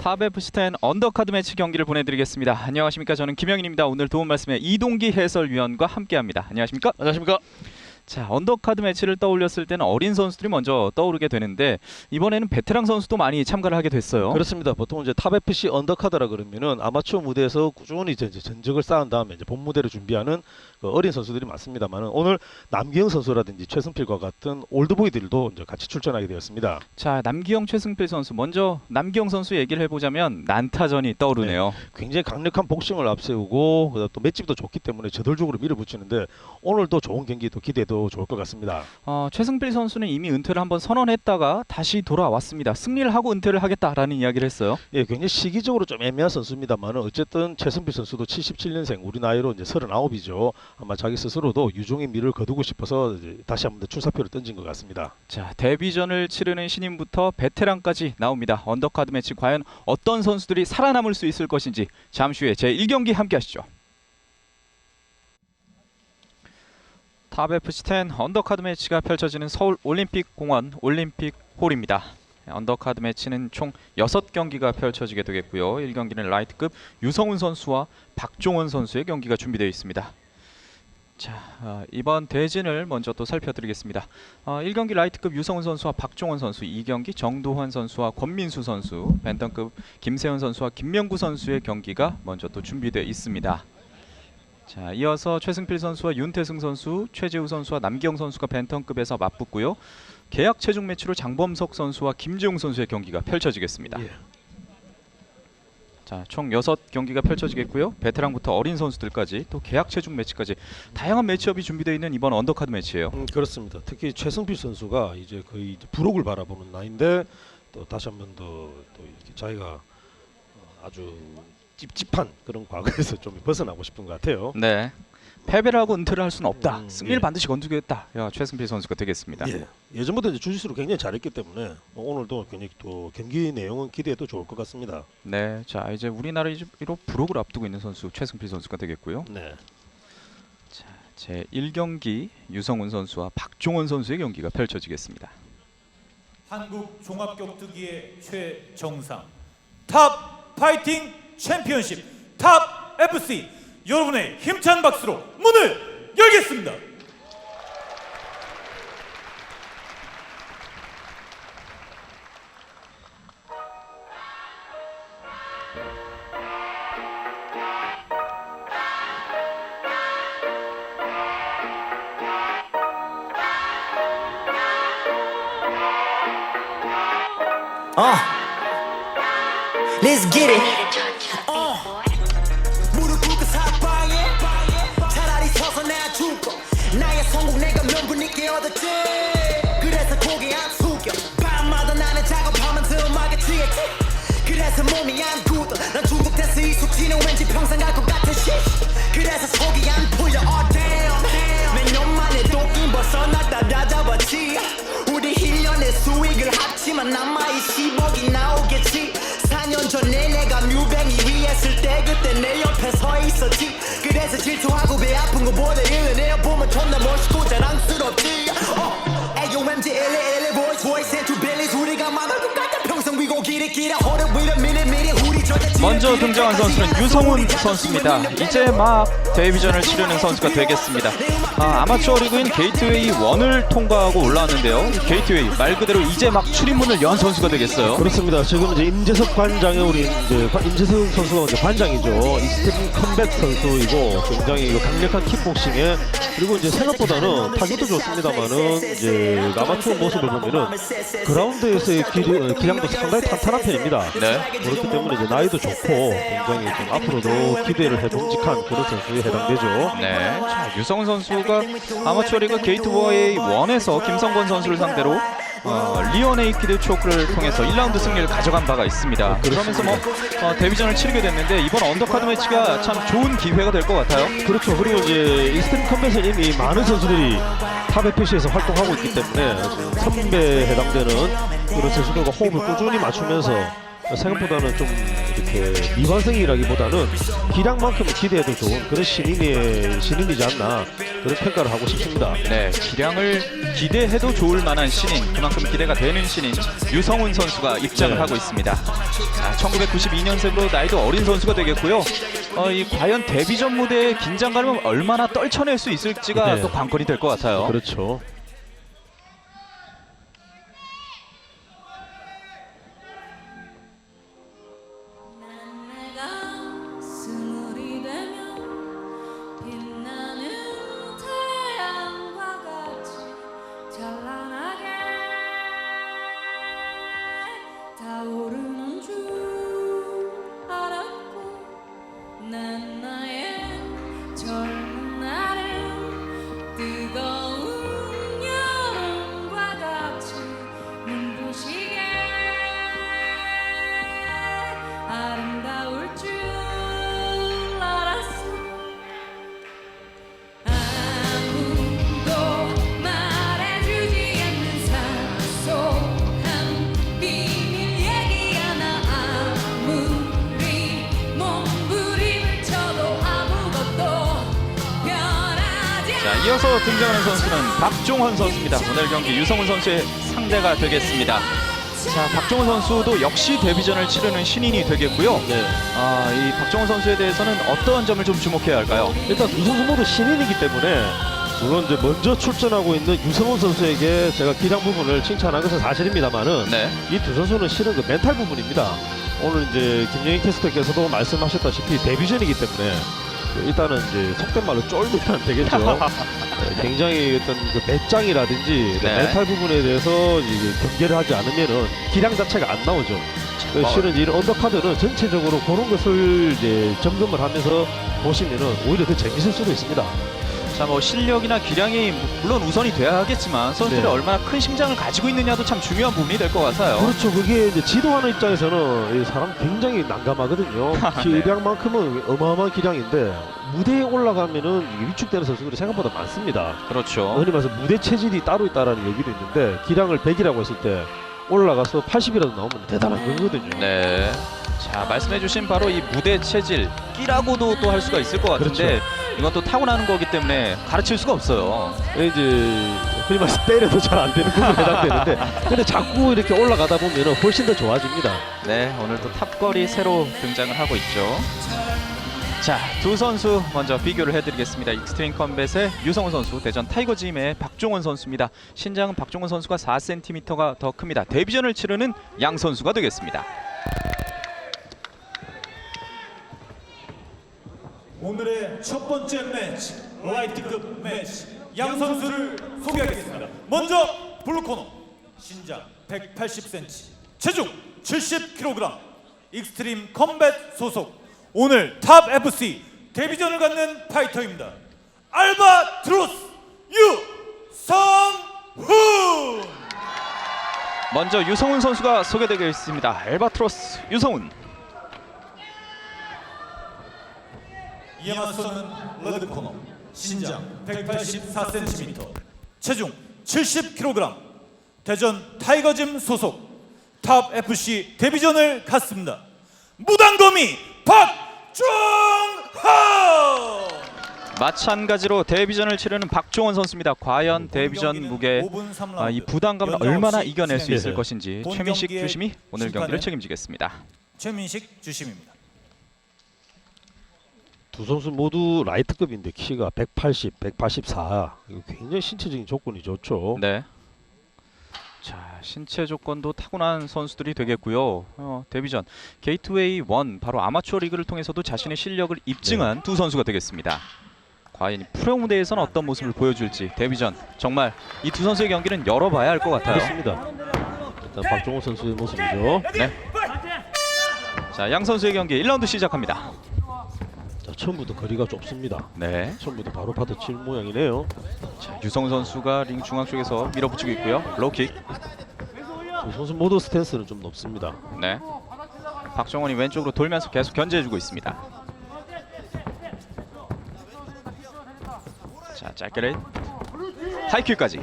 탑FC10 언더카드 매치 경기를 보내드리겠습니다. 안녕하십니까? 저는 김영인입니다. 오늘 도움 말씀에 이동기 해설위원과 함께합니다. 안녕하십니까? 안녕하십니까? 자, 언더카드 매치를 떠올렸을 때는 어린 선수들이 먼저 떠오르게 되는데 이번에는 베테랑 선수도 많이 참가를 하게 됐어요. 그렇습니다. 보통 이제 탑FC 언더카드라 그러면은 아마추어 무대에서 꾸준히 이제 전적을 쌓은 다음에 이제 본 무대를 준비하는 그 어린 선수들이 많습니다만은 오늘 남기영 선수라든지 최승필과 같은 올드보이들도 이제 같이 출전하게 되었습니다. 자, 남기영, 최승필 선수 먼저 남기영 선수 얘기를 해보자면 난타전이 떠오르네요. 굉장히 강력한 복싱을 앞세우고 그다음 또 맷집도 좋기 때문에 저돌적으로 밀어붙이는데 오늘도 좋은 경기도 기대도 좋을 것 같습니다. 최승필 선수는 이미 은퇴를 한번 선언했다가 다시 돌아왔습니다. 승리를 하고 은퇴를 하겠다라는 이야기를 했어요. 예, 굉장히 시기적으로 좀 애매한 선수입니다만은 어쨌든 최승필 선수도 77년생 우리 나이로 이제 39이죠. 아마 자기 스스로도 유종의 미를 거두고 싶어서 이제 다시 한번 더 출사표를 던진 것 같습니다. 자, 데뷔전을 치르는 신인부터 베테랑까지 나옵니다. 언더카드 매치 과연 어떤 선수들이 살아남을 수 있을 것인지 잠시 후에 제1경기 함께 하시죠. 탑FC10 언더카드 매치가 펼쳐지는 서울 올림픽공원 올림픽홀입니다. 언더카드 매치는 총 6경기가 펼쳐지게 되겠고요. 1경기는 라이트급 유성훈 선수와 박종원 선수의 경기가 준비되어 있습니다. 자, 이번 대진을 먼저 또 살펴드리겠습니다. 1경기 라이트급 유성훈 선수와 박종원 선수, 2경기 정도환 선수와 권민수 선수, 벤턴급 김세현 선수와 김명구 선수의 경기가 먼저 또 준비되어 있습니다. 자, 이어서 최승필 선수와 윤태승 선수, 최재우 선수와 남기영 선수가 벤턴급에서 맞붙고요. 계약 체중 매치로 장범석 선수와 김지웅 선수의 경기가 펼쳐지겠습니다. 예. 자, 총 6경기가 펼쳐지겠고요. 베테랑부터 어린 선수들까지 또 계약 체중 매치까지 다양한 매치업이 준비되어 있는 이번 언더카드 매치예요. 그렇습니다. 특히 최승필 선수가 이제 거의 이제 부록을 바라보는 나이인데 또 다시 한번 또 이렇게 자기가 아주 찝찝한 그런 과거에서 좀 벗어나고 싶은 것 같아요. 네. 패배를 하고 은퇴를 할 수는 없다. 승리를 예. 반드시 거두겠다. 최승필 선수가 되겠습니다. 예전부터 이제 주짓수를 굉장히 잘했기 때문에 오늘도 굉장히 또 경기 내용은 기대해도 좋을 것 같습니다. 네. 자, 이제 우리나라로 부록을 앞두고 있는 선수 최승필 선수가 되겠고요. 네. 자, 제 1경기 유성훈 선수와 박종원 선수의 경기가 펼쳐지겠습니다. 한국 종합격투기의 최정상 탑 파이팅 챔피언십 탑 FC 여러분의 힘찬 박수로 문을 열겠습니다. Let's get it. 무릎 꿇고 사방에 차라리 서서 내가 죽고 나의 성공 내가 명분 있게 얻었지. 그래서 고개 안 숙여 밤마다 나는 작업하면서 음악에 취했지. 그래서 몸이 안 굳어 난 중독돼서 이 숙취는 왠지 평생 갈 것 같아 shit. 그래서 속이 안 풀려 oh damn 몇 년 만에 도끼 벌써 날 따라잡았지. 우리 1년의 수익을 합치면 아마 이 10억이 나오겠지. 4년 전에 내가 뮤뱅이 위에 있을 때 그때 내 옆에 서 있었지. 그래서 질투하고 배 아픈 거보다 이은혜어 보면 존나 멋있고 자랑스럽지. AOMG LA voice and two bellies 우리가 막을 것 같아 평생 위고 길이 hold it with a minute 우리 절대 먼저 등장한 선수는 유성훈 선수입니다. 이제 막 데뷔전을 치르는 선수가 되겠습니다. 아마추어 리그인 게이트웨이 1을 통과하고 올라왔는데요. 게이트웨이 말 그대로 이제 막 출입문을 연 선수가 되겠어요. 그렇습니다. 지금 이제 임재석 관장의 우리 이제 임재석 선수가 이제 관장이죠. 이스템 컴뱃 선수이고 굉장히 강력한 킥복싱에 그리고 이제 생각보다는 타격도 좋습니다만은 이제 아마추어 모습을 보면은 그라운드에서의 기량도 상당히 탄탄한 편입니다. 네. 그렇기 때문에 이제 나이도 좋고 굉장히 좀 앞으로도 기대를 해봄직한 그런 선수에 해당되죠. 네. 자, 유성훈 선수가 아마추어 리그 게이트웨이 1에서 김성권 선수를 상대로 리어 네이키드 초크를 통해서 1라운드 승리를 가져간 바가 있습니다. 그러면서 데뷔전을 치르게 됐는데 이번 언더카드 매치가 참 좋은 기회가 될 것 같아요. 그렇죠. 그리고 이제 이스템 컴뱃은 이미 많은 선수들이 탑 FC에서 활동하고 있기 때문에 선배에 해당되는 그런 선수들과 호흡을 꾸준히 맞추면서 생각보다는 좀 이렇게 그 미완성이라기보다는 기량만큼은 기대해도 좋은 그런 신인이지 않나 그런 평가를 하고 싶습니다. 네, 기량을 기대해도 좋을 만한 신인, 그만큼 기대가 되는 신인 유성훈 선수가 입장을 네. 하고 있습니다. 자, 1992년생으로 나이도 어린 선수가 되겠고요. 이 과연 데뷔전 무대의 긴장감을 얼마나 떨쳐낼 수 있을지가 네. 또 관건이 될 것 같아요. 그렇죠. 내가 스물이 되면 빛나는 태양과 같이 찬란하게 타오르는 줄 알았고 난 나의 젊은 날을 뜨거운 여름과 같이 눈부시게 아름다울 줄 알았어. 아무도 말해주지 않는 사소한 비밀 얘기 하나 아무리 몸부림을 쳐도 아무것도 변하지 않아. 자, 이어서 등장하는 선수는 박종원 선수입니다. 오늘 경기 유성훈 선수의 상대가 되겠습니다. 자, 박종원 선수도 역시 데뷔전을 치르는 신인이 되겠고요. 네. 이 박종원 선수에 대해서는 어떠한 점을 좀 주목해야 할까요? 일단 두 선수 모두 신인이기 때문에 물론 이제 먼저 출전하고 있는 유성훈 선수에게 제가 기량 부분을 칭찬한 것은 사실입니다만은 네. 이 두 선수는 실은 그 멘탈 부분입니다. 오늘 이제 김영희 캐스터께서도 말씀하셨다시피 데뷔전이기 때문에 일단은 이제 속된 말로 쫄면 되겠죠. 네, 굉장히 어떤 그 배짱이라든지 네. 멘탈 부분에 대해서 이제 경계를 하지 않으면은 기량 자체가 안 나오죠. 그래서 실은 이 언더카드는 전체적으로 그런 것을 이제 점검을 하면서 보시면은 오히려 더 재밌을 수도 있습니다. 자, 뭐 실력이나 기량이 물론 우선이 돼야 하겠지만 선수들이 네. 얼마나 큰 심장을 가지고 있느냐도 참 중요한 부분이 될 것 같아요. 그렇죠. 그게 이제 지도하는 입장에서는 이 사람 굉장히 난감하거든요. 기량만큼은 어마어마한 기량인데 무대에 올라가면은 이게 위축되는 선수들이 생각보다 많습니다. 그렇죠. 흔히 말해서 무대 체질이 따로 있다라는 얘기도 있는데 기량을 100이라고 했을 때 올라가서 80이라도 나오면 대단한 거거든요. 네. 자, 말씀해주신 바로 이 무대 체질 끼라고도 또 할 수가 있을 것 같은데 이건 또 타고나는 거기 때문에 가르칠 수가 없어요. 이제 흔히 말해서 때려도 잘 안 되는 부분에 해당되는데 근데 자꾸 이렇게 올라가다 보면 훨씬 더 좋아집니다. 네, 오늘 또 탑걸이 새로 등장을 하고 있죠. 자, 두 선수 먼저 비교를 해드리겠습니다. 익스트림 컴뱃의 유성훈 선수, 대전 타이거짐의 박종원 선수입니다. 신장은 박종원 선수가 4cm가 더 큽니다. 데뷔전을 치르는 양 선수가 되겠습니다. 오늘의 첫 번째 매치 라이트급 매치 양 선수를 소개하겠습니다. 먼저 블루코너 신장 180cm 체중 70kg 익스트림 컴뱃 소속 오늘 탑 FC 데뷔전을 갖는 파이터입니다. 알바트로스 유성훈. 먼저 유성훈 선수가 소개되겠습니다. 알바트로스 유성훈. 이에 맞서는 레드코너 신장 184cm 체중 70kg 대전 타이거짐 소속 탑 FC 데뷔전을 갖습니다. 무당거미 박종헌. 마찬가지로 데뷔전을 치르는 박종원 선수입니다. 과연 데뷔전 무게 5분 3라운드 이 부담감을 연장 얼마나 없이 이겨낼 수 있을 진행됩니다. 것인지 본 최민식 경기의 주심이 오늘 경기를 심판은 책임지겠습니다. 최민식 주심입니다. 두 선수 모두 라이트급인데 키가 180, 184 이거 굉장히 신체적인 조건이 좋죠. 네. 자, 신체 조건도 타고난 선수들이 되겠고요. 데뷔전 게이트웨이 1 바로 아마추어 리그를 통해서도 자신의 실력을 입증한 두 선수가 되겠습니다. 과연 이 프로 무대에서는 어떤 모습을 보여줄지 데뷔전 정말 이 두 선수의 경기는 열어봐야 할 것 같아요. 그렇습니다. 일단 박종호 선수의 모습이죠. 네. 자, 양 선수의 경기 1라운드 시작합니다. 자, 처음부터 거리가 좁습니다. 네. 처음부터 바로 파도 칠 모양이네요. 자, 유성훈 선수가 링 중앙 쪽에서 밀어붙이고 있고요. 로킥. 두 선수 모두 스탠스는 좀 높습니다. 네. 박정원이 왼쪽으로 돌면서 계속 견제해주고 있습니다. 자, 짧게 레이. 하이킥까지.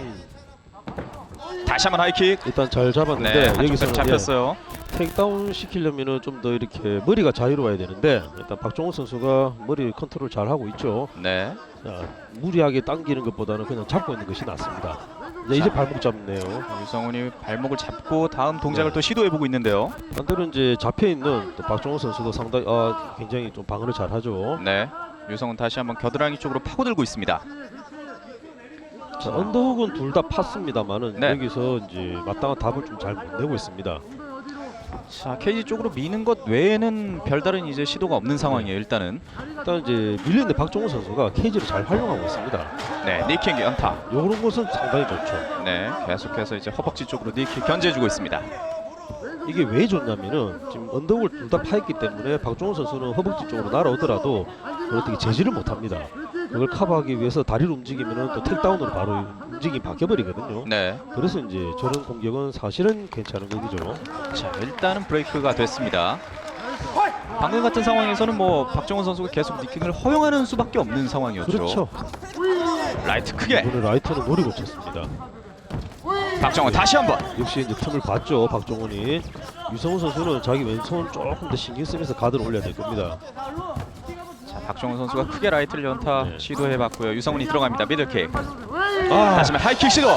다시 한번 하이킥. 일단 잘 잡았는데 네, 한쪽 여기서는 잡혔어요. 테이크다운 시키려면은 좀 더 이렇게 머리가 자유로워야 되는데 일단 박종훈 선수가 머리 컨트롤 잘 하고 있죠. 네. 자, 무리하게 당기는 것보다는 그냥 잡고 있는 것이 낫습니다. 이제 발목 잡네요. 유성훈이 발목을 잡고 다음 동작을 또 시도해보고 있는데요. 반대로 이제 잡혀 있는 또 박종훈 선수도 상당히 굉장히 좀 방어를 잘하죠. 네. 유성훈 다시 한번 겨드랑이 쪽으로 파고들고 있습니다. 자, 언더훅은 둘 다 팠습니다만은 네. 여기서 이제 마땅한 답을 좀 잘 못 내고 있습니다. 자, 케이지 쪽으로 미는 것 외에는 별다른 이제 시도가 없는 상황이에요. 일단은. 일단 이제 밀리는데 박종훈 선수가 케이지를 잘 활용하고 있습니다. 네, 니킥 연타. 요런 것은 상당히 좋죠. 네, 계속해서 이제 허벅지 쪽으로 니킥 견제해주고 있습니다. 이게 왜 좋냐면은 지금 언더훅을 둘 다 파했기 때문에 박종훈 선수는 허벅지 쪽으로 날아오더라도 그걸 어떻게 제지를 못합니다. 그걸 커버하기 위해서 다리를 움직이면은 또 택다운으로 바로 움직임이 바뀌어버리거든요. 네. 그래서 이제 저런 공격은 사실은 괜찮은 거죠. 자, 일단은 브레이크가 됐습니다. 방금 같은 상황에서는 뭐 박정훈 선수가 계속 니킥을 허용하는 수밖에 없는 상황이었죠. 그렇죠. 라이트 크게. 이번에 라이터는 노리고 쳤습니다. 박정훈 다시 한번. 역시 이제 틈을 봤죠, 박종훈이. 유성훈 선수는 자기 왼손 조금 더 신경 쓰면서 가드를 올려야 될 겁니다. 자, 박정훈 선수가 크게 라이트를 연타 네. 시도해봤고요. 유성훈이 들어갑니다. 미들킥. 아, 하지만 하이킥 시도.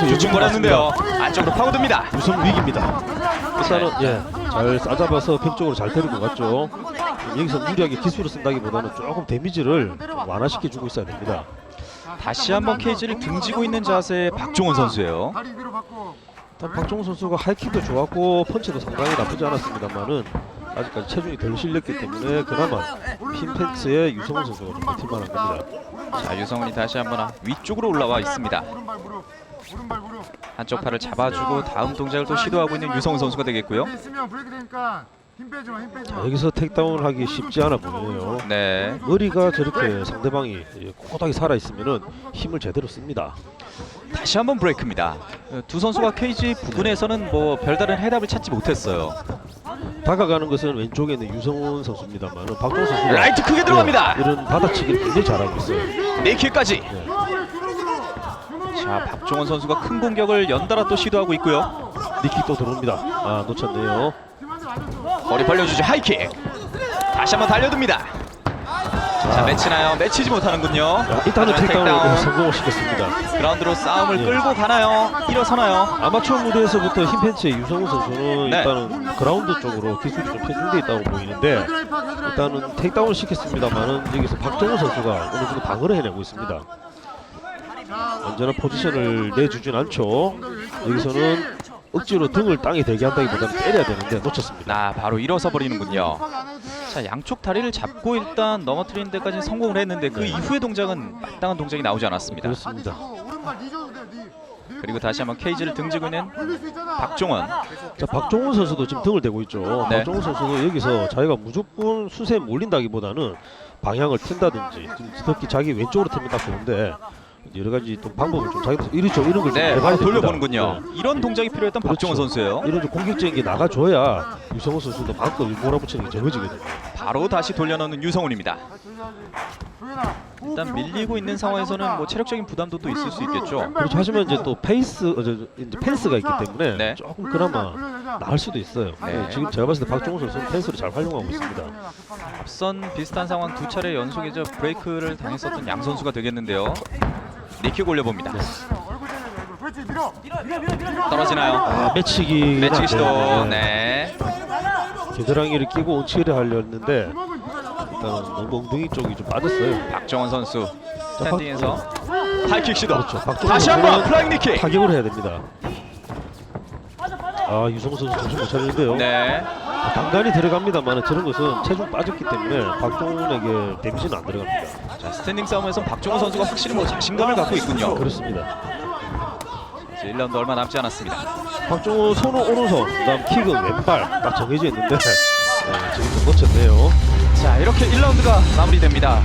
주춤거렸는데요. 안쪽으로 파고듭니다. 유성 위기입니다. 일단은 잘 싸잡아서 벽 쪽으로 잘 때릴 것 같죠. 여기서 무리하게 기술을 쓴다기보다는 조금 데미지를 완화시켜주고 있어야 됩니다. 다시 한번 케이지를 등지고 있는 자세의 박정훈 선수예요. 일단 박종훈 선수가 하이킥도 좋았고 펀치도 상당히 나쁘지 않았습니다만은 아직까지 체중이 덜 실렸기 때문에 그나마 핀 펜스에 유성훈 선수가 좀 버틸만한 겁니다. 자, 유성훈이 다시 한번 위쪽으로 올라와 있습니다. 한쪽 팔을 잡아주고 다음 동작을 또 시도하고 있는 유성훈 선수가 되겠고요. 자, 여기서 택다운을 하기 쉽지 않아 보이네요. 네. 머리가 저렇게 상대방이 꼿꼿하게 살아있으면 힘을 제대로 씁니다. 다시 한번 브레이크입니다. 두 선수가 케이지 부근에서는 뭐 별다른 해답을 찾지 못했어요. 다가가는 것은 왼쪽에 있는 유성훈 선수입니다만 박종훈 선수가 라이트 크게 들어갑니다. 이런 받아치기를 굉장히 잘하고 있어요. 네킥까지. 자, 박종원 선수가 큰 공격을 연달아 또 시도하고 있고요. 니킥 또 들어옵니다. 놓쳤네요. 머리 벌려주죠. 하이킥. 다시 한번 달려듭니다. 자, 매치나요? 매치지 못하는군요. 일단은 하지만 택다운을 성공을 시켰습니다. 그라운드로 싸움을 끌고 가나요? 일어서나요? 아마추어 무대에서부터 흰 팬츠의 유성훈 선수는 네. 일단은 그라운드 쪽으로 기술이 좀 편중돼 있다고 보이는데 일단은 택다운을 시켰습니다만은 여기서 박종훈 선수가 어느 정도 방어를 해내고 있습니다. 완전한 포지션을 내주진 않죠. 여기서는 억지로 등을 땅에 대게 한다기보다는 때려야 되는데 놓쳤습니다. 바로 일어서 버리는군요. 자, 양쪽 다리를 잡고 일단 넘어뜨리는 데까지 성공을 했는데 그 이후의 동작은 마땅한 동작이 나오지 않았습니다. 그렇습니다. 그리고 다시 한번 케이지를 등지고 있는 박종원. 자, 박종훈 선수도 지금 등을 대고 있죠. 네. 박종훈 선수도 여기서 자기가 무조건 수세에 몰린다기보다는 방향을 튼다든지 지금 특히 자기 왼쪽으로 틀면 딱 좋은데 여러 가지 또 방법을 좀 자기도 이렇죠 이런 걸좀 네, 해봐야 바로 됩니다. 돌려보는군요. 네. 이런 동작이 필요했던 박종원 그렇죠. 선수예요. 이런 좀 공격적인 게 나가줘야 유성훈 선수도 마음껏 몰아붙이는 게 적어지거든요. 바로 다시 돌려놓는 유성훈입니다. 일단 밀리고 있는 상황에서는 뭐 체력적인 부담도 또 있을 수 있겠죠. 그렇죠. 하지만 이제 또 페이스 이제 펜스가 있기 때문에 네. 조금 그나마 나을 수도 있어요. 네. 지금 제가 봤을 때 박종훈 선수는 펜스를 잘 활용하고 있습니다. 앞선 비슷한 상황 두 차례 연속에 브레이크를 당했었던 양 선수가 되겠는데요. 니킥 올려봅니다. 떨어지나요? 매치기 매치기 시도. 네. 겨드랑이를 끼고 얹히려 하려는데 일단은 너무 엉덩이 쪽이 좀 빠졌어요. 박정원 선수 스탠딩에서 하이킥 시도. 그렇죠. 박종원 다시 한번 선수는 플라잉 니킥. 타격을 해야 됩니다. 유성훈 선수 정신 못 차리는데요. 네. 단간이 들어갑니다만 저런 것은 체중 빠졌기 때문에 박종훈에게 데미지는 안 들어갑니다. 자, 스탠딩 싸움에서 박정원 선수가 확실히 뭐 자신감을 갖고 있군요. 그렇습니다. 이제 1라운드 얼마 남지 않았습니다. 박종훈 손은 오른손, 그다음 킥은 왼발 딱 정해져 있는데 지금 좀 놓쳤네요. 자, 이렇게 1라운드가 마무리됩니다.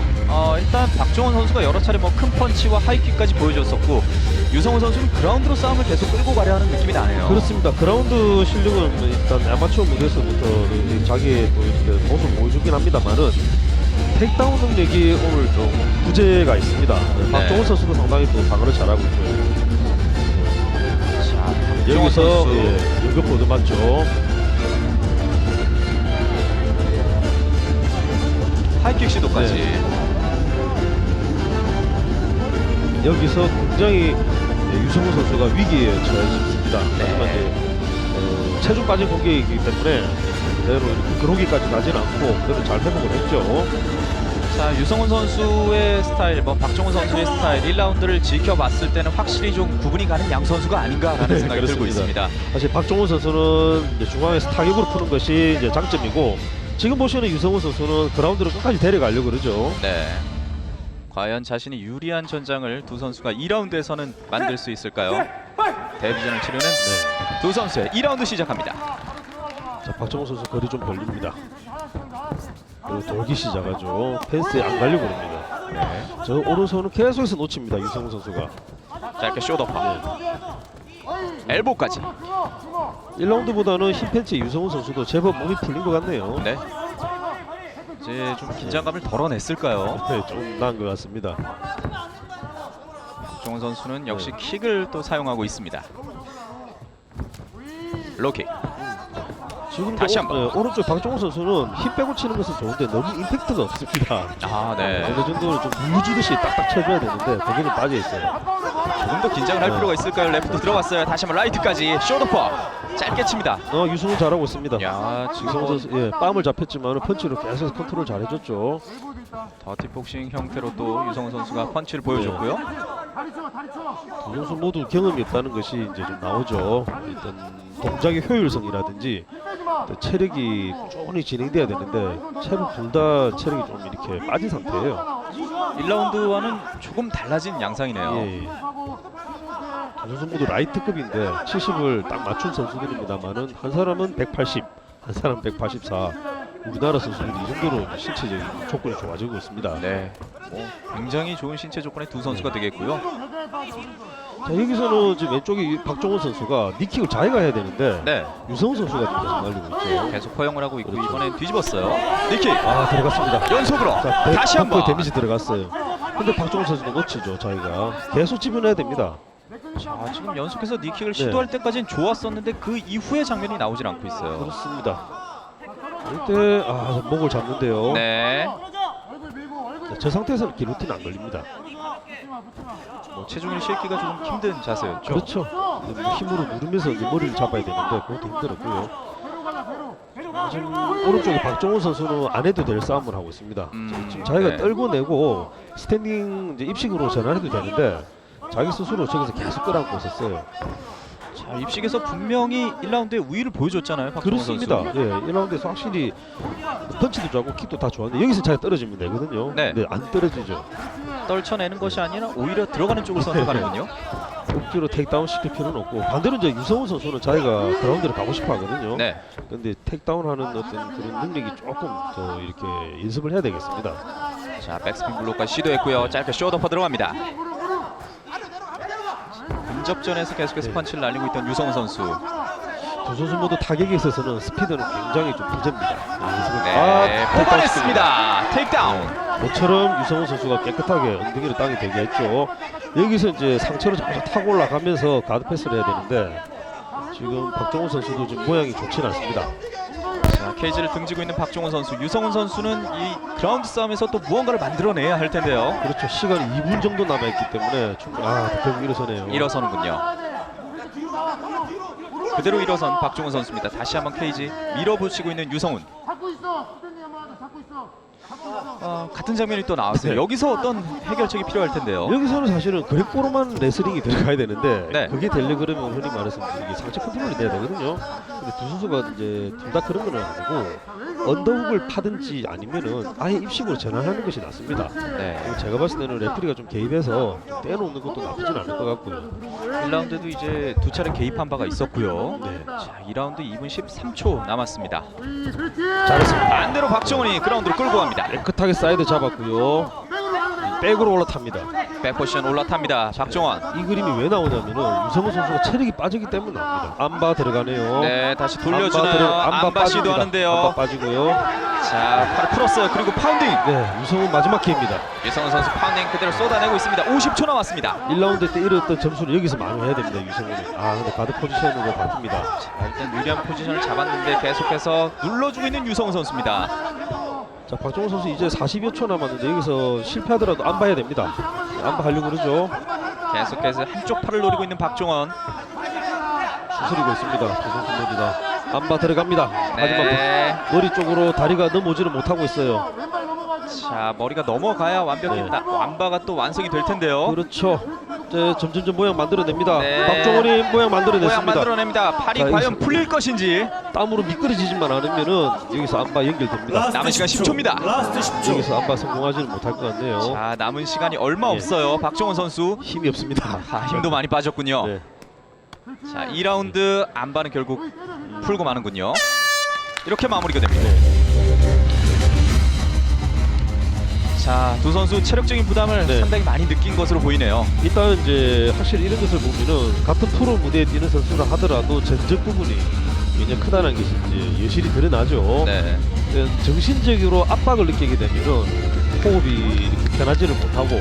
일단 박종원 선수가 여러 차례 뭐 큰 펀치와 하이킥까지 보여줬었고 유성훈 선수는 그라운드로 싸움을 계속 끌고 가려 하는 느낌이 나네요. 그렇습니다. 그라운드 실력은 일단 아마추어 무대에서부터 자기의 또 이렇게 모습을 보여주긴 합니다만은 테이크다운 능력이 오늘 좀 부재가 있습니다. 박종훈 선수도 상당히 또 방어를 잘하고 있고요. 자, 박종원 여기서 선수. 연격포드 맞죠. 하이킥 시도까지. 여기서 굉장히 유성훈 선수가 위기에 처해 있습니다. 하지만 이제 체중 빠진 공격이기 때문에 그대로 이렇게 그러기까지 가지는 않고 그래도 잘 회복을 했죠. 자, 유성훈 선수의 스타일, 박종훈 선수의 스타일 1라운드를 지켜봤을 때는 확실히 좀 구분이 가는 양 선수가 아닌가라는 생각이 들고 그렇습니다. 있습니다. 사실 박종훈 선수는 이제 중앙에서 타격으로 푸는 것이 이제 장점이고 지금 보시는 유성훈 선수는 그라운드를 끝까지 데려가려고 그러죠. 네. 과연 자신이 유리한 전장을 두 선수가 2라운드에서는 만들 수 있을까요? 데뷔전을 치르는 두 선수의 2라운드 시작합니다. 자, 박정훈 선수 거리 좀 벌립니다. 그리고 돌기 시작하죠. 펜스에 안 가려고 합니다. 저 오른손은 계속해서 놓칩니다. 유성훈 선수가. 짧게 쇼더파. 엘보까지. 1라운드보다는 흰 팬츠의 유성훈 선수도 제법 몸이 풀린 것 같네요. 네. 이제 좀 긴장감을 덜어냈을까요? 네, 좀 나은 것 같습니다. 박종훈 선수는 역시 킥을 또 사용하고 있습니다. 로킥. 지금 다시 한번. 오른쪽 박종훈 선수는 힘 빼고 치는 것은 좋은데 너무 임팩트가 없습니다. 아, 네. 어느 정도는 좀 물주듯이 딱딱 쳐줘야 되는데 거기는 빠져 있어요. 조금 더 긴장을 할 필요가 있을까요? 레프트 들어갔어요. 다시 한번 라이트까지 쇼더퍼. 짧게 칩니다. 유승훈 잘하고 있습니다. 야, 지금 유승훈 선수 빰을 잡혔지만 펀치로 계속 컨트롤 잘해줬죠. 더티복싱 형태로 또 유성훈 선수가 펀치를 보여줬고요. 두 선수 모두 경험이 없다는 것이 이제 좀 나오죠. 일단 동작의 효율성이라든지 또 체력이 꾸준히 진행돼야 되는데 체력 둘 다 체력이 좀 이렇게 빠진 상태예요. 1라운드와는 조금 달라진 양상이네요. 예. 두 선수 모두 라이트급인데 70을 딱 맞춘 선수들입니다만은 한 사람은 180, 한 사람은 184. 우리나라 선수들이 이 정도로 신체적인 조건이 좋아지고 있습니다. 네, 굉장히 좋은 신체 조건의 두 선수가 되겠고요. 자, 여기서는 지금 왼쪽에 박종훈 선수가 니킥을 자기가 해야 되는데 네, 유성훈 선수가 지금 계속 날리고 있죠. 계속 허용을 하고 있고 그렇죠. 이번엔 뒤집었어요. 니킥 들어갔습니다. 연속으로 자, 다시 한번. 데미지 들어갔어요. 근데 박종훈 선수도 놓치죠. 자기가 계속 집어내야 됩니다. 자, 지금 연속해서 니킥을 시도할 때까지는 좋았었는데 그 이후의 장면이 나오질 않고 있어요. 그렇습니다. 이때 목을 잡는데요. 네, 자, 저 상태에서는 기로틴 안 걸립니다. 체중을 실기가 좀 힘든 자세였죠. 그렇죠. 힘으로 누르면서 이제 머리를 잡아야 되는데 그것도 힘들었고요. 지금 오른쪽에 박종훈 선수는 안 해도 될 싸움을 하고 있습니다. 지금 자기가 네. 떨고 내고 스탠딩 이제 입식으로 전환해도 되는데 자기 스스로 저기서 계속 끌어안고 있었어요. 자, 입식에서 분명히 1라운드에 우위를 보여줬잖아요, 박종훈 선수. 그렇습니다. 예, 1라운드에서 확실히 펀치도 좋고 킥도 다 좋았는데 여기서 자기가 떨어지면 되거든요. 네. 근데 안 떨어지죠. 떨쳐내는 것이 아니라 오히려 들어가는 쪽을 선택하는군요. 억지로 테이크다운 시킬 필요는 없고 반대로 이제 유성훈 선수는 자기가 그라운드를 가고 싶어 하거든요. 네, 근데 테이크다운하는 어떤 그런 능력이 조금 더 이렇게 연습을 해야 되겠습니다. 자, 백스핀 블록까지 시도했고요. 짧게 쇼더퍼 들어갑니다. 근접전에서 계속해서 펀치를 날리고 있던 유성훈 선수. 두 선수 모두 타격에 있어서는 스피드는 굉장히 좀 부재입니다. 네, 뽑아냈습니다. 테이크다운. 모처럼 유성훈 선수가 깨끗하게 엉덩이를 땅에 대게 했죠. 여기서 이제 상체로 자꾸 타고 올라가면서 가드 패스를 해야 되는데 지금 박종훈 선수도 지금 모양이 좋지는 않습니다. 자, 케이지를 등지고 있는 박종훈 선수. 유성훈 선수는 이 그라운드 싸움에서 또 무언가를 만들어내야 할 텐데요. 그렇죠. 시간이 2분 정도 남아있기 때문에 충분히 결국 일어서네요. 일어서는군요. 그대로 일어선 박종훈 선수입니다. 다시 한번 케이지 밀어붙이고 있는 유성훈. 같은 장면이 또 나왔어요. 네. 여기서 어떤 해결책이 필요할 텐데요. 여기서는 사실은 그렉고로만 레슬링이 들어가야 되는데 네. 그게 되려 그러면 흔히 말해서 이게 상체 컨트롤이 돼야 되거든요. 근데 두 선수가 이제 둘 다 그런 건 아니고 언더훅을 파든지 아니면은 아예 입식으로 전환하는 것이 낫습니다. 네. 제가 봤을 때는 레프리가 좀 개입해서 좀 떼놓는 것도 나쁘진 않을 것 같고요. 1라운드도 이제 두 차례 개입한 바가 있었고요. 네. 자, 2라운드 2분 13초 남았습니다. 잘했습니다. 반대로 박정훈이 그라운드로 끌고 갑니다. 깨끗하게 사이드 잡았고요. 백으로 올라탑니다. 백포지션 올라탑니다. 박정원. 이 그림이 왜 나오냐면은 유성훈 선수가 체력이 빠지기 때문에 나옵니다. 안바 들어가네요. 네, 다시 돌려주나요? 안바 시도하는데요. 안바 빠지고요. 자, 팔을 풀었어요. 그리고 파운딩. 네, 유성훈 마지막 기회입니다. 유성훈 선수 파운딩 그대로 쏟아내고 있습니다. 50초 남았습니다. 1라운드 때 잃었던 점수를 여기서 만회해야 됩니다. 유성훈이. 근데 가드 포지션으로 바뀝니다. 자, 일단 유리한 포지션을 잡았는데 계속해서 눌러주고 있는 유성훈 선수입니다. 자, 박종원 선수 이제 40여 초 남았는데 여기서 실패하더라도 안 봐야 됩니다. 안 봐하려고 그러죠. 계속해서 한쪽 팔을 노리고 있는 박종원. 추스리고 있습니다. 두 선수 모두 다. 안바 들어갑니다. 네. 하지만 머리 쪽으로 다리가 넘어지를 못하고 있어요. 자, 머리가 넘어가야 완벽히 네. 완바가 또 완성이 될 텐데요. 그렇죠. 이제 점점점 모양 만들어냅니다. 네. 박종원이 모양 만들어냈습니다. 모양 만들어냅니다. 팔이 자, 과연 여기서- 풀릴 것인지. 땀으로 미끄러지지만 않으면은 여기서 안바 연결됩니다. 남은 시간 10초입니다. 라스트 10초. 여기서 안바 성공하지는 못할 것 같네요. 자, 남은 시간이 얼마 예. 없어요. 박종원 선수. 힘이 없습니다. 아, 힘도 많이 빠졌군요. 네. 자, 2라운드 안바는 결국 풀고 마는군요. 이렇게 마무리가 됩니다. 자, 두 선수 체력적인 부담을 네. 상당히 많이 느낀 것으로 보이네요. 일단 이제 확실히 이런 것을 보면은 같은 프로 무대에 뛰는 선수라 하더라도 전적 부분이 굉장히 크다는 것이 이제 여실히 드러나죠. 네. 정신적으로 압박을 느끼게 되면은 호흡이 이렇게 편하지를 못하고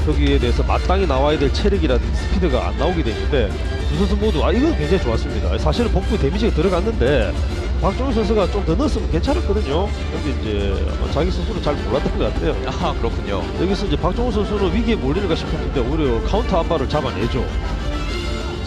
거기에 대해서 마땅히 나와야 될 체력이라든지 스피드가 안 나오게 되는데 두 선수 모두 이건 굉장히 좋았습니다. 사실은 복부에 데미지가 들어갔는데 박종원 선수가 좀 더 넣었으면 괜찮았거든요. 근데 이제 자기 스스로 잘 몰랐던 것 같아요. 아, 그렇군요. 여기서 이제 박종원 선수는 위기에 몰리는가 싶었는데 오히려 카운터 안바를 잡아내죠.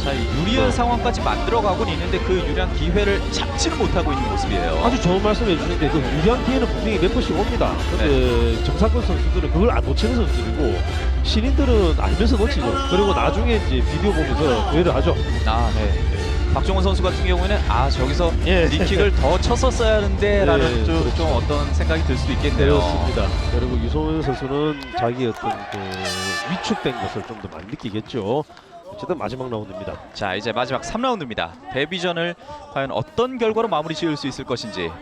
자, 유리한 상황까지 만들어가고는 있는데 그 유리한 기회를 잡지는 못하고 있는 모습이에요. 아주 좋은 말씀 해주시는데 그 유리한 기회는 분명히 몇 번씩 옵니다. 근데 정상권 선수들은 그걸 안 놓치는 선수들이고 신인들은 알면서 놓치죠. 그리고 나중에 이제 비디오 보면서 후회를 하죠. 아, 네. 박종원 선수 같은 경우에는 저기서 예. 니킥을 더 쳤었어야 하는데 라는 예, 좀, 그렇죠. 좀 어떤 생각이 들 수도 있겠네요. 그렇습니다. 그리고 유소연 선수는 자기 어떤 그 위축된 것을 좀 더 많이 느끼겠죠. 어쨌든 마지막 라운드입니다. 자, 이제 마지막 3라운드입니다. 데뷔전을 과연 어떤 결과로 마무리 지을 수 있을 것인지.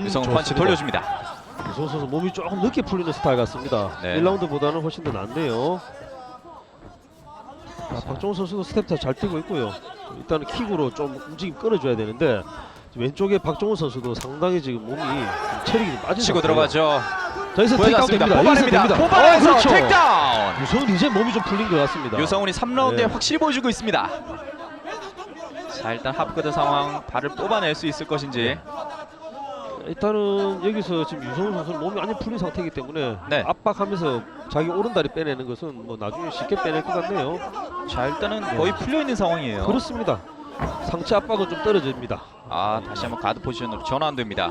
유성훈 펀치 좋습니다. 돌려줍니다. 유소연 선수 몸이 조금 늦게 풀리는 스타일 같습니다. 네. 1라운드보다는 훨씬 더 낫네요. 박종원 선수도 스텝 잘 뛰고 있고요. 일단은 킥으로 좀 움직임 끊어줘야 되는데 왼쪽에 박종원 선수도 상당히 지금 몸이 좀 체력이 좀 빠진 치고 상태예요. 들어가죠. 자, 여기서 테이크아웃 보여줬습니다. 됩니다. 뽑아냅니다. 여기서 됩니다. 뽑아내서 그렇죠. 테이크다운. 유성훈 이제 몸이 좀 풀린 것 같습니다. 유성훈이 3라운드에 네. 확실히 보여주고 있습니다. 자, 일단 하프가드 상황 발을 뽑아낼 수 있을 것인지. 일단은 여기서 지금 유성훈 선수는 몸이 완전 풀린 상태이기 때문에 네. 압박하면서 자기 오른다리 빼내는 것은 뭐 나중에 쉽게 빼낼 것 같네요. 자, 일단은 거의 풀려 있는 상황이에요. 그렇습니다. 상체 압박은 좀 떨어집니다. 다시 한번 가드 포지션으로 전환됩니다.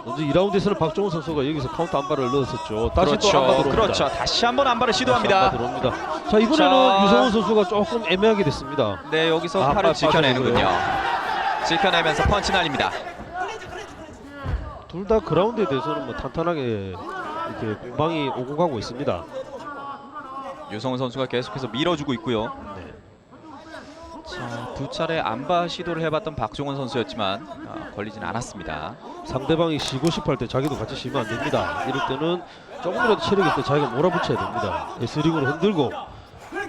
먼저 2라운드에서는 박종원 선수가 여기서 카운터 안바를 넣었었죠. 다시 그렇죠. 또 안바 들어옵니다. 그렇죠. 다시 한번 안바를 다시 시도합니다. 안바 들어옵니다. 자, 이번에는 자. 유성훈 선수가 조금 애매하게 됐습니다. 네, 여기서 아, 팔을 지켜내는군요. 빠져서고요. 지켜내면서 펀치 날립니다. 둘 다 그라운드에 대해서는 뭐 탄탄하게 이렇게 공방이 오고 가고 있습니다. 유성훈 선수가 계속해서 밀어주고 있고요. 네. 자, 두 차례 안바 시도를 해봤던 박종원 선수였지만 걸리진 않았습니다. 상대방이 쉬고 싶어 할 때 자기도 같이 쉬면 안 됩니다. 이럴 때는 조금이라도 체력이 있을 때 자기가 몰아붙여야 됩니다. 스링으로 흔들고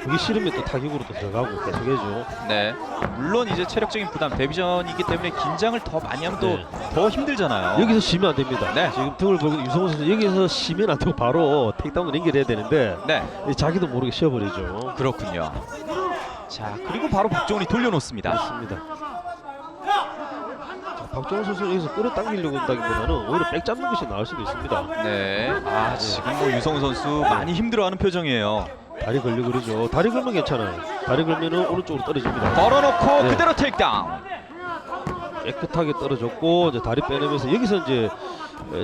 그게 싫으면 또 타격으로 또 들어가고 계속 해줘. 네, 물론 이제 체력적인 부담, 데뷔전이기 때문에 긴장을 더 많이 하면 또 네. 더 힘들잖아요. 여기서 쉬면 안 됩니다. 네. 지금 등을 보고 유성훈 선수 여기서 쉬면 안 되고 바로 테이크다운을 연결해야 되는데 네, 자기도 모르게 쉬어버리죠. 그렇군요. 자, 그리고 바로 박종원이 돌려놓습니다. 그렇습니다. 자, 박종원 선수는 여기서 끌어당기려고 한다기보다는 오히려 백 잡는 것이 나을 수도 있습니다. 네, 지금 뭐 유성훈 선수 많이 힘들어하는 표정이에요. 다리 걸려 그러죠. 다리 걸면 괜찮아요. 다리 걸면은 오른쪽으로 떨어집니다. 걸어놓고 네. 그대로 테이크다운. 깨끗하게 떨어졌고 이제 다리 빼내면서 여기서 이제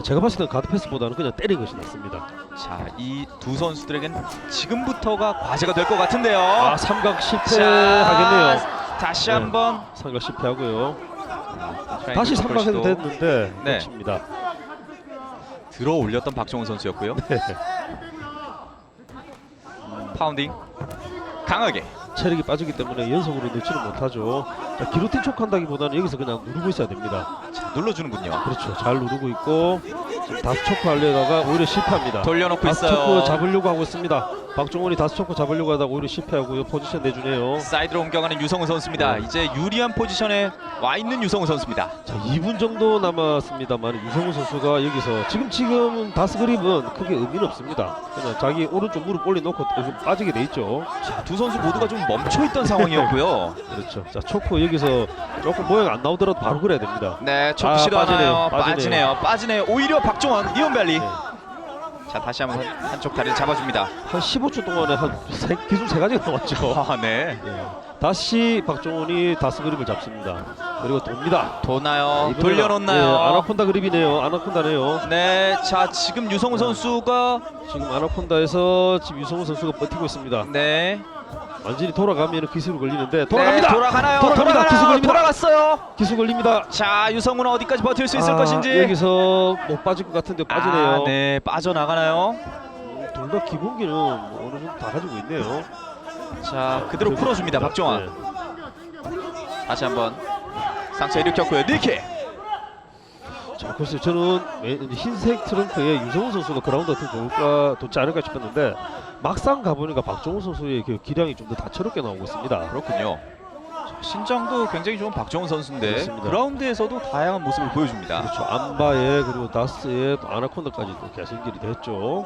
제가 봤을 때 가드 패스보다는 그냥 때린 것이 낫습니다. 자, 이 두 선수들에겐 지금부터가 과제가 될 것 같은데요. 삼각 실패하겠네요. 다시 네. 한번 삼각 실패하고요. 다시 트라이앵글 삼각해도 시도. 됐는데 네. 놓칩니다. 들어 올렸던 박종원 선수였고요. 파운딩 강하게. 체력이 빠지기 때문에 연속으로 넣지는 못하죠. 자, 기로틴 촉한다기보다는 여기서 그냥 누르고 있어야 됩니다. 자, 눌러주는군요. 그렇죠. 잘 누르고 있고 지금 다스 초크 하려다가 오히려 실패합니다. 돌려놓고 다스 있어요. 초크 잡으려고 하고 있습니다. 박종원이 다스 초코 잡으려고 하다가 오히려 실패하고요. 포지션 내주네요. 사이드로 옮겨가는 유성우 선수입니다. 이제 유리한 포지션에 와 있는 유성우 선수입니다. 자, 2분 정도 남았습니다만 유성우 선수가 여기서 지금 다스 그립은 크게 의미는 없습니다. 그냥 자기 오른쪽 무릎 올려놓고 좀 빠지게 돼 있죠. 자, 두 선수 모두가 좀 멈춰 있던 상황이었고요. 그렇죠. 자, 초코 여기서 조금 모양 안 나오더라도 바로 그래야 됩니다. 네, 초크 시도하나요? 빠지네요. 빠지네요. 오히려 박종원, 이온밸리. 네. 자, 다시 한번 한쪽 다리를 잡아줍니다. 한 15초 동안에 기술 3가지가 나왔죠. 아, 네. 다시 박종원이 다스 그립을 잡습니다. 그리고 돕니다. 도나요? 이번에는, 돌려놓나요? 아나콘다 그립이네요. 아나콘다네요. 네, 자, 지금 유성우 선수가 지금 아나콘다에서 지금 유성우 선수가 버티고 있습니다. 네. 완전히 돌아가면 기술 걸리는데 돌아갑니다. 네, 돌아가나요? 돌아갑니다. 기술 걸립니다. 돌아갔어요. 기술 걸립니다. 자, 유성우는 어디까지 버틸 수 있을 것인지. 여기서 못 빠질 것 같은데 빠지네요. 아, 네, 빠져나가나요? 둘 다 기본기는 어느 정도 다 가지고 있네요. 자, 그대로 풀어줍니다, 박종원. 네. 다시 한번 상체 일으켰고요. 니킥. 자, 글쎄요. 저는 흰색 트렁크에 유성우 선수가 그라운드가 더 좋지 않을까 싶었는데 막상 가보니까 박종훈 선수의 그 기량이 좀 더 다채롭게 나오고 있습니다. 그렇군요. 자, 신장도 굉장히 좋은 박종원 선수인데 그렇습니다. 그라운드에서도 다양한 모습을 보여줍니다. 그렇죠. 안바에 그리고 다스에 또 아나콘다까지 또 계속 연결이 됐죠.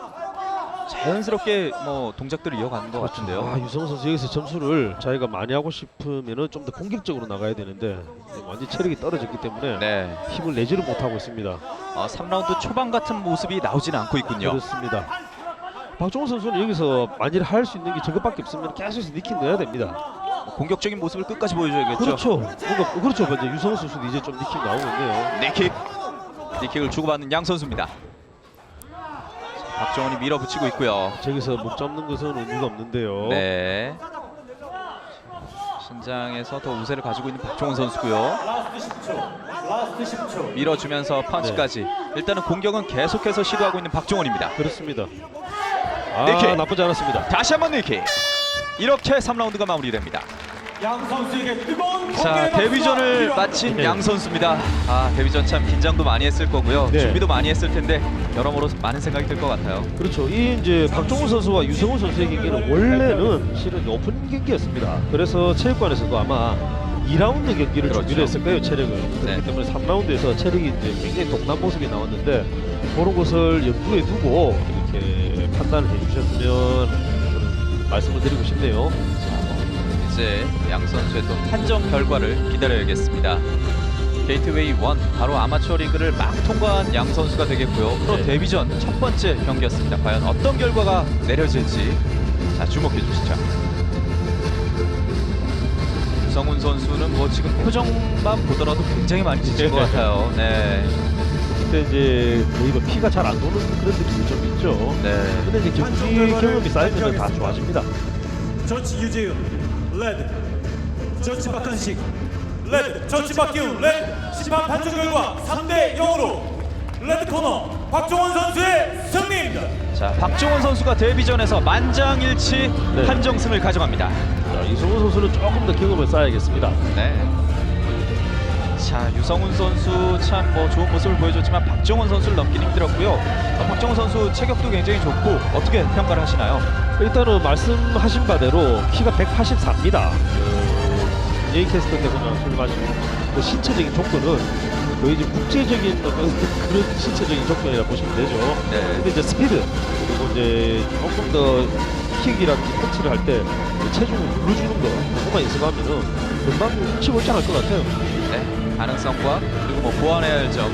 자연스럽게 뭐 동작들을 이어가는 것 같은데요. 아, 유성우 선수 여기서 점수를 자기가 많이 하고 싶으면은 좀 더 공격적으로 나가야 되는데 완전 체력이 떨어졌기 때문에 네. 힘을 내지를 못하고 있습니다. 3라운드 초반 같은 모습이 나오지는 않고 있군요. 그렇습니다. 박종훈 선수는 여기서 만일 할 수 있는 게 저것밖에 없으면 계속해서 니킥 넣어야 됩니다. 공격적인 모습을 끝까지 보여줘야겠죠. 그렇죠. 뭔가 그렇죠. 이제 유성우 선수도 이제 좀 니킥 나오고 있네요. 니킥을 주고받는 양 선수입니다. 박정원이 밀어붙이고 있고요. 저기서 목 잡는 것은 의미가 없는데요. 네. 신장에서 더 우세를 가지고 있는 박종원 선수고요. 라스트 10초. 밀어주면서 펀치까지. 일단은 공격은 계속해서 시도하고 있는 박종원입니다. 그렇습니다. 니킥. 나쁘지 않았습니다. 다시 한번 니킥. 이렇게 3라운드가 마무리됩니다. 양 선수에게 뜨거운 자, 공개의 박수가 데뷔전을 필요합니다. 마친 네. 양 선수입니다. 데뷔전 참 긴장도 많이 했을 거고요. 네. 준비도 많이 했을 텐데 여러모로 많은 생각이 들 것 같아요. 그렇죠. 이 이제 박종훈 선수와 유성훈 선수의 경기는 원래는 실은 오픈 경기였습니다. 그래서 체육관에서도 아마 2라운드 경기를 그렇죠. 준비를 했을 거예요, 체력을. 그렇기 네. 때문에 3라운드에서 체력이 이제 굉장히 동남 모습이 나왔는데 그런 것을 염두에 두고 이렇게 판단을 해주셨으면 저는 말씀을 드리고 싶네요. 이제 양 선수의 또 판정 결과를 기다려야겠습니다. 게이트웨이 1 바로 아마추어 리그를 막 통과한 양 선수가 되겠고요. 프로 네. 데뷔전 첫 번째 경기였습니다. 과연 어떤 결과가 내려질지 자, 주목해 주시죠. 유성훈 선수는 뭐 지금 표정만 보더라도 굉장히 많이 지친 것 같아요. 네. 근데 이제 거의 뭐 피가 잘 안 도는 그런 느낌이 좀 있죠. 네. 근데 이제 경험이 쌓이면 다 좋아집니다. 저치 유재윤 레드, 저치 박한식 레드, 저치 박기훈 레드. 심판 판정 결과 3대 0으로 레드 코너 박종원 선수의 승리입니다. 자, 박종원 선수가 데뷔전에서 만장일치 네. 판정승을 가져갑니다. 자, 유성훈 선수는 조금 더 경험을 쌓아야겠습니다. 네. 자, 유성훈 선수 참 뭐 좋은 모습을 보여줬지만 박정원 선수를 넘기는 힘들었고요. 박정원 선수 체격도 굉장히 좋고 어떻게 평가를 하시나요? 일단은 말씀하신 바대로 키가 184입니다. 예이 캐스터 때문에 말씀하신 그 신체적인 조건은 거의 이제 국제적인 그런 신체적인 조건이라 보시면 되죠. 네. 근데 이제 스피드 그리고 이제 조금 더 킥이라든지 펀치를 할 때 체중을 눌러주는 거 그것만 연습하면은 금방 치골장할 것 같아요. 네, 가능성과 그리고 뭐 보완해야 할 점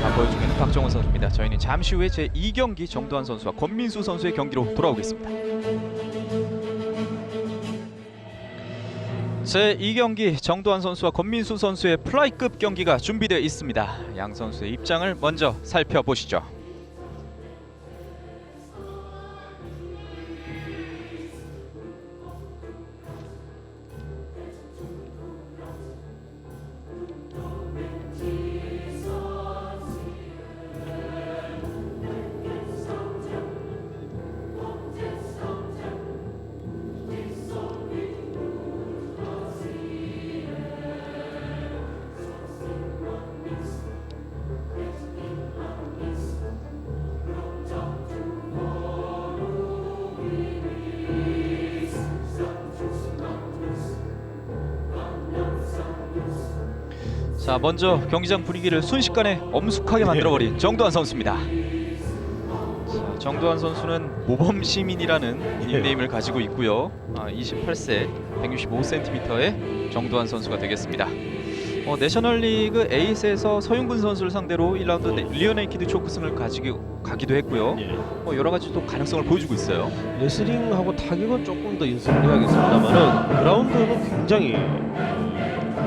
다 보여주고 있는 박정원 선수입니다. 저희는 잠시 후에 제2경기 정두환 선수와 권민수 선수의 경기로 돌아오겠습니다. 제2경기 정두환 선수와 권민수 선수의 플라이급 경기가 준비되어 있습니다. 양 선수의 입장을 먼저 살펴보시죠. 자, 먼저 경기장 분위기를 순식간에 엄숙하게 만들어버린 정도환 선수입니다. 자, 정도환 선수는 모범 시민이라는 닉네임을 가지고 있고요. 28세, 165cm의 정도환 선수가 되겠습니다. 내셔널리그 에이스에서 서윤근 선수를 상대로 1라운드 리어네이키드 초크승을 가기도 했고요. 여러 가지 또 가능성을 보여주고 있어요. 레슬링하고 타격은 조금 더 연습을 해야겠습니다만은 그라운드는 굉장히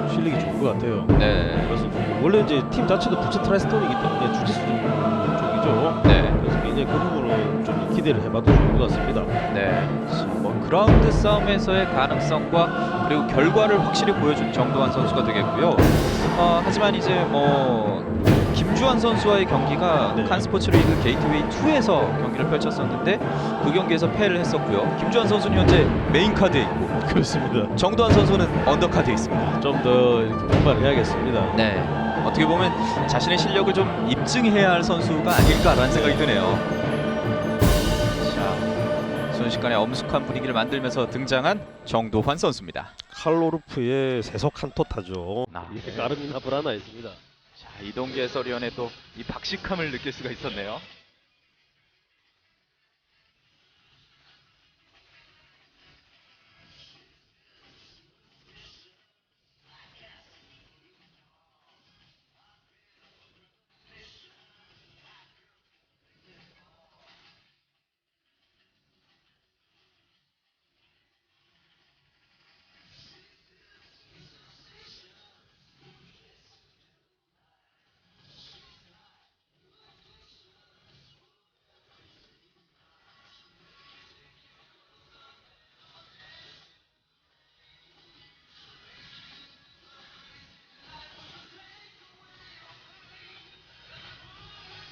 실력이 좋은 것 같아요. 네. 그래서 원래 이제 팀 자체도 부츠 트라이스톤이기 때문에 주짓수 쪽이죠. 네. 그래서 굉장히 그 부분은 좀 기대를 해봐도 좋을 것 같습니다. 네. 그라운드 싸움에서의 가능성과 그리고 결과를 확실히 보여준 정도환 선수가 되겠고요. 하지만 이제 김주환 선수와의 경기가 네. 칸 스포츠리그 게이트웨이 2에서 경기를 펼쳤었는데 그 경기에서 패를 했었고요. 김주환 선수는 현재 메인 카드에 있고 그렇습니다. 정도환 선수는 언더카드에 있습니다. 좀 더 이렇게 분발을 해야겠습니다. 네. 어떻게 보면 자신의 실력을 좀 입증해야 할 선수가 아닐까라는 생각이 드네요. 자, 순식간에 엄숙한 분위기를 만들면서 등장한 정도환 선수입니다. 칼로르프의 세속 칸토타죠. 아, 이게 네. 까르미나 브라나 있습니다. 자, 이동계 해설위원의 또 이 박식함을 느낄 수가 있었네요.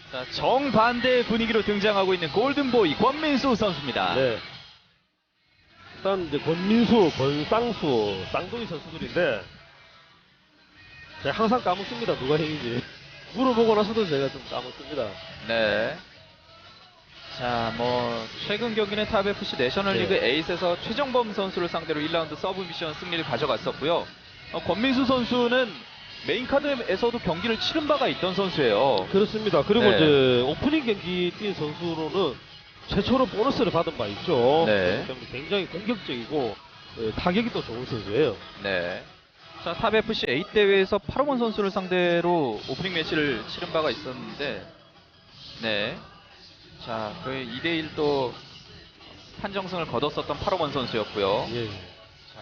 자, 정반대의 분위기로 등장하고 있는 골든보이 권민수 선수입니다. 네. 일단 이제 권민수, 권쌍수, 쌍둥이 선수들인데 제가 항상 까먹습니다. 누가 행인지. 물어보고 나서도 제가 좀 까먹습니다. 네. 자, 최근 경기는 탑FC 내셔널리그 네. 8에서 최정범 선수를 상대로 1라운드 서브미션 승리를 가져갔었고요. 권민수 선수는 메인 카드에서도 경기를 치른 바가 있던 선수예요. 그렇습니다. 그리고 네. 이제 오프닝 경기 뛴 선수로는 최초로 보너스를 받은 바 있죠. 네. 그렇기 때문에 굉장히 공격적이고 타격이 또 좋은 선수예요. 네. 자, 탑FC 8 대회에서 파로몬 선수를 상대로 오프닝 매치를 치른 바가 있었는데, 네. 자, 그 2대1 또 판정승을 거뒀었던 파로몬 선수였고요. 예. 자,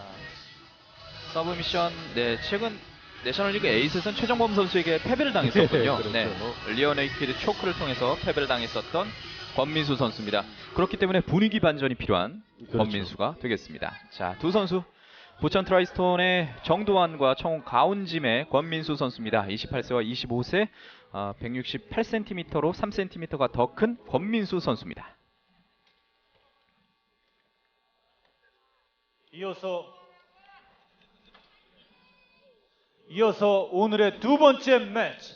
서브미션, 네, 최근 내셔널리그 8에서는 최정범 선수에게 패배를 당했었군요. 그렇죠. 네, 리어네이키드 초크를 통해서 패배를 당했었던 권민수 선수입니다. 그렇기 때문에 분위기 반전이 필요한 그렇죠. 권민수가 되겠습니다. 자, 두 선수 부천 트라이스톤의 정도환과 청원 가운짐의 권민수 선수입니다. 28세와 25세, 168cm로 3cm가 더 큰 권민수 선수입니다. 이어서 오늘의 두 번째 매치,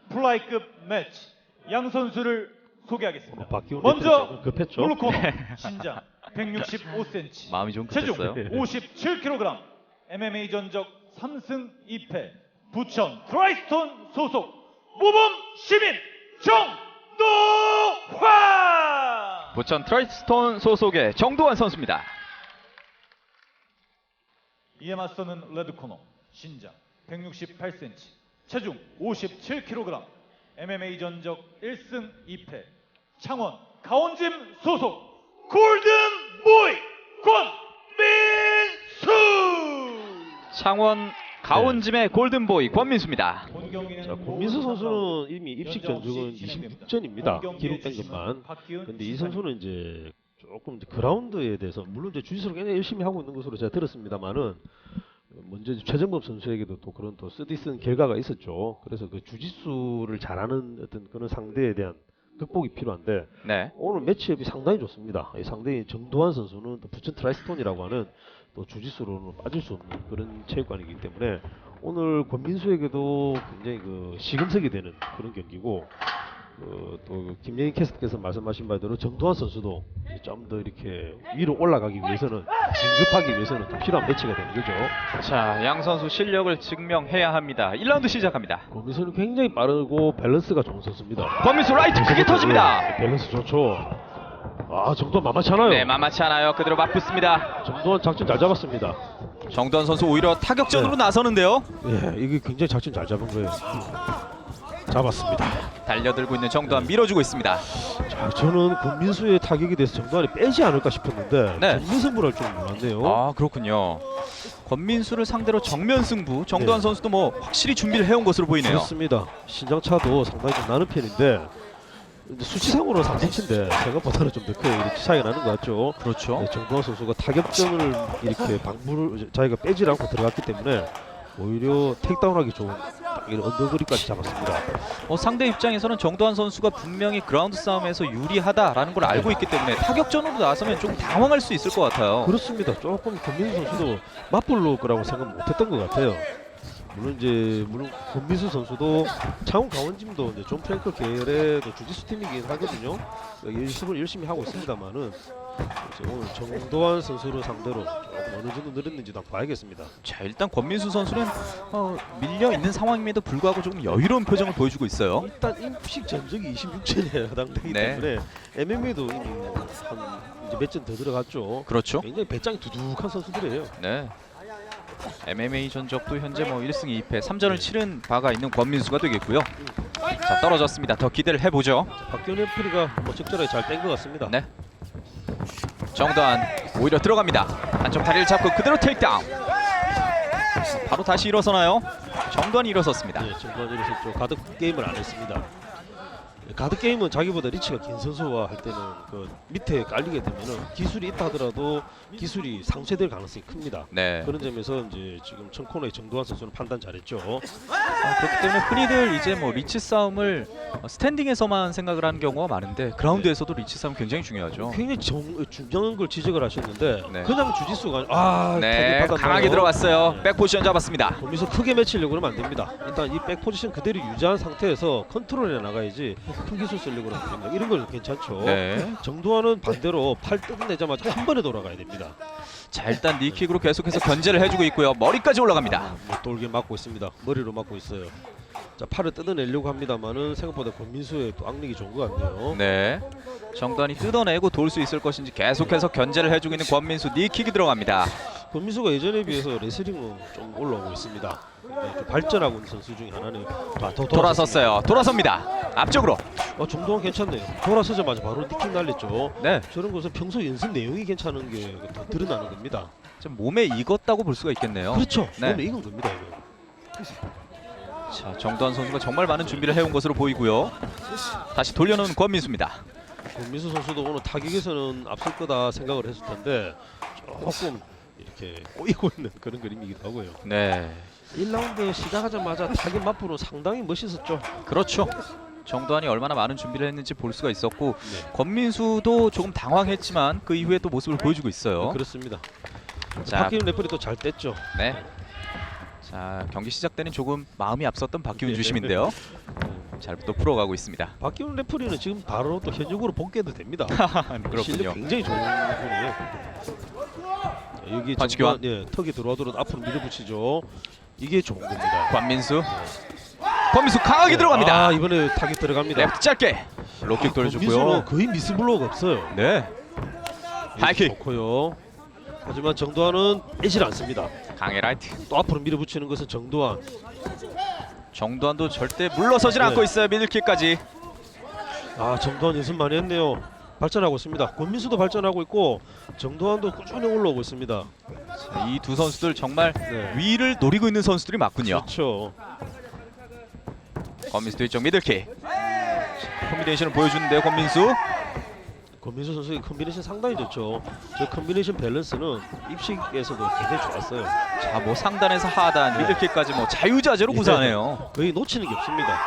플라이급 매치, 양 선수를 소개하겠습니다. 박기훈 먼저 조금 급했죠. 블루코너 신장 165cm, 마음이 좀 체중 급했어요. 57kg, MMA 전적 3승 2패, 부천 트라이스톤 소속 모범 시민 정도환. 부천 트라이스톤 소속의 정도환 선수입니다. 이에 맞서는 레드코너 신장 168cm, 체중 57kg, MMA 전적 1승 2패, 창원 가온짐 소속 골든보이 권민수. 창원 가온짐의 골든보이 권민수입니다. 본 경기는 자, 권민수 선수는 이미 입식 전적은 26전입니다. 기록된 것만. 근데 이 선수는 이제 조금 이제 그라운드에 대해서 물론 이제 주짓수를 굉장히 열심히 하고 있는 것으로 제가 들었습니다만은 먼저 최정범 선수에게도 또 그런 또 쓰디쓴 결과가 있었죠. 그래서 그 주짓수를 잘하는 어떤 그런 상대에 대한 극복이 필요한데 네. 오늘 매치업이 상당히 좋습니다. 이 상대인 정도환 선수는 또 부천 트라이스톤이라고 하는 또 주짓수로는 빠질 수 없는 그런 체육관이기 때문에 오늘 권민수에게도 굉장히 그 시금석이 되는 그런 경기고 또 김예인 캐스터께서 말씀하신 바대로 정도환 선수도 좀 더 이렇게 위로 올라가기 위해서는 진급하기 위해서는 좀 필요한 매치가 되는 거죠. 자, 양 선수 실력을 증명해야 합니다. 1라운드 시작합니다. 권민수는 굉장히 빠르고 밸런스가 좋은 선수입니다. 권민수 라이트 크게 터집니다. 네, 밸런스 좋죠. 아, 정도원 만만치 않아요. 네, 만만치 않아요. 그대로 맞붙습니다. 정도원 작전 잘 잡았습니다. 정도원 선수 오히려 타격전으로 네. 나서는데요. 예, 이게 굉장히 작전 잘 잡은 거예요. 잡았습니다. 달려들고 있는 정도원 밀어주고 있습니다. 자, 저는 권민수의 타격에 대해서 정도원이 빼지 않을까 싶었는데 네. 정면 승부를 할 줄 몰랐네요. 아, 그렇군요. 권민수를 상대로 정면 승부. 정도원 네. 선수도 뭐 확실히 준비를 해온 것으로 보이네요. 그렇습니다. 신장차도 상당히 좀 나는 편인데 이제 수치상으로는 3cm인데 생각보다는 좀 더 크게 이렇게 차이가 나는 것 같죠. 그렇죠. 네, 정도원 선수가 타격전을 이렇게 방부를 자기가 빼지 않고 들어갔기 때문에 오히려 택다운하기 좋은 딱 이런 언더거리까지 잡았습니다. 상대 입장에서는 정도환 선수가 분명히 그라운드 싸움에서 유리하다라는 걸 알고 있기 때문에 타격전으로 나서면 좀 당황할 수 있을 것 같아요. 그렇습니다. 조금 권민수 선수도 맞불로 거라고 생각 못했던 것 같아요. 물론 권민수 선수도 창원 강원짐도 이제 존 프랭클 계열의 주짓수 팀이긴 하거든요. 연습을 열심히 하고 있습니다만은 오늘 정도환 선수를 상대로 조금 어느 정도 늘었는지도 한번 봐야겠습니다. 자, 일단 권민수 선수는 밀려 있는 상황임에도 불구하고 조금 여유로운 표정을 보여주고 있어요. 일단 임식 전적이 26전에 해당되기 네. 때문에 MMA도 이미 한 이제 몇 전 더 들어갔죠. 그렇죠. 굉장히 배짱이 두둑한 선수들이에요. 네. MMA 전적도 현재 뭐 1승 2패 3전을 치른 바가 있는 권민수가 되겠고요. 자, 떨어졌습니다. 더 기대를 해보죠. 박기훈 레프리가 뭐 적절하게 잘 뺀 것 같습니다. 네. 정도환 오히려 들어갑니다. 한쪽 다리를 잡고 그대로 테이크다운. 바로 다시 일어서나요? 정도환이 일어섰습니다. 네, 정관일에서 좀 가드 게임을 안 했습니다. 가드 게임은 자기보다 리치가 긴 선수와 할 때는 그 밑에 깔리게 되면은 기술이 있다 하더라도 기술이 상쇄될 가능성이 큽니다. 네. 그런 점에서 이제 지금 첫 코너의 정도환 선수는 판단 잘했죠. 그렇기 때문에 흔히들 이제 뭐 리치 싸움을 스탠딩에서만 생각을 하는 경우가 많은데 그라운드에서도 리치 싸움 굉장히 중요하죠. 굉장히 중요한 걸 지적을 하셨는데 네. 그냥 주짓수가 네, 타격 받았나요? 강하게 들어갔어요. 네. 백 포지션 잡았습니다. 거기서 크게 맺히려고 그러면 안 됩니다. 일단 이 백 포지션 그대로 유지한 상태에서 컨트롤해 나가야지 큰 기술 쓰려고 그러면 됩니다. 이런 건 괜찮죠. 네. 정도환은 반대로 팔 뜯어내자마자 한 번에 돌아가야 됩니다. 자, 일단 니킥으로 계속해서 견제를 해주고 있고요. 머리까지 올라갑니다. 돌게 맞고 있습니다. 머리로 맞고 있어요. 자, 팔을 뜯어내려고 합니다만은 생각보다 권민수의 또 악력이 좋은 것 같네요. 네. 정도환이 뜯어내고 돌 수 있을 것인지 계속해서 견제를 해주고 있는 권민수. 니킥이 들어갑니다. 권민수가 예전에 비해서 레슬링은 좀 올라오고 있습니다. 네, 좀 발전하고 있는 선수 중에 하나네요. 자, 더 돌아섰어요. 돌아섭니다. 앞쪽으로. 정도환 괜찮네요. 돌아서자마자 바로 니킥 날렸죠. 네. 저런 것은 평소 연습 내용이 괜찮은 게 더 드러나는 겁니다. 좀 몸에 익었다고 볼 수가 있겠네요. 그렇죠. 네. 몸에 익은 겁니다. 이거. 자, 정도환 선수가 정말 많은 준비를 해온 것으로 보이고요. 다시 돌려놓은 권민수입니다. 권민수 선수도 오늘 타격에서는 앞설 거다 생각을 했을 텐데 조금 이렇게 꼬이고 있는 그런 그림이기도 하고요. 네. 1라운드 시작하자마자 타격 맞불은 상당히 멋있었죠. 그렇죠. 정도환이 얼마나 많은 준비를 했는지 볼 수가 있었고 네. 권민수도 조금 당황했지만 그 이후에 또 모습을 보여주고 있어요. 그렇습니다. 자, 박기훈 레프리도 잘 뗐죠. 네. 자, 경기 시작 때는 조금 마음이 앞섰던 박기훈 네. 주심인데요. 잘 또 풀어가고 있습니다. 박기훈 레프리는 지금 바로 또 현역으로 복귀해도 됩니다. 그렇군요. 실력 굉장히 좋은 분이에요. 여기 펀치 정도환, 예, 턱이 들어가도록 앞으로 밀어붙이죠. 이게 좋은 겁니다. 권민수. 권민수 강하게 들어갑니다. 아, 이번에 타격 들어갑니다. 레프트 짧게. 로킥 돌려주고요. 권민수는 거의 미스블로우가 없어요. 네. 하이킥. 좋고요. 하지만 정도환은 빼질 않습니다. 강해 라이트. 또 앞으로 밀어붙이는 것은 정도환. 정도환도 절대 물러서질 네. 않고 있어요. 미들킥까지. 아, 정도환 연습 많이 했네요. 발전하고 있습니다. 권민수도 발전하고 있고 정도환도 꾸준히 올라오고 있습니다. 이 두 선수들 정말 네. 위를 노리고 있는 선수들이 맞군요. 그렇죠. 권민수 뒤쪽 미들킥. 콤비네이션을 보여주는데요. 권민수. 권민수 선수의 컨비네이션 상당히 좋죠. 저 컨비네이션 밸런스는 입식에서도 굉장히 좋았어요. 자, 뭐 상단에서 하단, 네. 미들킥까지 뭐 자유자재로 구사하네요. 거의 놓치는 게 없습니다.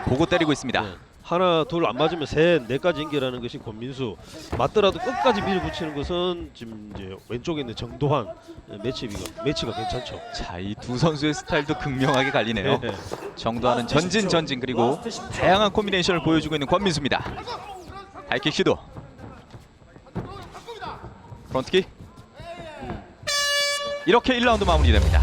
보고 때리고 있습니다. 네. 하나, 둘 안 맞으면 셋, 넷까지 연결하는 것이 권민수. 맞더라도 끝까지 밀어붙이는 것은 지금 이제 왼쪽에 있는 정도환. 매치가 괜찮죠. 자, 이 두 선수의 스타일도 극명하게 갈리네요. 네. 정도환은 전진 그리고 다양한 콤비네이션을 보여주고 있는 권민수입니다. 하이킥 시도. 프론트킥. 이렇게 1라운드 마무리됩니다.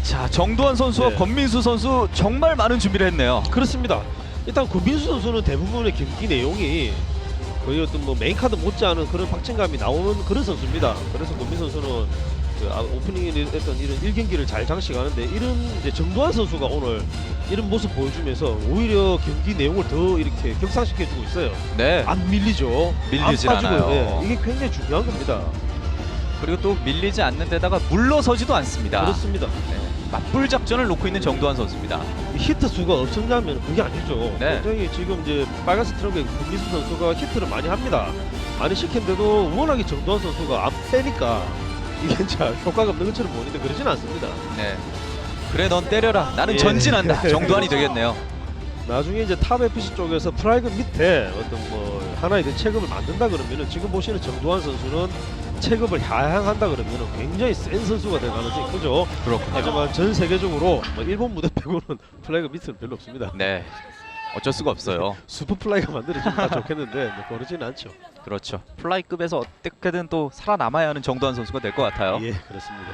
자, 정두환 선수와 네. 권민수 선수 정말 많은 준비를 했네요. 그렇습니다. 일단 권민수 선수는 대부분의 경기 내용이 거의 어떤 뭐 메인 카드 못지않은 그런 박진감이 나오는 그런 선수입니다. 그래서 권민수 선수는 그 오프닝에 했던 이런 1경기를 잘 장식하는데 이런 이제 정두환 선수가 오늘 이런 모습 보여주면서 오히려 경기 내용을 더 이렇게 격상시켜주고 있어요. 네. 안 밀리죠. 밀리질 안 빠지고, 않아요. 예, 이게 굉장히 중요한 겁니다. 그리고 또 밀리지 않는 데다가 물러서지도 않습니다. 그렇습니다. 네. 맞불 작전을 놓고 있는 정두환 선수입니다. 히트 수가 엄청나면 그게 아니죠. 네. 굉장히 지금 이제 빨간색 트럭에 권민수 선수가 히트를 많이 합니다. 많이 시켰는데도 워낙에 정두환 선수가 안 빼니까 이게 이제 효과가 없는 것처럼 보이는데 그러진 않습니다. 네. 그래 넌 때려라. 나는 예. 전진한다. 정두환이 되겠네요. 나중에 이제 탑 FC 쪽에서 프라이그 밑에 어떤 뭐 하나의 그 체급을 만든다 그러면은 지금 보시는 정두환 선수는 체급을 하향한다 그러면은 굉장히 센 선수가 될 가능성이 크죠. 그렇군요. 하지만 전 세계적으로 뭐 일본 무대 빼고는 플라이그 밑은 별로 없습니다. 네. 어쩔 수가 없어요. 슈퍼 플라이가 만들어지면 다 좋겠는데 뭐 그러지는 않죠. 그렇죠. 플라이급에서 어떻게든 또 살아남아야 하는 정두환 선수가 될 것 같아요. 예, 그렇습니다.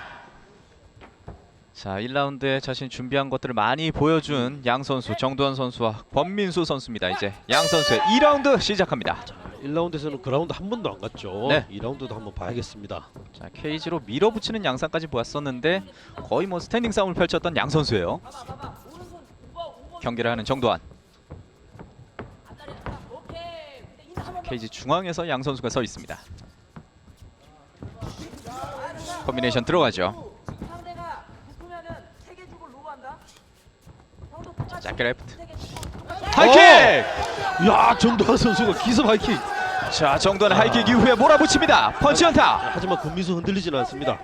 자, 1라운드에 자신 준비한 것들을 많이 보여준 양 선수, 정두환 선수와 권민수 선수입니다. 이제 양 선수의 2라운드 시작합니다. 1라운드에서는 그라운드 한 번도 안 갔죠. 네. 2라운드도 한번 봐야겠습니다. 자, 케이지로 밀어붙이는 양상까지 보았었는데 거의 뭐 스탠딩 싸움을 펼쳤던 양 선수예요. 경기를 하는 정두환. 케이지 중앙에서 양 선수가 서 있습니다. 콤비네이션 들어가죠. 자, 짧게 레프트. 하이킥! 야, 정두환 선수가 기습 하이킥. 자, 정두환의 하이킥 이후에 몰아붙입니다. 펀치 연타. 하지만 권민수 흔들리지는 않습니다.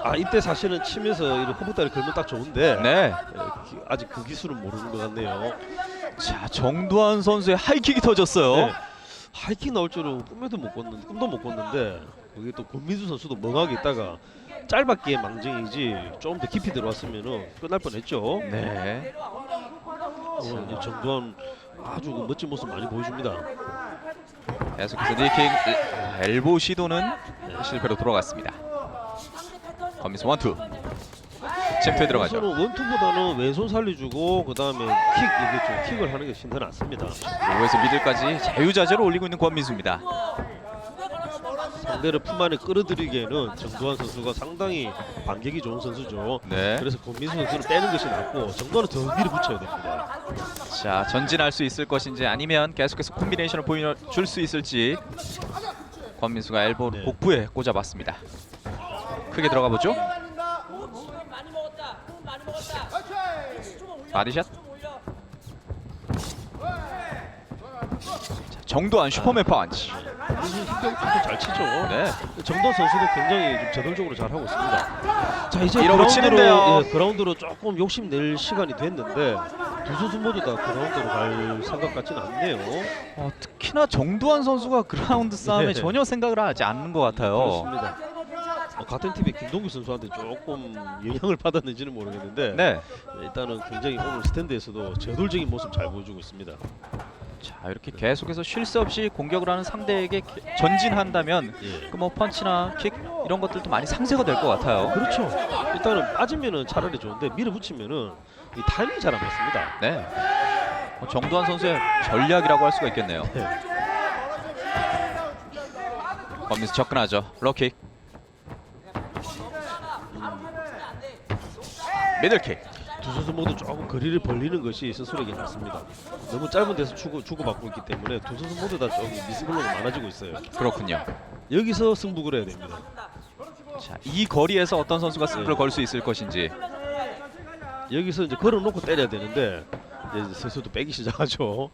아, 이때 사실은 치면서 이런 허벅다리 걸면 딱 좋은데 네. 아직 그 기술은 모르는 것 같네요. 자, 정두환 선수의 하이킥이 터졌어요. 네. 하이킥 나올 줄은 꿈도 못 꿨는데 거기 또 권민수 선수도 멍하게 있다가 짧았기에 망정이지 좀 더 깊이 들어왔으면 끝날 뻔했죠. 네. 오늘 이제 정두환 아주 멋진 모습 많이 보여줍니다. 계속해서 니킥 엘보 시도는 실패로 돌아갔습니다. 권민수 원투. 챔프에 들어가죠. 권민수는 원투보다는 왼손 살려주고 그 다음에 이게 좀 킥을 하는 게 신더 낫습니다. 로에서 미들까지 자유자재로 올리고 있는 권민수입니다. 상대를 품 안에 끌어들이기에는 정두환 선수가 상당히 반격이 좋은 선수죠. 네. 그래서 권민수 선수는 빼는 것이 낫고 정두환은 더 밀어붙여야 됩니다. 자, 전진할 수 있을 것인지 아니면 계속해서 콤비네이션을 보여줄 수 있을지. 권민수가 엘보 네. 복부에 꽂아봤습니다. 크게 들어가 보죠. 바디샷. 자, 정두환 슈퍼맨 펀치. 권민수 킥도 잘 치죠. 네. 정두환 선수도 굉장히 좀 저돌적으로 잘 하고 있습니다. 자, 이제 밀어붙이는데요. 그라운드로 조금 욕심낼 시간이 됐는데 두 선수 모두 다 그라운드로 갈 생각 같지는 않네요. 특히나 정두환 선수가 그라운드 싸움에 네. 전혀 생각을 하지 않는 것 같아요. 그렇습니다. 같은 팀의 김동규 선수한테 조금 영향을 받았는지는 모르겠는데 네. 일단은 굉장히 오늘 스탠드에서도 저돌적인 모습 잘 보여주고 있습니다. 자, 이렇게 계속해서 쉴 새 없이 공격을 하는 상대에게 전진한다면 예. 그 뭐 펀치나 킥 이런 것들도 많이 상쇄가 될 것 같아요. 그렇죠. 일단은 빠지면은 차라리 좋은데 밀어붙이면은 이 타이밍이 잘 안 맞습니다. 네. 정두환 선수의 전략이라고 할 수가 있겠네요. 네. 권민수 접근하죠. 로킥. 미들킥. 두 선수 모두 조금 거리를 벌리는 것이 스스로에게 맞습니다. 너무 짧은 데서 주고받고 있기 때문에 두 선수 모두 다 조금 미스블로가 많아지고 있어요. 그렇군요. 여기서 승부를 해야 됩니다. 자, 이 거리에서 어떤 선수가 승부를 걸 수 있을 것인지. 여기서 이제 걸어놓고 때려야 되는데 이제 선수도 빼기 시작하죠.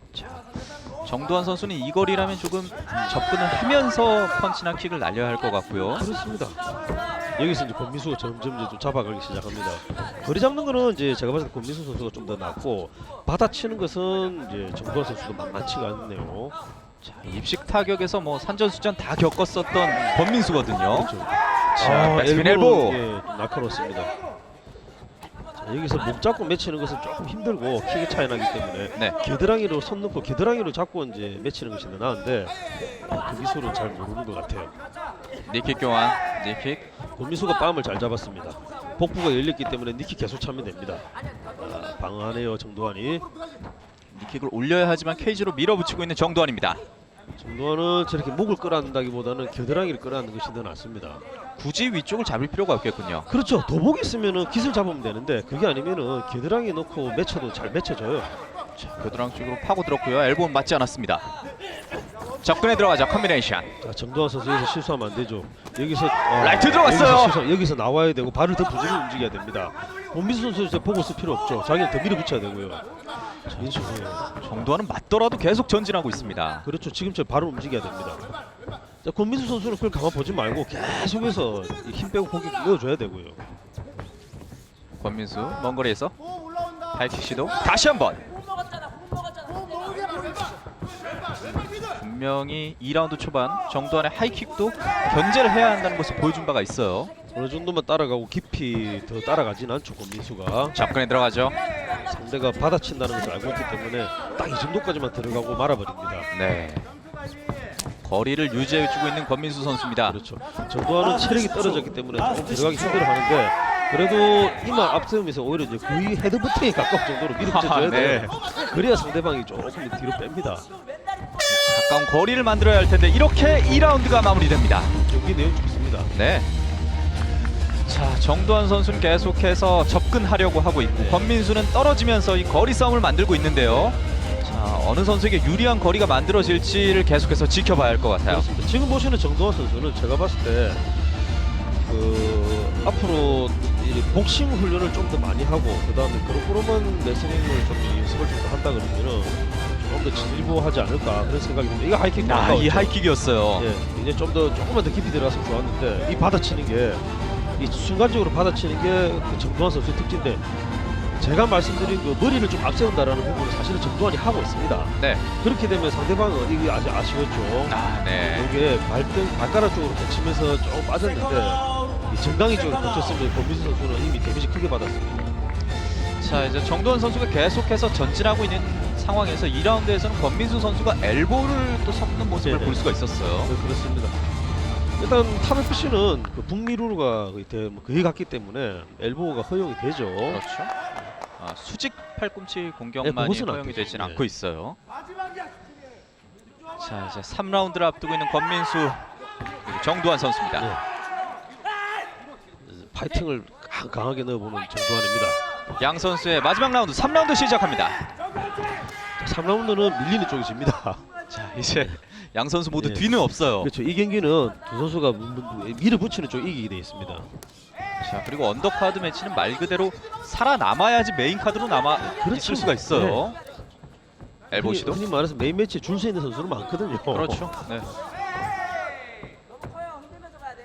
정두환 선수는 이 거리라면 조금 접근을 하면서 펀치나 킥을 날려야 할 것 같고요. 그렇습니다. 여기서 이제 권민수가 점점 이제 좀 잡아가기 시작합니다. 거리 잡는 거는 이제 제가 봤을 때 권민수 선수가 좀 더 낫고 받아치는 것은 이제 정두환 선수도 만만치가 않네요. 자, 입식 타격에서 뭐 산전수전 다 겪었었던 권민수거든요. 그렇죠. 자, 백스핀 엘보. 예, 좀 날카로웠습니다. 자, 여기서 목 잡고 맺히는 것은 조금 힘들고 킥의 차이 나기 때문에 네. 겨드랑이로 손 넣고 겨드랑이로 잡고 이제 맺히는 것이 더 나은데 그 기술은 잘 모르는 것 같아요. 니킥 교환. 니킥. 권민수가 뺨을 잘 잡았습니다. 복부가 열렸기 때문에 니킥 계속 차면 됩니다. 방어하네요 정도환이. 니킥을 올려야 하지만 케이지로 밀어붙이고 있는 정도환입니다. 정도환은 저렇게 목을 끌어안는다기보다는 겨드랑이를 끌어안는 것이 더 낫습니다. 굳이 위쪽을 잡을 필요가 없겠군요. 그렇죠. 도복 있으면은 기술 잡으면 되는데 그게 아니면은 겨드랑이 넣고 맺혀도 잘 맺혀져요. 겨드랑이 쪽으로 파고들었고요. 엘보는 맞지 않았습니다. 접근에 들어가자. 콤비네이션. 자, 정도환 선수 여기서 실수하면 안 되죠. 여기서 라이트 들어갔어요. 여기서 나와야 되고 발을 더 부지런히 움직여야 됩니다. 권민수 선수 이제 보고 쓸 필요 없죠. 자기는 더 밀어붙여야 되고요. 민수 정도환은 맞더라도 계속 전진하고 있습니다. 그렇죠. 지금처럼 발을 움직여야 됩니다. 자, 권민수 선수는 그걸 가만 보지 말고 계속해서 힘 빼고 공격 넣어줘야 되고요. 권민수 먼 거리에서 하이킥 시도. 다시 한번. 분명히 2라운드 초반 정도환의 하이킥도 견제를 해야 한다는 것을 보여준 바가 있어요. 어느 정도만 따라가고 깊이 더 따라가진 않죠. 권민수가 접근에 들어가죠. 상대가 받아친다는 것을 알고 있기 때문에 딱 이 정도까지만 들어가고 말아버립니다. 네. 거리를 유지해주고 있는 권민수 선수입니다. 그렇죠. 정도환은 체력이 떨어졌기 때문에 조금 들어가기 힘들어하는데 그래도 이마 앞세움에서 오히려 이제 거의 헤드버튼에 가까운 정도로 밀어붙여줘야 돼요. 그래야 상대방이 조금 뒤로 뺍니다. 가까운 거리를 만들어야 할 텐데 이렇게 2라운드가 마무리됩니다. 경기 내용 좋습니다. 네. 자, 정도환 선수는 계속해서 접근하려고 하고 있고 권민수는 떨어지면서 이 거리 싸움을 만들고 있는데요. 자, 어느 선수에게 유리한 거리가 만들어질지를 계속해서 지켜봐야 할 것 같아요. 그렇습니다. 지금 보시는 정도환 선수는 제가 봤을 때 앞으로 이 복싱 훈련을 좀 더 많이 하고 그다음에 그로만 레슬링을 좀 연습을 좀 더 한다 그러면은 좀 더 진일보하지 않을까 그런 생각이 듭니다. 이거 하이킥 이 하이킥이었어요. 예, 이제 조금만 더 깊이 들어갔으면 좋았는데 이 받아치는 게 이 순간적으로 받아치는 게 그 정도환 선수의 특징인데 제가 말씀드린 그 머리를 좀 앞세운다라는 부분을 사실은 정도환이 하고 있습니다. 네. 그렇게 되면 상대방은 이게 아주 아쉬웠죠. 네. 이게 발가락 쪽으로 걷히면서 조금 빠졌는데 이 정강이 쪽으로 걷혔으면 권민수 선수는 이미 데미지 크게 받았습니다. 자, 이제 정도환 선수가 계속해서 전진하고 있는 상황에서 2라운드에서는 권민수 선수가 엘보를 또 섞는 모습을 네네. 볼 수가 있었어요. 네, 그렇습니다. 일단 탑 FC는 그 북미 룰과 거의 같기 때문에 엘보가 허용이 되죠. 그렇죠. 수직 팔꿈치 공격만이 그것은 안 허용이 되죠. 되진 네. 않고 있어요. 자, 이제 3라운드를 앞두고 있는 권민수 그리고 정도환 선수입니다. 네. 파이팅을 강하게 넣어보는 정도환입니다. 양 선수의 마지막 라운드 3라운드 시작합니다. 3라운드는 밀리는 쪽이 집니다. 자, 이제 양 선수 모두 네. 뒤는 없어요. 그렇죠. 이 경기는 두 선수가 밀어붙이는 쪽이 이기게 돼 있습니다. 자, 그리고 언더카드 매치는 말 그대로 살아남아야지 메인 카드로 남아 그렇죠. 있을 수가 있어요. 엘보 시도. 흔히 말해서 메인 매치에 줄 수 있는 선수는 많거든요. 그렇죠. 네.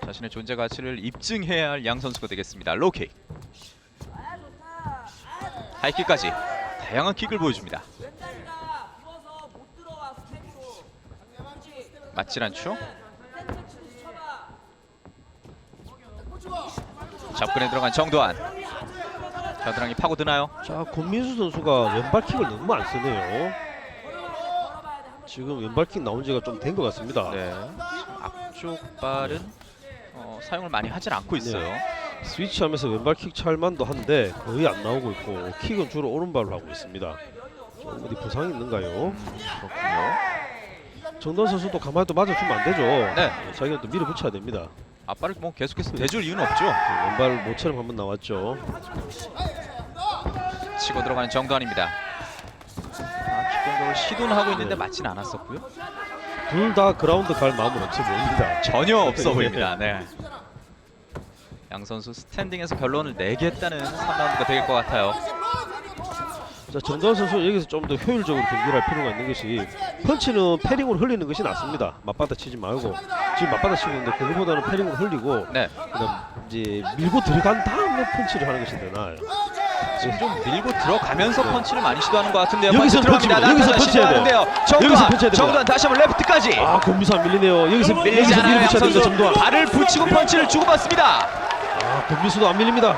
자신의 존재 가치를 입증해야 할 양 선수가 되겠습니다. 로킥. 하이킥까지 다양한 킥을 보여줍니다. 맞질 않죠? 접근에 들어간 정도환. 겨드랑이 파고드나요? 자, 권민수 선수가 왼발킥을 너무 안 쓰네요. 지금 왼발킥 나온 지가 좀 된 것 같습니다. 네. 앞쪽 발은 사용을 많이 하진 않고 있어요. 스위치하면서 왼발킥 찰만도 한데 거의 안 나오고 있고 킥은 주로 오른발로 하고 있습니다. 좀 어디 부상이 있는가요? 그렇군요. 정도환 선수도 가만히 또 맞아주면 안 되죠. 네. 자기가 또 밀어붙여야 됩니다. 앞발을 뭐 계속해서 대줄 이유는 없죠. 왼발 모처럼 한번 나왔죠. 치고 들어가는 정도환입니다. 킥 공격을 시도는 하고 있는데 맞진 않았었고요. 둘 다 그라운드 갈 마음은 없어 보입니다. 전혀 없어 보입니다. 네. 양 선수 스탠딩에서 결론을 내겠다는 3라운드가 될 것 같아요. 자, 정다운 선수 여기서 좀 더 효율적으로 경기를 할 필요가 있는 것이 펀치는 패링으로 흘리는 것이 낫습니다. 맞받아 치지 말고 지금 맞받아 치고 있는데 그거보다는 패링으로 흘리고 네. 그다음 이제 밀고 들어간 다음에 펀치를 하는 것이 더 나아요. 지금 좀 밀고 들어가면서 네. 펀치를 많이 시도하는 것 같은데요. 여기서 펀치 들어갑니다. 펀치입니다. 여기서 나타나 펀치해야 돼요. 시도하는데요. 여기서 정도환, 펀치해야 됩니다. 정도환 다시 한번 레프트까지. 아, 권민수 안 밀리네요. 여기서 밀리지 않아요. 양 밀어붙여야 됩니다. 선수 정도환. 발을 붙이고 펀치를 주고받습니다. 아, 권민수도 안 밀립니다.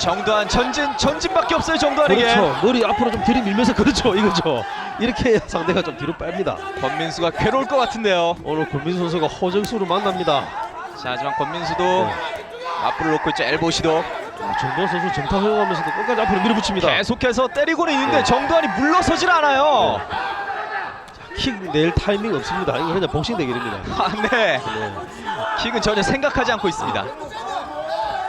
정도한 전진밖에 없어요. 정도한에게. 그렇죠. 머리 앞으로 좀 들이밀면서 그렇죠. 이거죠. 이렇게 해야 상대가 좀 뒤로 뺍니다. 권민수가 괴로울 것 같은데요. 오늘 권민수 선수가 허정수로 만납니다. 자, 하지만 권민수도 앞으로 놓고 있죠. 엘보 시도. 정도환 선수 정타 허용하면서도 끝까지 앞으로 밀어붙입니다. 계속해서 때리고는 있는데 네. 정도환이 물러서질 않아요. 킥 낼 타이밍 없습니다. 이거 그냥 복싱 대결입니다. 아, 네. 네. 킥은 전혀 생각하지 않고 있습니다.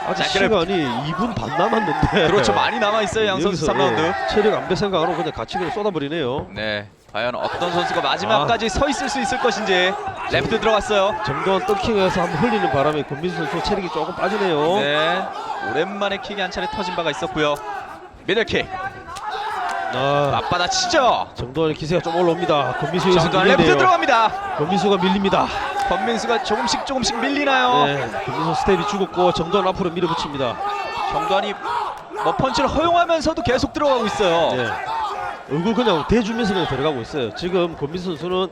아직 자, 시간이 2분 반 남았는데 그렇죠. 많이 남아 있어요. 양 선수 여기서, 3라운드. 체력 안배 생각 안 하고 그냥 같이 그냥 쏟아버리네요. 네. 과연 어떤 선수가 마지막까지 서 있을 수 있을 것인지. 레프트 들어갔어요. 정도환 더킹에서 한번 흘리는 바람에 권민수 선수 체력이 조금 빠지네요. 네. 오랜만에 킥이 한 차례 터진 바가 있었고요. 미들킥. 맞받아치죠. 정도환의 기세가 좀 올라옵니다. 권민수에서 정도환 레프트 밀리네요. 들어갑니다. 권민수가 밀립니다. 권민수가 조금씩 밀리나요? 네, 권민수 스텝이 죽었고 정도환 앞으로 밀어붙입니다. 정도환이 뭐 펀치를 허용하면서도 계속 들어가고 있어요. 네. 얼굴 그냥 대주면서 그냥 들어가고 있어요. 지금 권민수 선수는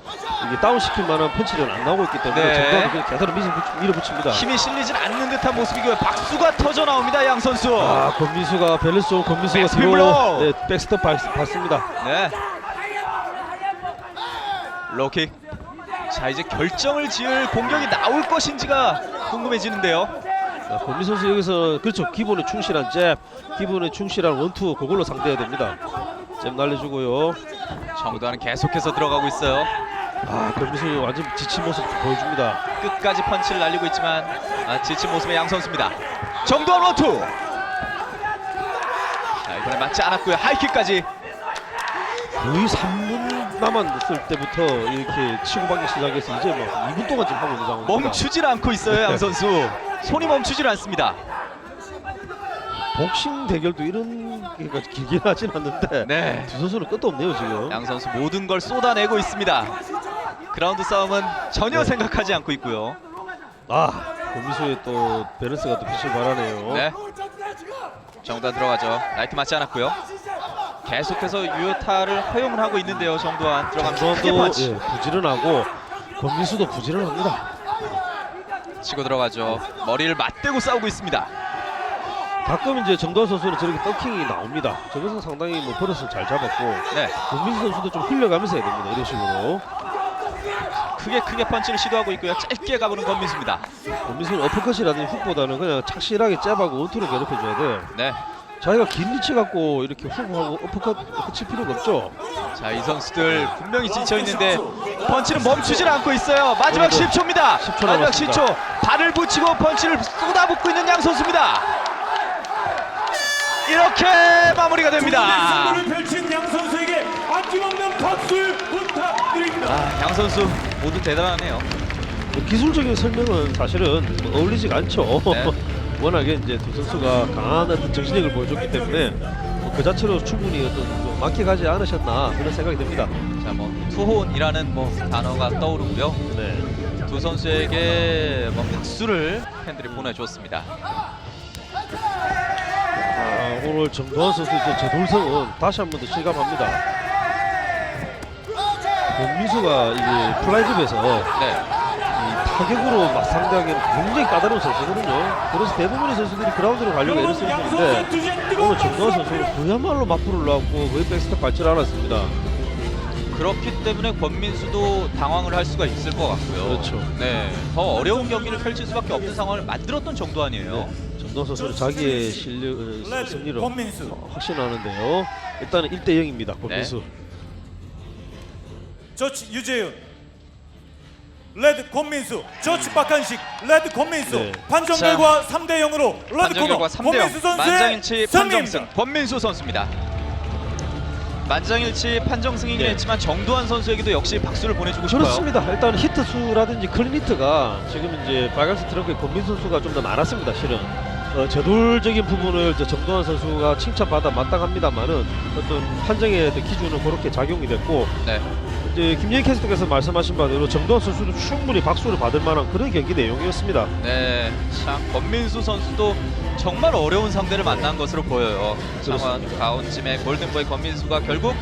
이게 다운시킬 만한 펀치는 안 나오고 있기 때문에 네. 정도환이 그냥 계속 밀어붙입니다. 힘이 실리진 않는 듯한 모습이고요. 박수가 터져 나옵니다. 양 선수. 권민수가 밸런스 좋은 권민수가 백스핀 뒤로 블로우. 네, 백스톱 받습니다. 네. 로킥. 자, 이제 결정을 지을 공격이 나올 것인지가 궁금해지는데요. 권민수 선수 여기서 그렇죠. 기본에 충실한 잽, 기본에 충실한 원투 그걸로 상대해야 됩니다. 잽 날려주고요. 정도환은 계속해서 들어가고 있어요. 권민수 완전 지친 모습 보여줍니다. 끝까지 펀치를 날리고 있지만 지친 모습의 양 선수입니다. 정도환 원투. 자, 이번에 맞지 않았고요. 하이킥까지. 거의 3분 남았을 때부터 이렇게 치고받기 시작해서 이제 뭐 2분 동안 지금 하고 있는 상황입니다. 멈추질 않고 있어요. 양 선수. 손이 멈추질 않습니다. 복싱 대결도 이런 게 길긴 하진 않는데 네. 두 선수는 끝도 없네요 지금. 양 선수 모든 걸 쏟아내고 있습니다. 그라운드 싸움은 전혀 생각하지 않고 있고요. 권민수의 또 밸런스가 또 빛을 발하네요. 네. 정도환 들어가죠. 라이트 맞지 않았고요. 계속해서 유효타를 허용을 하고 있는데요. 정도환 들어가면서 크게 정도환도 펀치. 부지런하고 권민수도 부지런합니다. 치고 들어가죠. 머리를 맞대고 싸우고 있습니다. 가끔 이제 정도환 선수는 저렇게 더킹이 나옵니다. 저것은 상당히 뭐 버릇을 잘 잡았고 네. 권민수 선수도 좀 흘려가면서 해야 됩니다. 이런 식으로. 크게 펀치를 시도하고 있고요. 짧게 가보는 권민수입니다. 권민수는 어퍼컷이라든지 훅보다는 그냥 착실하게 잽하고 원투로 괴롭혀줘야 돼요. 네. 자기가 긴 리치 갖고 이렇게 훅하고 어퍼컷 칠 필요가 없죠. 자, 이 선수들 분명히 지쳐 있는데 펀치는 멈추질 않고 있어요. 마지막 10초입니다. 10초 마지막 남았습니다. 10초. 발을 붙이고 펀치를 쏟아붓고 있는 양 선수입니다. 이렇게 마무리가 됩니다. 승부를 펼친 양 선수에게 아낌없는 박수를 부탁드립니다. 양 선수 모두 대단하네요. 뭐 기술적인 설명은 사실은 뭐 어울리지가 않죠. 네. 워낙에 이제 두 선수가 강한 어떤 정신력을 보여줬기 때문에 뭐그 자체로 충분히 어떤 좀 만끽하지 않으셨나 그런 생각이 듭니다. 자, 뭐 투혼이라는 뭐 단어가 떠오르고요. 네. 두 선수에게 뭐 박수를 팬들이 보내줬습니다. 오늘 정도환 선수의 저돌성은 다시 한 번 더 실감합니다. 권민수가 이게 플라이집에서 네. 타격으로 맞상대하기에는 굉장히 까다로운 선수거든요. 그래서 대부분의 선수들이 그라운드로 가려고 애를 쓰는 선수인데 오늘 정도환 선수는 그야말로 맞불을 놨고 거의 백스텝 밟질 않았습니다. 그렇기 때문에 권민수도 당황을 할 수가 있을 것 같고요. 그렇죠. 네. 더 어려운 경기를 펼칠 수밖에 없는 상황을 만들었던 정도환이에요. 정도환 선수는 자기의 실력 승리로 권민수. 확신하는데요. 일단은 1대0입니다. 권민수. 저치 유재윤. 레드 권민수. 저치 박한식. 레드 권민수. 네. 판정 자, 결과 3대 0으로 레드 판정 코너 결과 3대0 권민수 선수의 만장일치 판정승 승리입니다. 권민수 선수입니다. 만장일치 판정승이긴 네. 했지만 정도환 선수에게도 역시 박수를 보내주고 싶어요. 그렇습니다. 일단 히트 수라든지 클린 히트가 지금 이제 빨간색 트렁크에 권민수 선수가 좀 더 많았습니다. 실은 저돌적인 부분을 정도환 선수가 칭찬받아 마땅합니다만은 어떤 판정의 어떤 기준은 그렇게 작용이 됐고 네. 이제 김예희 캐스터께서 말씀하신 바대로 정도환 선수도 충분히 박수를 받을 만한 그런 경기 내용이었습니다. 네. 참 권민수 선수도 정말 어려운 상대를 만난 것으로 보여요. 상황 가운쯤에 골든보이 권민수가 결국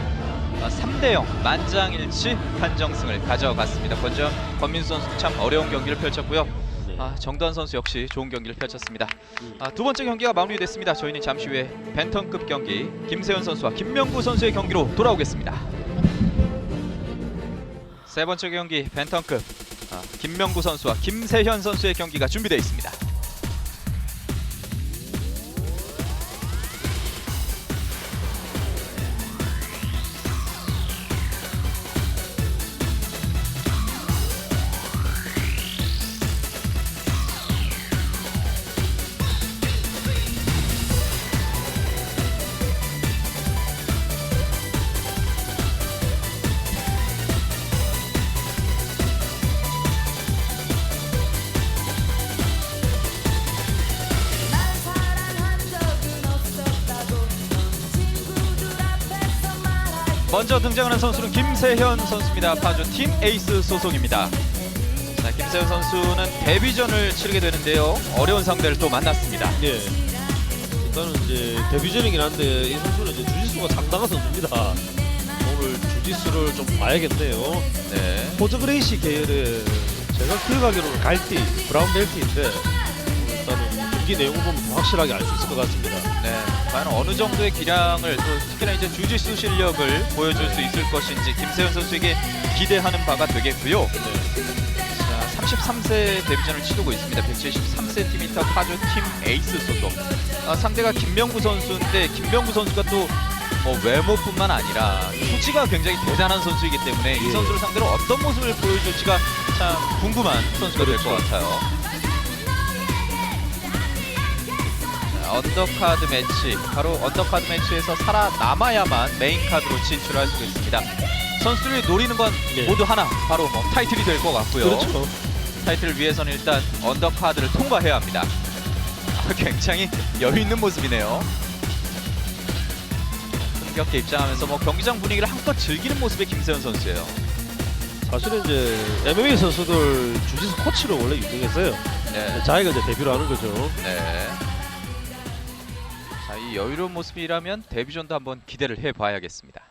3대0 만장일치 판정승을 가져갔습니다. 권민수 선수 참 어려운 경기를 펼쳤고요. 네. 정다은 선수 역시 좋은 경기를 펼쳤습니다. 두 번째 경기가 마무리됐습니다. 저희는 잠시 후에 벤턴급 경기 김세현 선수와 김명구 선수의 경기로 돌아오겠습니다. 세 번째 경기 벤턴급 김명구 선수와 김세현 선수의 경기가 준비되어 있습니다. 날 사랑한 적은 없었다고 친구들 앞에서 말할 먼저 등장하는 선수는 김세현 선수입니다. 파주 팀 에이스 소속입니다. 자, 김세현 선수는 데뷔전을 치르게 되는데요. 어려운 상대를 또 만났습니다. 예. 일단은 이제 데뷔전이긴 한데 이 선수는 이제 주짓수가 상당한 선수입니다. 오늘 주짓수를 좀 봐야겠네요. 네. 포즈 그레이시 계열의 제가 기억하기로는 갈티, 브라운 벨트인데 일단은 경기 내용을 보면 더 확실하게 알 수 있을 것 같습니다. 네, 과연 어느 정도의 기량을 또 특히나 이제 주짓수 실력을 보여줄 수 있을 것인지 김세현 선수에게 기대하는 바가 되겠고요. 자, 33세 데뷔전을 치르고 있습니다. 173cm 파주 팀 에이스 소속. 상대가 김명구 선수인데 김명구 선수가 또 외모뿐만 아니라 투지가 굉장히 대단한 선수이기 때문에 이 선수를 상대로 어떤 모습을 보여줄지가 참 궁금한 선수가 될 것 같아요. 언더카드 매치, 바로 언더카드 매치에서 살아남아야만 메인 카드로 진출할 수 있습니다. 선수들이 노리는 건 모두 하나, 바로 타이틀이 될 것 같고요. 그렇죠. 타이틀을 위해서는 일단 언더카드를 통과해야 합니다. 굉장히 여유 있는 모습이네요. 흥겹게 입장하면서 경기장 분위기를 한껏 즐기는 모습의 김세현 선수예요. 사실은 이제 MMA 선수들 주짓수 코치로 원래 유명했어요. 네. 자기가 이제 데뷔를 하는 거죠. 네. 자, 이 여유로운 모습이라면 데뷔전도 한번 기대를 해봐야겠습니다.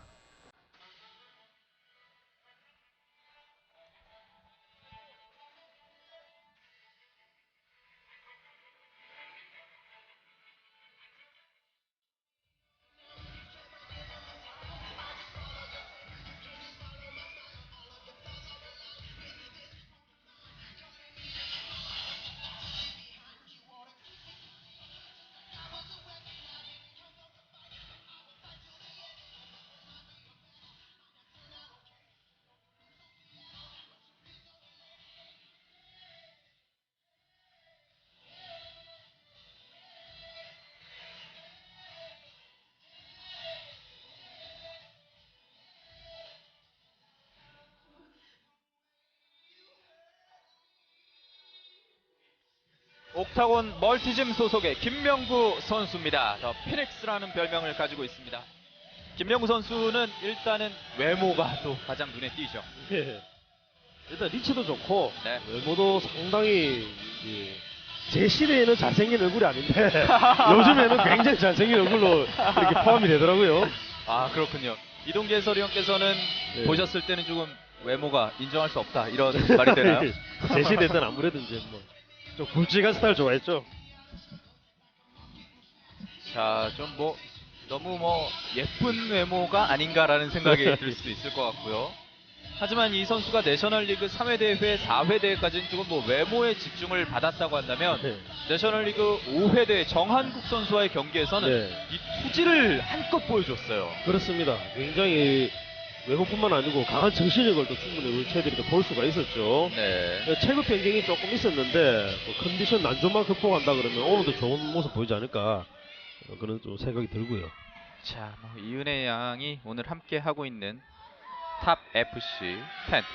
옥타곤 멀티짐 소속의 김명구 선수입니다. 더 피닉스라는 별명을 가지고 있습니다. 김명구 선수는 일단은 외모가 또 가장 눈에 띄죠. 예. 일단 리치도 좋고 네. 외모도 상당히 제 시대에는 잘생긴 얼굴이 아닌데 요즘에는 굉장히 잘생긴 얼굴로 이렇게 포함이 되더라고요. 아, 그렇군요. 이동기 해설위원께서는 네. 보셨을 때는 조금 외모가 인정할 수 없다 이런 말이 되나요? 제 시대 때는 아무래도 이제 좀 굵직한 스타일 좋아했죠. 자, 좀 너무 예쁜 외모가 아닌가라는 생각이 들 수도 있을 것 같고요. 하지만 이 선수가 내셔널리그 3회 대회, 4회 대회까지는 조금 외모에 집중을 받았다고 한다면 네. 내셔널리그 5회 대회 정한국 선수와의 경기에서는 네. 이 투지를 한껏 보여줬어요. 그렇습니다. 굉장히 외모뿐만 아니고 강한 정신력을 또 충분히 우리 체들이 볼 수가 있었죠. 네. 체급 변경이 조금 있었는데 컨디션 난조만 극복한다 그러면 오늘도 좋은 모습 보이지 않을까 그런 좀 생각이 들고요. 자, 이은혜 양이 오늘 함께 하고 있는 탑 FC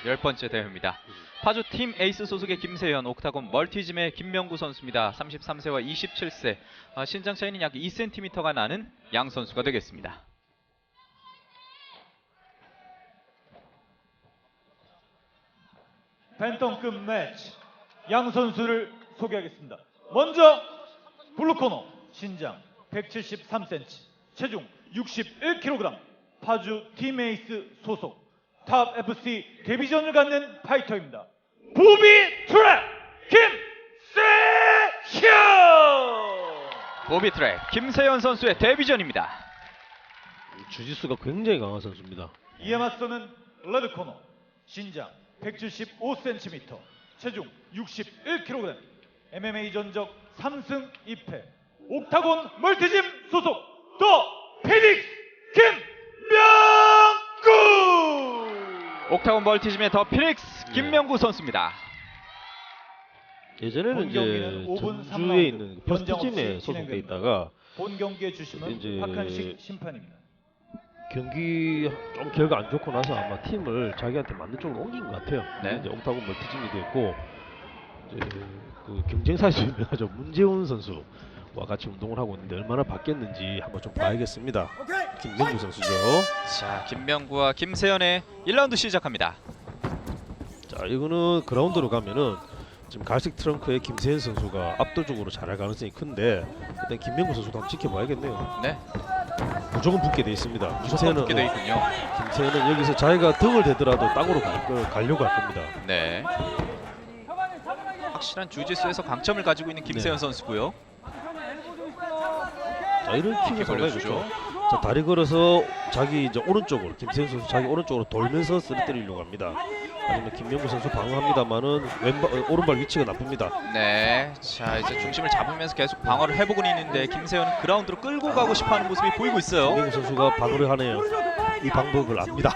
10 10번째 대회입니다. 파주 팀 에이스 소속의 김세현, 옥타곤 멀티짐의 김명구 선수입니다. 33세와 27세, 신장 차이는 약 2cm가 나는 양 선수가 되겠습니다. 팬텀급 매치 양 선수를 소개하겠습니다. 먼저 블루코너 신장 173cm, 체중 61kg, 파주 팀에이스 소속 탑 FC 데뷔전을 갖는 파이터입니다. 부비 트랩 보비 트랙 김세현 선수의 데뷔전입니다. 주짓수가 굉장히 강한 선수입니다. 이에 맞서는 레드 코너 신장 175cm 체중 61kg MMA 전적 3승 2패 옥타곤 멀티짐 소속 더 피닉스 김명구. 옥타곤 멀티짐의 더 피닉스 김명구 선수입니다. 예전에는 본 경기는 이제 5분 전주에 있는 3라운드 연장 퍼스트짐에 없이 소속돼 진행됩니다. 있다가 본 경기의 주심은 이제 박한식 심판입니다. 경기 좀 결과 안 좋고 나서 아마 팀을 자기한테 맞는 쪽으로 옮긴 것 같아요. 네. 이제 옥타곤 멀티짐이 됐고 이제 그 경쟁사에서 유명하죠. 문재훈 선수와 같이 운동을 하고 있는데 얼마나 바뀌었는지 한번 좀 봐야겠습니다. 김명구 선수죠. 자, 김명구와 김세현의 1라운드 시작합니다. 자, 이거는 그라운드로 가면은 지금 갈색 트렁크의 김세현 선수가 압도적으로 잘할 가능성이 큰데 일단 김명구 선수도 한번 지켜봐야겠네요. 네, 무조건 붙게 돼 있습니다. 무조건 붙게 돼 있군요. 김세현은 여기서 자기가 등을 대더라도 땅으로 가려고 할 겁니다. 네, 확실한 주짓수에서 강점을 가지고 있는 김세현 선수고요. 자, 이런 킥을 상당히 걸려주죠. 좋죠. 자, 다리 걸어서 자기 이제 오른쪽으로 김세현 선수 자기 오른쪽으로 돌면서 쓰러뜨리려고 합니다. 하지만 김명구 선수 방어합니다만은 오른발 위치가 나쁩니다. 네, 자 이제 중심을 잡으면서 계속 방어를 해보고 있는데 김세현은 그라운드로 끌고 가고 싶어하는 모습이 보이고 있어요. 김명구 선수가 방어를 하네요. 이 방법을 압니다.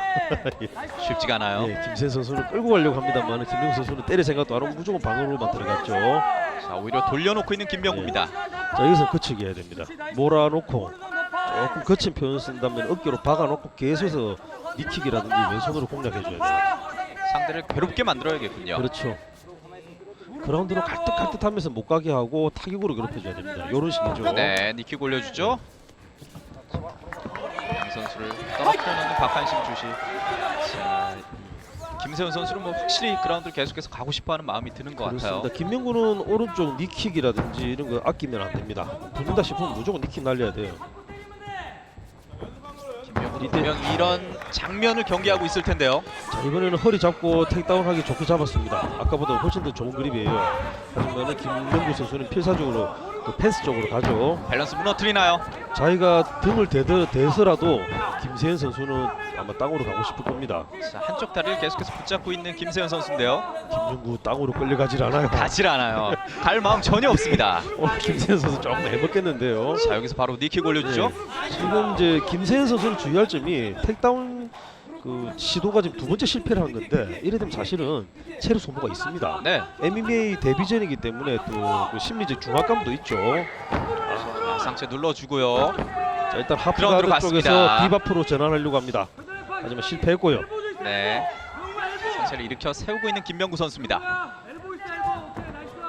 쉽지가 않아요. 네, 김세현 선수는 끌고 가려고 합니다만 김명구 선수는 때릴 생각도 안 하고 무조건 방어로만 들어갔죠. 자, 오히려 돌려놓고 있는 김명구입니다. 자, 여기서 거치게 해야 됩니다. 몰아놓고 조금 거친 표현을 쓴다면 어깨로 박아놓고 계속해서 니킥이라든지 왼손으로 공략해줘야 돼요. 상대를 괴롭게 만들어야겠군요. 그렇죠. 그라운드로 갈듯갈듯하면서 못 가게 하고 타격으로 괴롭혀줘야 됩니다. 이런 식이죠. 네, 니킥 올려주죠. 김 선수를 떨어뜨려놓는 박한식 주시. 자, 김세현 선수는 뭐 확실히 그라운드를 계속해서 가고 싶어하는 마음이 드는 것 같아요. 그렇습니다. 김명구는 오른쪽 니킥이라든지 이런 거 아끼면 안 됩니다. 붙는다 싶으면 무조건 니킥 날려야 돼요. 김명구도 분명 이런 장면을 경기하고 있을 텐데요. 자, 이번에는 허리 잡고 택다운하기 좋게 잡았습니다. 아까보다 훨씬 더 좋은 그립이에요. 하지만 김명구 선수는 필사적으로 그 펜스 쪽으로 가죠. 밸런스 무너뜨리나요? 자기가 등을 대서라도 김세현 선수는 아마 땅으로 가고 싶을 겁니다. 자, 한쪽 다리를 계속해서 붙잡고 있는 김세현 선수인데요. 김명구 땅으로 끌려가질 않아요. 가질 않아요. 갈 마음 전혀 없습니다. 오늘 김세현 선수 조금 해먹겠는데요. 자, 여기서 바로 니킥 올려주죠. 네. 지금 이제 김세현 선수는 주의할 점이 택다운 그 시도가 지금 두 번째 실패를 한 건데 이래 되면 사실은 체력 소모가 있습니다. 네. MMA 데뷔전이기 때문에 또 그 심리적 중압감도 있죠. 자, 상체 눌러주고요. 자, 일단 그라운드로 하프가드 쪽에서 갔습니다. 디바프로 전환하려고 합니다. 하지만 실패했고요. 네. 상체를 일으켜 세우고 있는 김명구 선수입니다.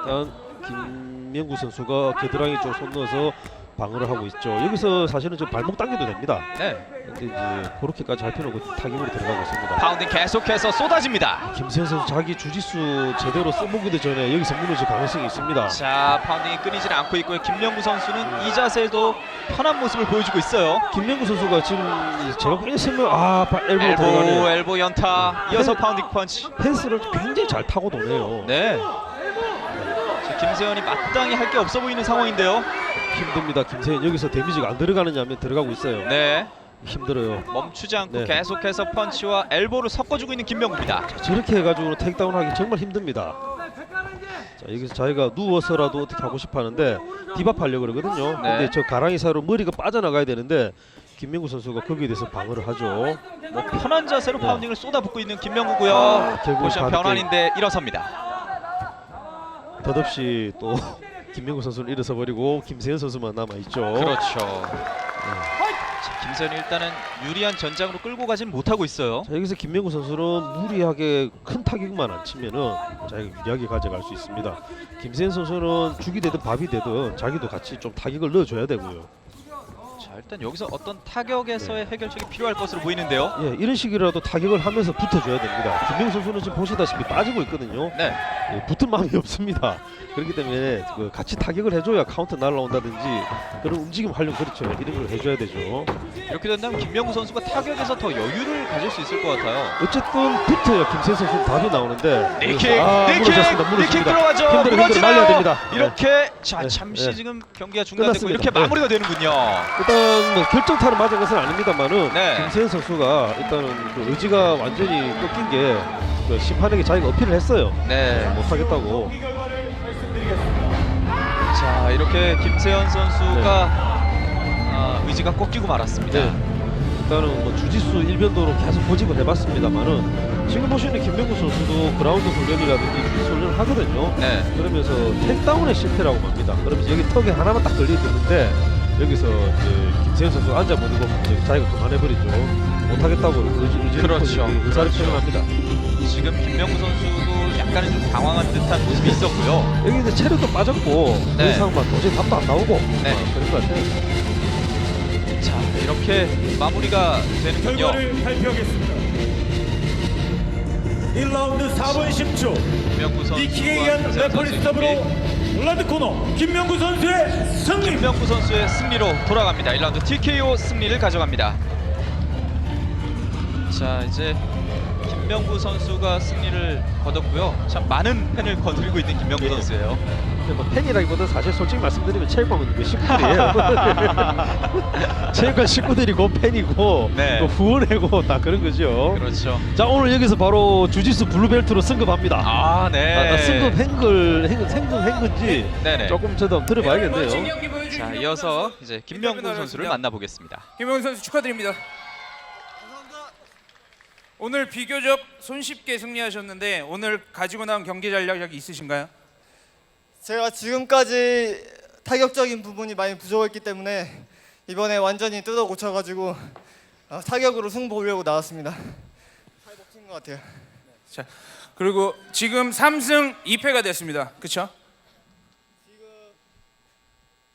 일단 김명구 선수가 겨드랑이 쪽 손 넣어서 방어를 하고 있죠. 여기서 사실은 저 발목 당겨도 됩니다. 네. 근데 이제 그렇게까지 할 필요 없고 타격으로 들어가고 있습니다. 파운딩 계속해서 쏟아집니다. 김세현 선수 자기 주짓수 제대로 써보기도 전에 여기서 무너질 가능성이 있습니다. 자, 파운딩이 끊이질 않고 있고요. 김명구 선수는 이 자세도 편한 모습을 보여주고 있어요. 김명구 선수가 지금 제가 굉장히 설명 엘보 들어가네요. 엘보 연타, 이어서 파운딩 펀치. 펜스를 굉장히 잘 타고 도네요. 네. 자, 김세현이 마땅히 할 게 없어 보이는 상황인데요. 힘듭니다. 김세현 여기서 데미지가 안 들어가느냐 하면 들어가고 있어요. 네. 힘들어요. 멈추지 않고 네. 계속해서 펀치와 엘보를 섞어주고 있는 김명구입니다. 저렇게 해가지고 택다운하기 정말 힘듭니다. 자, 여기서 자기가 누워서라도 어떻게 하고 싶어하는데 디바하려고 그러거든요. 네. 근데 저 가랑이 사이로 머리가 빠져나가야 되는데 김명구 선수가 거기에 대해서 방어를 하죠. 뭐 편한 자세로 네. 파운딩을 쏟아붓고 있는 김명구고요. 결국 포지션 바디 변환인데 일어섭니다. 덧없이 또 김명구 선수는 일어서 버리고 김세현 선수만 남아 있죠. 그렇죠. 자, 김세현이 일단은 유리한 전장으로 끌고 가진 못하고 있어요. 자, 여기서 김명구 선수는 무리하게 큰 타격만 안 치면은 자기가 유리하게 가져갈 수 있습니다. 김세현 선수는 죽이 되든 밥이 되든 자기도 같이 좀 타격을 넣어줘야 되고요. 자, 일단 여기서 어떤 타격에서의 해결책이 필요할 것으로 보이는데요. 예, 이런 식이라도 타격을 하면서 붙어줘야 됩니다. 김명구 선수는 지금 보시다시피 빠지고 있거든요. 네. 붙을 마음이 없습니다. 그렇기 때문에 같이 타격을 해줘야 카운터 날라온다든지 그런 움직임 활용 그렇죠. 이런 걸 해줘야 되죠. 이렇게 된다면 김명구 선수가 타격에서 더 여유를 가질 수 있을 것 같아요. 어쨌든 붙어야 김세현 선수 답이 나오는데 니킥, 무너졌습니다. 니킥 들어가죠. 힘들어 무너지나요? 말려야 됩니다. 이렇게 자 네, 잠시 네. 지금 경기가 중단되고 끝났습니다. 이렇게 네. 마무리가 되는군요. 일단 뭐 결정타를 맞은 것은 아닙니다만은 네. 김세현 선수가 일단은 그 의지가 완전히 꺾인 게 그 심판에게 자기가 어필을 했어요. 네. 못하겠다고. 자 이렇게 김세현 선수가 의지가 꺾이고 말았습니다. 네. 일단은 뭐 주짓수 일변도로 계속 고집을 해봤습니다만은 지금 보시는 김명구 선수도 그라운드 훈련이라든지 주짓수 훈련을 하거든요. 네. 그러면서 택다운의 실패라고 합니다. 그러면서 여기 턱에 하나만 딱 걸리는데 여기서 이제 김세현 선수가 앉아버리고 이제 자기가 그만해버리죠. 못하겠다고 그렇죠. 의사를 그렇죠. 표현합니다. 지금 김명구 선수도 약간은 좀 당황한 듯한 모습이 있었고요. 여기 이제 체력도 빠졌고 더 네. 이상 막 도저히 답도 안 나오고 네. 그런 것 같아요. 자 이렇게 마무리가 되는군요. 결과를 발표하겠습니다. 1라운드 4분 10초. 김명구 선수와 니킥에 의한 김세현 레퍼리 선수의 스톱으로 경기. 레드 코너 김명구 선수의 승리. 김명구 선수의 승리로 돌아갑니다. 1라운드 TKO 승리를 가져갑니다. 자 이제 김명구 선수가 승리를 거뒀고요. 참 많은 팬을 거느리고 있는 김명구 선수예요. 근데 뭐 팬이라기보다 사실 솔직히 말씀드리면 체육관은 그 식구들이에요. 체육관 식구들이고 팬이고 네. 또 후원회고 다 그런 거죠. 그렇죠. 자 오늘 여기서 바로 주짓수 블루벨트로 승급합니다. 아 네. 승급한 건지 네네. 조금 저도 한번 들어봐야겠네요. 자 이어서 이제 김명구 선수를 만나보겠습니다. 김명훈 선수 축하드립니다. 오늘 비교적 손쉽게 승리하셨는데 오늘 가지고 나온 경기 전략이 있으신가요? 제가 지금까지 타격적인 부분이 많이 부족했기 때문에 이번에 완전히 뜯어 고쳐가지고 타격으로 승부 보려고 나왔습니다. 잘 먹힌 것 같아요. 자 그리고 지금 3승 2패가 됐습니다. 그렇죠?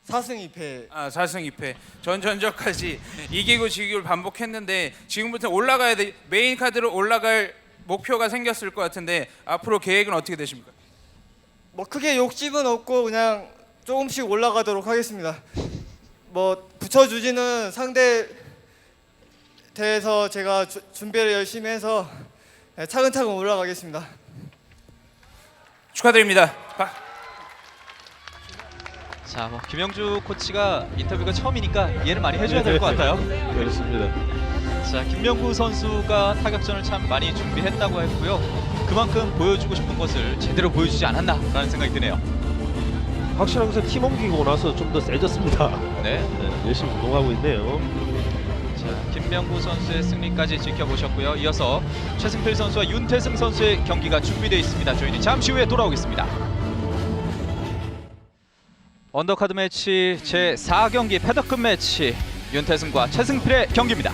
4승 2패. 4승 2패. 전전적까지 이기고 지기를 반복했는데 지금부터 올라가야 돼. 메인 카드로 올라갈 목표가 생겼을 것 같은데 앞으로 계획은 어떻게 되십니까? 뭐 크게 욕심은 없고 그냥 조금씩 올라가도록 하겠습니다. 뭐 붙여주지는 상대 대해서 제가 준비를 열심히 해서 차근차근 올라가겠습니다. 축하드립니다. 자, 뭐 김영주 코치가 인터뷰가 처음이니까 이해를 많이 해줘야 될 것 같아요. 그렇습니다. 자, 김명구 선수가 타격전을 참 많이 준비했다고 했고요. 그만큼 보여주고 싶은 것을 제대로 보여주지 않았나라는 생각이 드네요. 확실한 것은 팀 옮기고 나서 좀 더 세졌습니다. 네. 네, 열심히 운동하고 있네요. 자, 김명구 선수의 승리까지 지켜보셨고요. 이어서 최승필 선수와 윤태승 선수의 경기가 준비되어 있습니다. 저희는 잠시 후에 돌아오겠습니다. 언더카드 매치 제4경기 패더급 매치 윤태승과 최승필의 경기입니다.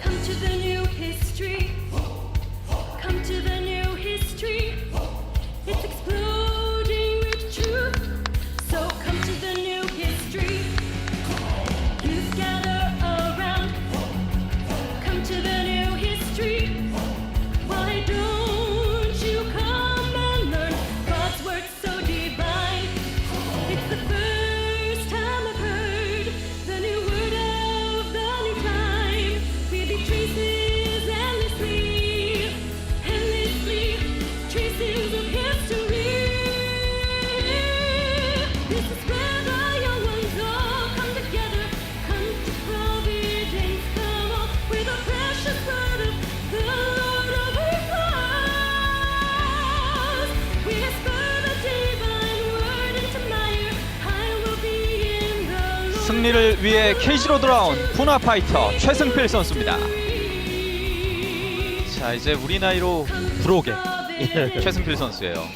Come to the new history. Come to the new history. It's exploding with truth. So come to the new history. Youth gather around. Come to the new history. Why don't you come and learn God's word so divine? It's the first time I've heard the new word of the new time. Baby traces endlessly, endlessly, traces of history. This is where the young ones all come together, come to Providence, come on, with the precious word of the Lord of applause. Whisper the divine word into my ear, I will be in the Lord. 승리를 위해 케이지로 돌아온 푸나 파이터 최승필 선수입니다. 자, 이제 우리 나이로 브로게 최승필 선수예요.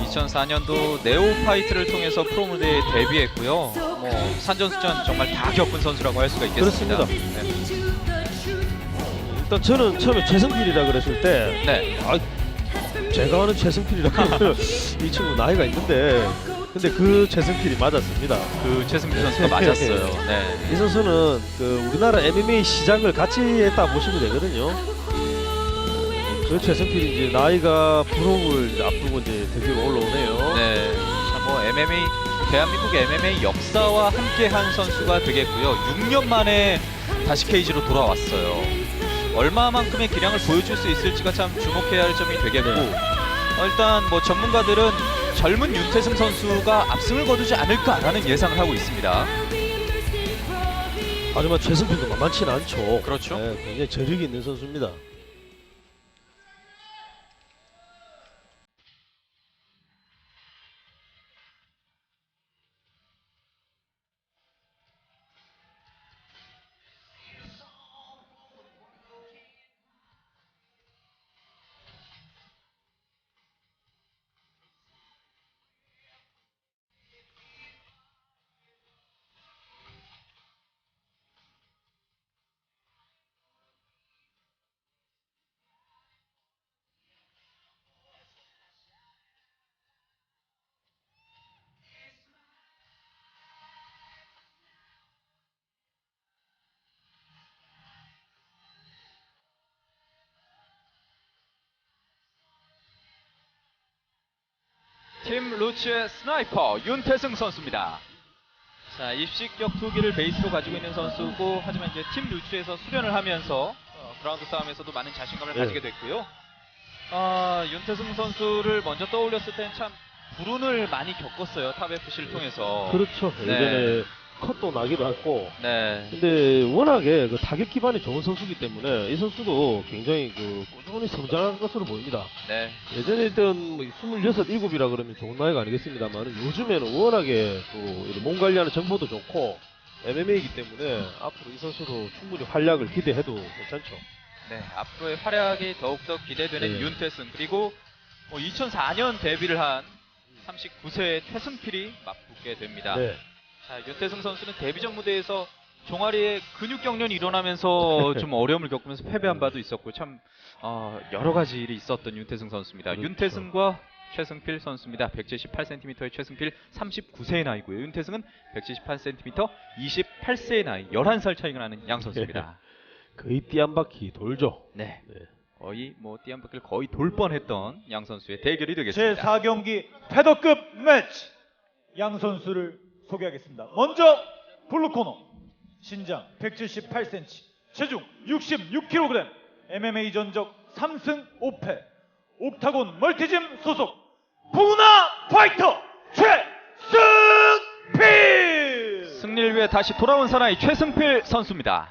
2004년도 네오파이트를 통해서 프로무대에 데뷔했고요. 뭐 산전수전 정말 다 겪은 선수라고 할 수가 있겠습니다. 그렇습니다. 네. 일단 저는 처음에 최승필이라 그랬을 때 네. 제가 아는 최승필이라 그러면 이 친구 나이가 있는데 근데 그 최승필이 맞았습니다. 그 최승필 선수가 맞았어요. 네. 이 선수는 그 우리나라 MMA 시작을 같이 했다 보시면 되거든요. 그 최승필이 이제 나이가 프로를 이제 앞두고 이제 대기로 올라오네요. 네. 자, 뭐 MMA 대한민국 MMA 역사와 함께한 선수가 되겠고요. 6년 만에 다시 케이지로 돌아왔어요. 얼마만큼의 기량을 보여줄 수 있을지가 참 주목해야 할 점이 되겠고 일단 뭐 전문가들은 젊은 윤태승 선수가 압승을 거두지 않을까라는 예상을 하고 있습니다. 하지만 최승필도 만만치는 않죠. 그렇죠. 네, 굉장히 저력이 있는 선수입니다. 팀 루츠의 스나이퍼 윤태승 선수입니다. 자, 입식 격투기를 베이스로 가지고 있는 선수고 하지만 이제 팀 루츠에서 수련을 하면서 그라운드 싸움에서도 많은 자신감을 가지게 됐고요. 윤태승 선수를 먼저 떠올렸을 때는 참 불운을 많이 겪었어요. 탑 FC를 통해서. 그렇죠. 네. 예전에 컷도 나기도 했고 네. 근데 워낙에 그 타격 기반이 좋은 선수이기 때문에 이 선수도 굉장히 그 꾸준히 성장한 것으로 보입니다. 네. 예전에 일단 뭐 26, 7이라 그러면 좋은 나이가 아니겠습니다만 요즘에는 워낙에 또 몸 관리하는 정보도 좋고 MMA이기 때문에 앞으로 이 선수도 충분히 활약을 기대해도 괜찮죠. 네. 앞으로의 활약이 더욱더 기대되는 네. 윤태승 그리고 2004년 데뷔를 한 39세의 최승필이 맞붙게 됩니다. 네. 자, 윤태승 선수는 데뷔전 무대에서 종아리에 근육 경련이 일어나면서 좀 어려움을 겪으면서 패배한 바도 있었고 참 여러 가지 일이 있었던 윤태승 선수입니다. 그렇죠. 윤태승과 최승필 선수입니다. 178cm의 최승필 39세의 나이고요. 윤태승은 178cm 28세의 나이 11살 차이가 나는 양 선수입니다. 거의 띠 한 바퀴 돌죠. 네. 네. 거의 뭐 띠 한 바퀴를 거의 돌 뻔했던 양 선수의 대결이 되겠습니다. 제4경기 패더급 매치 양 선수를 소개하겠습니다. 먼저 블루코너 신장 178cm 체중 66kg MMA 전적 3승 5패 옥타곤 멀티짐 소속 부나 파이터 최승필. 승리를 위해 다시 돌아온 사나이 최승필 선수입니다.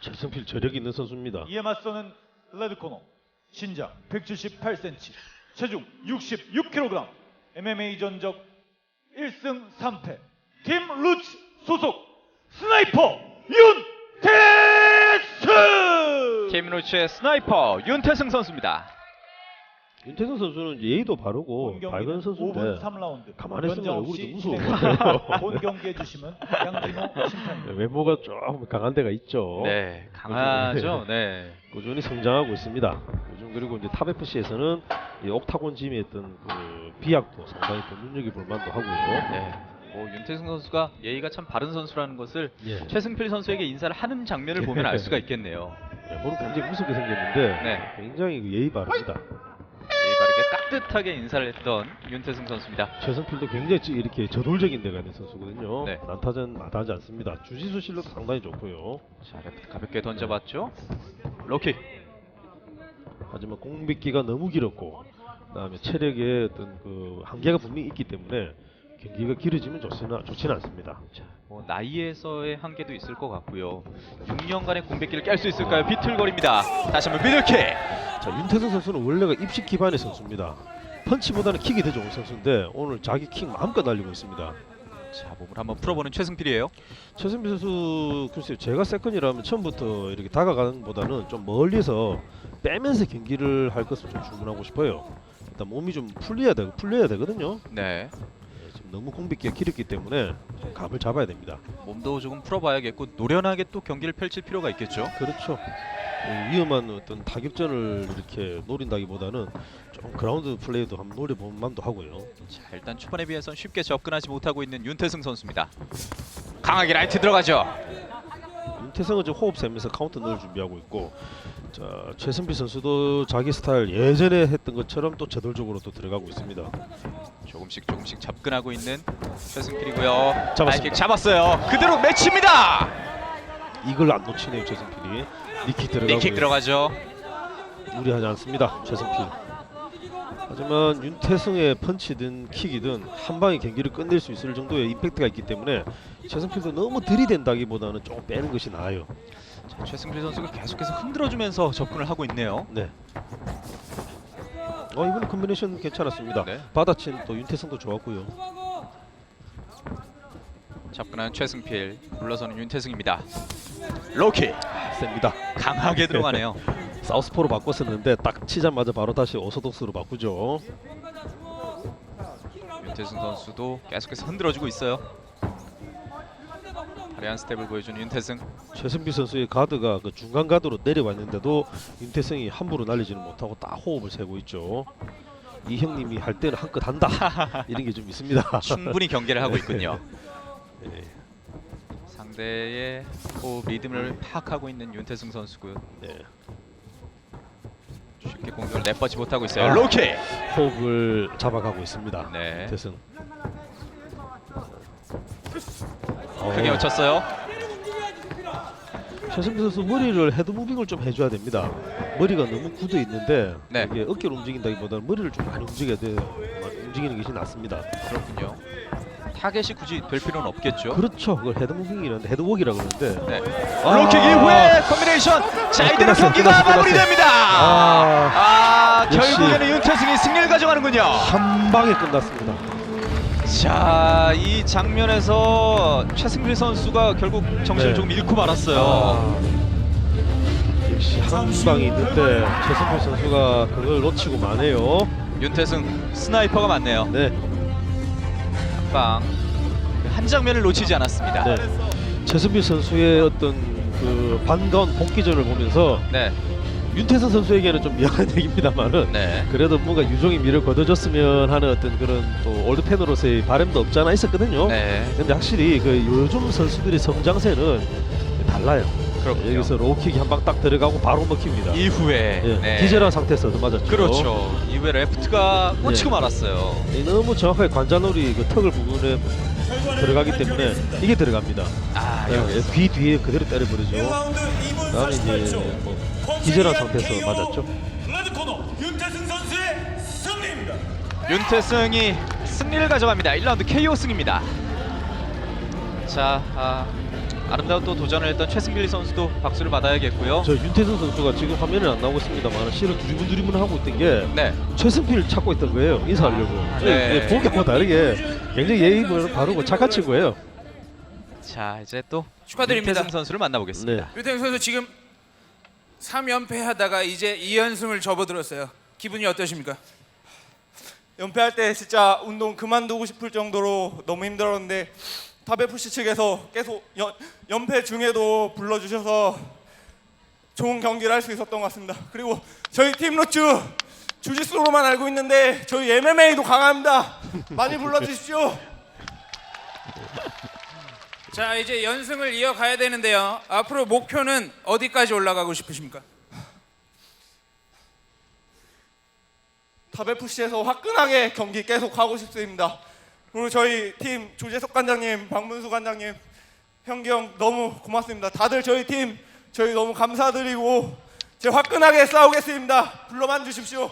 최승필 저력 있는 선수입니다. 이에 맞서는 레드코너 신장 178cm 체중 66kg MMA 전적 1승 3패 팀 루츠 소속 스나이퍼 윤태승. 팀 루츠의 스나이퍼 윤태승 선수입니다. 윤태승 선수는 예의도 바르고 밝은 선수인데 5분 3라운드 가만히 있으면 얼굴이 좀 무서워요. 본 경기해 주시면 양진호 심판입니다. 외모가 좀 강한 데가 있죠. 네, 강하죠. 네. 꾸준히 성장하고 있습니다. 요즘 그리고 이제 탑 FC에서는 이 옥타곤 짐에 했던 그 비약도 상당히 또 눈여겨볼 만도 하고요. 네. 윤태승 선수가 예의가 참 바른 선수라는 것을 예. 최승필 선수에게 인사를 하는 장면을 보면 알 수가 있겠네요. 외모는 굉장히 무섭게 생겼는데 네. 굉장히 그 예의 바릅니다. 예의 바르게 깍듯하게 인사를 했던 윤태승 선수입니다. 최승필도 굉장히 이렇게 저돌적인 데가 있는 선수거든요. 네. 난타전 마다하지 않습니다. 주짓수 실력도 상당히 좋고요. 자, 가볍게 던져봤죠. 로킥. 하지만 공백기가 너무 길었고 그다음에 체력에 어떤 그 한계가 분명히 있기 때문에 경기가 길어지면 좋지는 않습니다. 자, 나이에서의 한계도 있을 것 같고요. 6년간의 공백기를 깰 수 있을까요? 비틀거립니다. 다시 한번 미들킥. 자, 윤태승 선수는 원래가 입식 기반의 선수입니다. 펀치보다는 킥이 더 좋은 선수인데 오늘 자기 킥 마음껏 날리고 있습니다. 자, 몸을 한번 풀어보는 최승필이에요. 최승필 선수 글쎄요, 제가 세컨이라면 처음부터 이렇게 다가가는 보다는 좀 멀리서 빼면서 경기를 할 것을 좀 주문하고 싶어요. 일단 몸이 좀 풀려야 되거든요. 네. 지금 너무 공백기가 길었기 때문에 좀 감을 잡아야 됩니다. 몸도 조금 풀어봐야겠고 노련하게 또 경기를 펼칠 필요가 있겠죠. 그렇죠. 위험한 어떤 타격전을 이렇게 노린다기보다는 좀 그라운드 플레이도 한번 노려볼 만도 하고요. 자, 일단 초반에 비해선 쉽게 접근하지 못하고 있는 윤태승 선수입니다. 강하게 라이트 들어가죠. 윤태성은 지금 호흡 세면서 카운터 넣을 준비하고 있고, 자 최승비 선수도 자기 스타일 예전에 했던 것처럼 또 저돌적으로 또 들어가고 있습니다. 조금씩 접근하고 있는 최승필이고요. 잡았습니다. 하이킥 잡았어요. 그대로 매치입니다. 이걸 안 놓치네요 최승필이. 니킥 들어가고 니킥 들어가죠. 무리하지 않습니다 최승필. 하지만 윤태승의 펀치든 킥이든 한 방에 경기를 끝낼 수 있을 정도의 임팩트가 있기 때문에 최승필도 너무 들이댄다기보다는 조금 빼는 것이 나아요. 자, 최승필 선수가 계속해서 흔들어주면서 접근을 하고 있네요. 네. 이번 컨비네이션 괜찮았습니다. 네. 받아친 또 윤태승도 좋았고요. 접근하는 최승필, 물러서는 윤태승입니다. 로킥 셉니다. 강하게 들어가네요. 사우스포로 바꿨었는데 딱 치자마자 바로 다시 오소독스로 바꾸죠. 윤태승 선수도 계속해서 흔들어주고 있어요. 화려한 스텝을 보여주는 윤태승. 최승비 선수의 가드가 그 중간 가드로 내려왔는데도 윤태승이 함부로 날리지는 못하고 딱 호흡을 세고 있죠. 이 형님이 할 때는 한껏 한다 이런 게 좀 있습니다. 충분히 경계를 하고 있군요. 네. 상대의 호흡 리듬을 파악하고 있는 윤태승 선수고요. 네. 쉽게 공격을 내뻗지 못하고 있어요. 아. 로킥. 호흡을 잡아가고 있습니다. 네. 윤태승. 크게 놓쳤어요. 최승비 선수 머리를 헤드 무빙을 좀 해줘야 됩니다. 머리가 너무 굳어 있는데 네. 이게 어깨를 움직인다기보다는 머리를 좀 많이 움직여야 돼. 움직이는 것이 낫습니다. 그렇군요. 타겟이 굳이 될 필요는 없겠죠. 그렇죠. 그걸 헤드 무빙이라는데 헤드웍이라고 그러는데. 네. 아. 로킥 이후에 콤비네이션. 자, 이대로 끝났어요, 경기가 끝났어요. 마무리됩니다. 역시. 결국에는 윤태승이 승리를 가져가는군요. 한 방에 끝났습니다. 자, 이 장면에서 최승필 선수가 결국 정신을 네. 조금 잃고 말았어요. 역시 한 방이 있는데 최승필 선수가 그걸 놓치고 마네요. 윤태승 스나이퍼가 맞네요. 네. 한 장면을 놓치지 않았습니다. 네. 최승필 선수의 어떤 그 반가운 복귀전을 보면서 네. 윤태선 선수에게는 좀 미안한 얘기입니다만은 네. 그래도 뭔가 유종의 미를 거둬줬으면 하는 어떤 그런 또 올드 팬으로서의 바람도 없지 않아 있었거든요. 네. 근데 확실히 그 요즘 선수들의 성장세는 달라요. 그렇군요. 여기서 로우킥이 한 방 딱 들어가고 바로 먹힙니다. 이후에 예, 네. 기절한 상태에서 얻어맞았죠. 그렇죠. 이후에 레프트가 꽂히고 네. 말았어요. 너무 정확하게 관자놀이 그 턱을 부분에 들어가기 때문에 이게 들어갑니다. 여기 귀 뒤에 그대로 때려버리죠. 1라운드 2분 그다음에 48초. 이제 뭐 기절한 상태에서 맞았죠. 레드 코너 윤태승 선수의 승리입니다. 윤태승이 승리를 가져갑니다. 1라운드 KO 승입니다. 자, 아름다운 또 도전을 했던 최승필 선수도 박수를 받아야겠고요. 저 윤태선 선수가 지금 화면에 안 나오고 있습니다만 실은 두리번두리번 하고 있던 게 네. 최승필 찾고 있던 거예요. 인사하려고. 네. 보기하고 다르게 굉장히 예의 바르고 착한 친구예요. 자, 이제 또 축하드립니다. 윤태승 선수를 만나보겠습니다. 네. 윤태승 선수 지금 3연패 하다가 이제 2연승을 접어들었어요. 기분이 어떠십니까? 연패할 때 진짜 운동 그만두고 싶을 정도로 너무 힘들었는데 탑FC 측에서 계속 연패 중에도 불러주셔서 좋은 경기를 할 수 있었던 것 같습니다. 그리고 저희 팀 로츠 주짓수로만 알고 있는데 저희 MMA도 강합니다. 많이 불러주십시오. 자, 이제 연승을 이어가야 되는데요. 앞으로 목표는 어디까지 올라가고 싶으십니까? 탑FC에서 화끈하게 경기 계속 하고 싶습니다. 그리고 저희 팀 조재석 관장님, 박문수 관장님, 형기 형 너무 고맙습니다. 다들 저희 팀 저희 너무 감사드리고 제가 화끈하게 싸우겠습니다. 불러만 주십시오.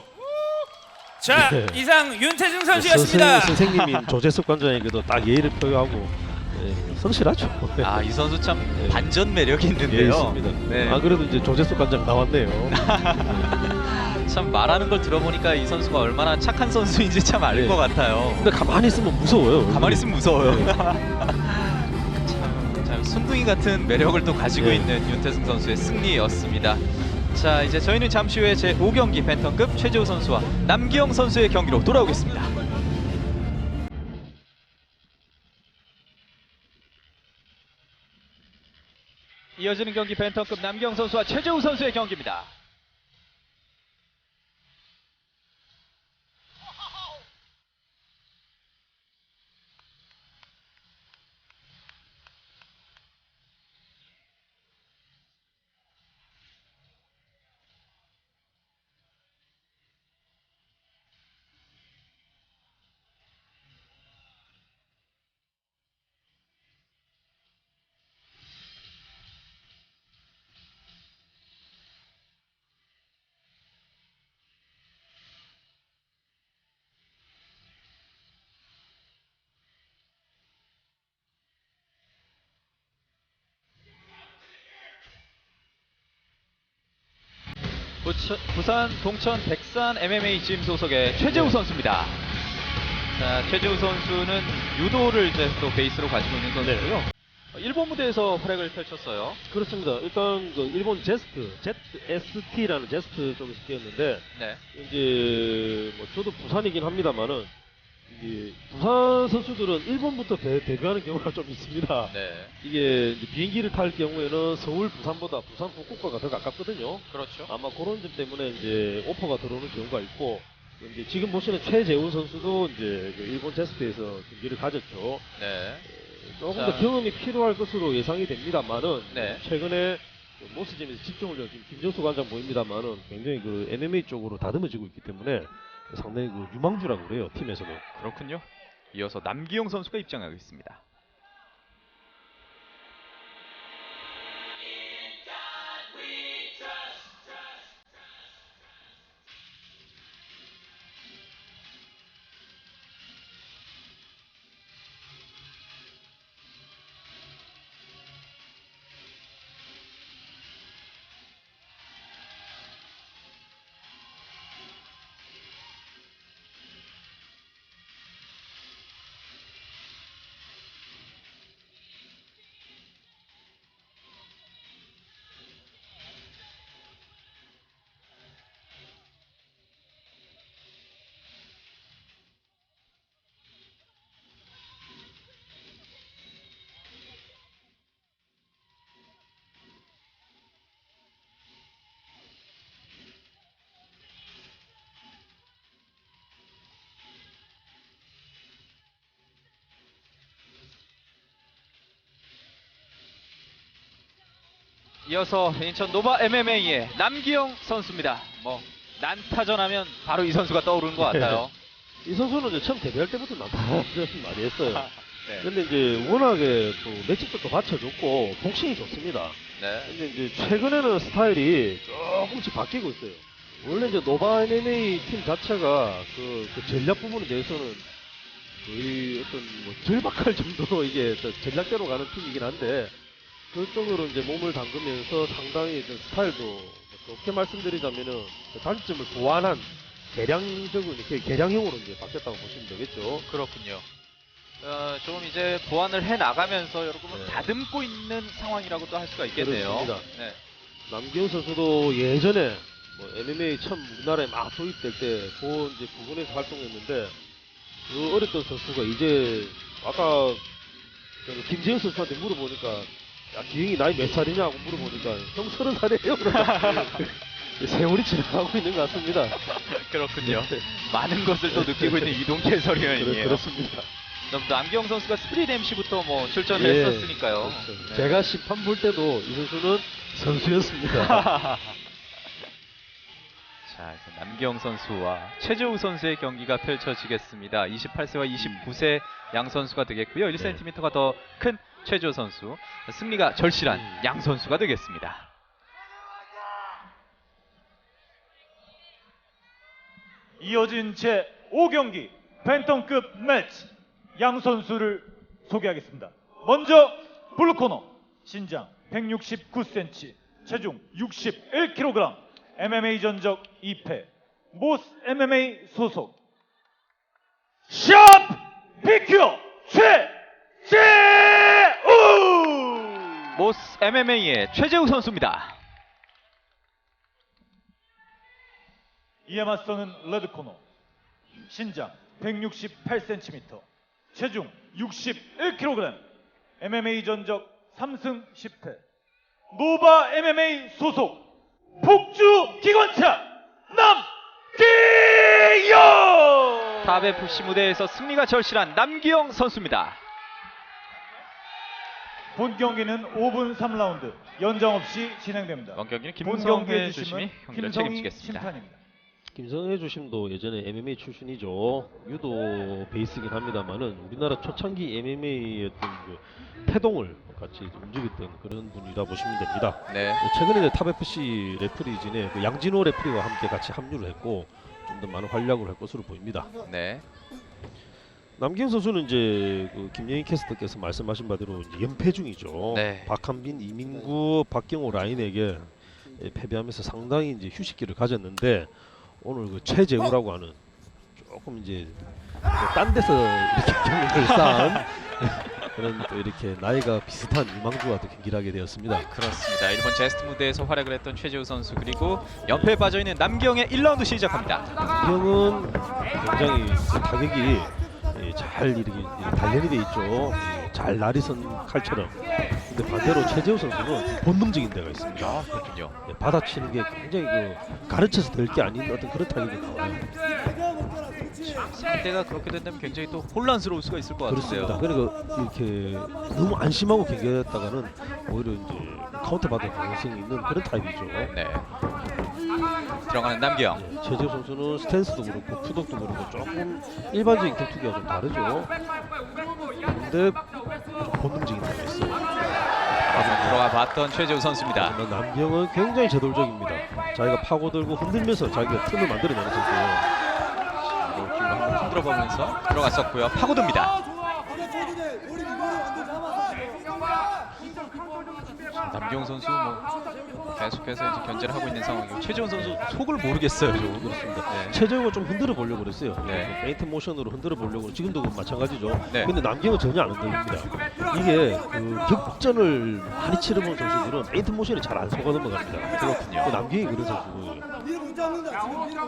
자, 네. 이상 윤태승 선수였습니다. 선생님인 조재석 관장에게도 딱 예의를 표하고 성실하죠. 이 선수 참 네. 반전 매력이 예, 있는데요. 있습니다. 네. 안 그래도 이제 조재석 관장 나왔네요. 참 말하는 걸 들어보니까 이 선수가 얼마나 착한 선수인지 참 알 네. 것 같아요. 근데 가만히 있으면 무서워요. 가만히 있으면 무서워요. 네. 참 순둥이 같은 매력을 또 가지고 네. 있는 윤태승 선수의 승리였습니다. 자, 이제 저희는 잠시 후에 제5경기 팬텀급 최재우 선수와 남기영 선수의 경기로 돌아오겠습니다. 이어지는 경기 벤턴급 남기영 선수와 최재우 선수의 경기입니다. 부산 동천 백산 MMA 짐 소속의 최재우 선수입니다. 자, 최재우 선수는 유도를 이제 또 베이스로 가지고 있는 선수고요. 일본 무대에서 활약을 펼쳤어요. 그렇습니다. 일단 그 일본 제스트, ZST라는 제스트 쪽에서 뛰었는데 네. 이제 뭐 저도 부산이긴 합니다만은 이게 부산 선수들은 일본부터 데뷔하는 경우가 좀 있습니다. 네. 이게 이제 비행기를 탈 경우에는 서울, 부산보다 부산, 후쿠오카가 더 가깝거든요. 그렇죠. 아마 그런 점 때문에 이제 오퍼가 들어오는 경우가 있고 이제 지금 보시는 최재우 선수도 이제 그 일본 제스트에서 경기를 가졌죠. 네. 조금 자. 더 경험이 필요할 것으로 예상이 됩니다만은 네. 최근에 그 모스짐에서 집중을 지금 김정수 관장 보입니다만은 굉장히 그 MMA 쪽으로 다듬어지고 있기 때문에 상당히 그 유망주라고 그래요, 팀에서는. 그렇군요. 이어서 남기용 선수가 입장하겠습니다. 이어서 인천 노바 MMA의 남기영 선수입니다. 뭐 난타전하면 바로 이 선수가 떠오르는 것 같아요. 이 선수는 이제 처음 데뷔할 때부터 난타전 많이 했어요. 네. 근데 이제 워낙에 또 매직도 또 받쳐줬고 복싱이 좋습니다. 네. 근데 이제 최근에는 스타일이 조금씩 바뀌고 있어요. 원래 이제 노바 MMA 팀 자체가 그 전략 부분에 대해서는 거의 어떤 뭐 절박할 정도로 이게 전략대로 가는 팀이긴 한데 그쪽으로 이제 몸을 담그면서 상당히 좀 스타일도 좋게 말씀드리자면은 단점을 보완한 개량적으로 이렇게 개량형으로 이제 바뀌었다고 보시면 되겠죠. 그렇군요. 좀 이제 보완을 해 나가면서 여러분 네. 다듬고 있는 상황이라고도 할 수가 있겠네요. 그렇습니다. 네. 남기훈 선수도 예전에 뭐 MMA 처음 우리나라에 막 도입될 때 그 이제 부분에서 활동했는데 그 어렸던 선수가 이제 아까 김재현 선수한테 물어보니까 야 기영이 나이 몇 살이냐고 물어보니까 형 30살이에요. 세월이 지나가고 있는 것 같습니다. 그렇군요. 네. 많은 것을 또 느끼고 있는 이동계 해설위원이에요. 그렇습니다. 남기영 선수가 스프릿 MC부터 뭐 출전을 예, 했었으니까요. 그렇죠. 네. 제가 심판 볼 때도 이 선수는 선수였습니다. 자, 그래서 남기영 선수와 최재우 선수의 경기가 펼쳐지겠습니다. 28세와 29세 양 선수가 되겠고요. 1cm가 더 큰 최재우 선수, 승리가 절실한 양 선수가 되겠습니다. 이어진 제5경기 팬텀급 매치 양 선수를 소개하겠습니다. 먼저 블루코너 신장 169cm 체중 61kg MMA 전적 2패 모스 MMA 소속 샵 BQ 최재우 모스 MMA의 최재우 선수입니다. 이에 맞서는 레드코너 신장 168cm 체중 61kg MMA 전적 3승 10패 노바 MMA 소속 북주 기관차 남기영. 탑 FC 무대에서 승리가 절실한 남기영 선수입니다. 본 경기는 5분 3라운드 연장 없이 진행됩니다. 이번 경기는 본 김성회 경기의 주심이 주심은 경기를 김성희 책임지겠습니다. 심판입니다. 김성애 주심도 예전에 MMA 출신이죠. 유도 베이스긴 합니다만은 우리나라 초창기 MMA의 어떤 그 태동을 같이 움직였던 그런 분이라 보시면 됩니다. 네. 최근에 이제 탑 FC 레프리진에 그 양진호 레프리와 함께 같이 합류를 했고 좀 더 많은 활약을 할 것으로 보입니다. 네. 남기영 선수는 이제 그 김영희 캐스터께서 말씀하신 바대로 이제 연패 중이죠. 네. 박한빈, 이민구, 박경호 라인에게 패배하면서 상당히 이제 휴식기를 가졌는데 오늘 그 최재우라고 하는 조금 이제 딴 데서 이렇게 경력을 쌓은 그런 또 이렇게 나이가 비슷한 이망주와 또 경기를 하게 되었습니다. 그렇습니다. 일본 제스트 무대에서 활약을 했던 최재우 선수 그리고 연패에 빠져있는 남기영의 1라운드 시작합니다. 남기영은 굉장히 그 타격이 잘 이렇게 단련이 돼 있죠. 잘 날이 선 칼처럼. 근데 반대로 최재우 선수는 본능적인 데가 있습니다. 아, 그렇군요. 받아치는 게 굉장히 그 가르쳐서 될 게 아닌 어떤 그런 타격이 나와요. 상대가 그렇게 된다면 굉장히 또 혼란스러울 수가 있을 것 같은데요. 그렇습니다. 그러니까 이렇게 너무 안심하고 경기했다가는 오히려 이제 카운터 받을 가능성이 있는 그런 타입이죠. 네. 들어가는 남기영. 최재우 선수는 스탠스도 그렇고 푸덕도 그렇고 조금 일반적인 격투기와 좀 다르죠. 근데 좀 본능적인 데가 있어요. 한번 들어가 봤던 최재우 선수입니다. 그러나 남기영은 굉장히 저돌적입니다. 자기가 파고들고 흔들면서 자기가 틈을 만들어내는 선수예요. 로킥으로 한번 흔들어 보면서 들어갔었고요. 파고듭니다. 남기영 선수 뭐 계속해서 이제 견제를 하고 있는 상황이고 최재훈 선수 속을 모르겠어요. 좀. 그렇습니다. 네. 최재우가 좀 흔들어 보려고 그랬어요. 네. 페인트 모션으로 흔들어 보려고 지금도 마찬가지죠. 네. 근데 남기영은 전혀 안 흔들립니다. 이게 그 격전을 많이 치러본 선수들은 페인트 모션이 잘 안 속아 넘어갑니다. 그렇군요. 그 남기영이 그런 선수고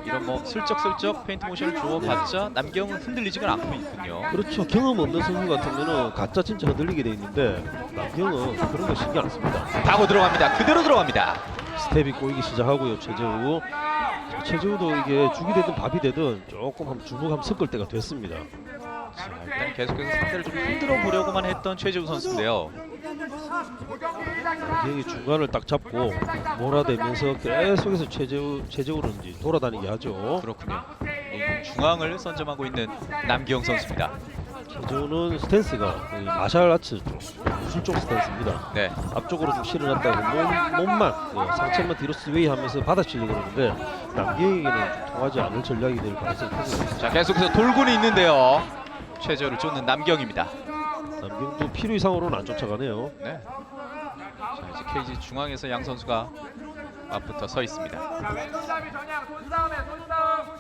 이런 뭐 슬쩍슬쩍 페인트 모션을 주어봤자 남기영은 흔들리지가 않고 있군요. 그렇죠. 경험 없는 선수 같으면은 가짜 진짜 흔들리게 돼 있는데 남기영은 그런 거 신경 안 씁니다. 타고 들어갑니다. 그대로 들어갑니다. 스텝이 꼬이기 시작하고요. 최재우. 자, 최재우도 이게 죽이 되든 밥이 되든 조금 한번 주먹 한번 섞을 때가 됐습니다. 자, 일단 계속해서 상대를 좀 흔들어 보려고만 했던 최재우 선수인데요. 남기영이 중간을 딱 잡고 몰아대면서 계속해서 최재우를 이제 돌아다니게 하죠. 그렇군요. 이 중앙을 선점하고 있는 남기영 선수입니다. 최재우는 스탠스가 거의 마샬 아츠 쪽, 무술 쪽 스탠스입니다. 네. 앞쪽으로 좀 실어놨다가 몸만 상체만 뒤로 스웨이하면서 받아치려고 그러는데 남기영에게는 좀 통하지 않을 전략이 될 가능성이 큽니다. 자, 계속해서 돌고는 있는데요. 최재우를 쫓는 남기영입니다. 남기영도 필요 이상으로는 안 쫓아가네요. 네. 자, 이제 케이지 중앙에서 양 선수가 맞붙어 서 있습니다.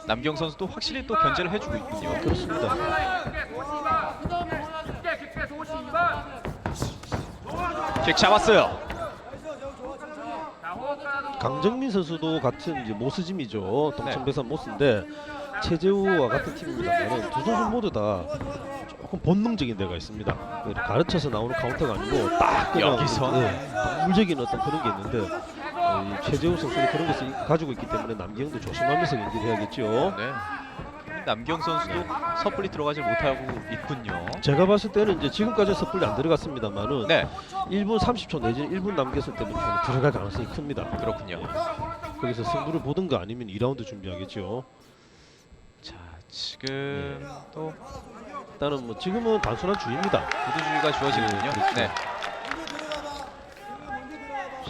남기영 선수도 확실히 또 견제를 해주고 있군요. 그렇습니다. 킥 잡았어요. 강정민 선수도 같은 이제 모스짐이죠. 동천배산 모스인데 최재우와 같은 팀입니다만 두 선수 모두 다 조금 본능적인 데가 있습니다. 가르쳐서 나오는 카운터가 아니고 딱 그냥 여기서? 동물적인 어떤 그런 게 있는데 이 최재우 선수는 그런 것을 가지고 있기 때문에 남기영도 조심하면서 경기를 해야겠죠. 네. 남기영 선수도 섣불리 들어가지 못하고 있군요. 제가 봤을 때는 이제 지금까지 섣불리 안 들어갔습니다만은 네. 1분 30초 내지는 1분 남겼을 때부터 들어갈 가능성이 큽니다. 그렇군요. 거기서 승부를 보든가 아니면 2라운드 준비하겠죠. 자, 지금 또 일단은 뭐 지금은 단순한 주의입니다. 구두주의가 주어지는군요. 그렇죠. 네.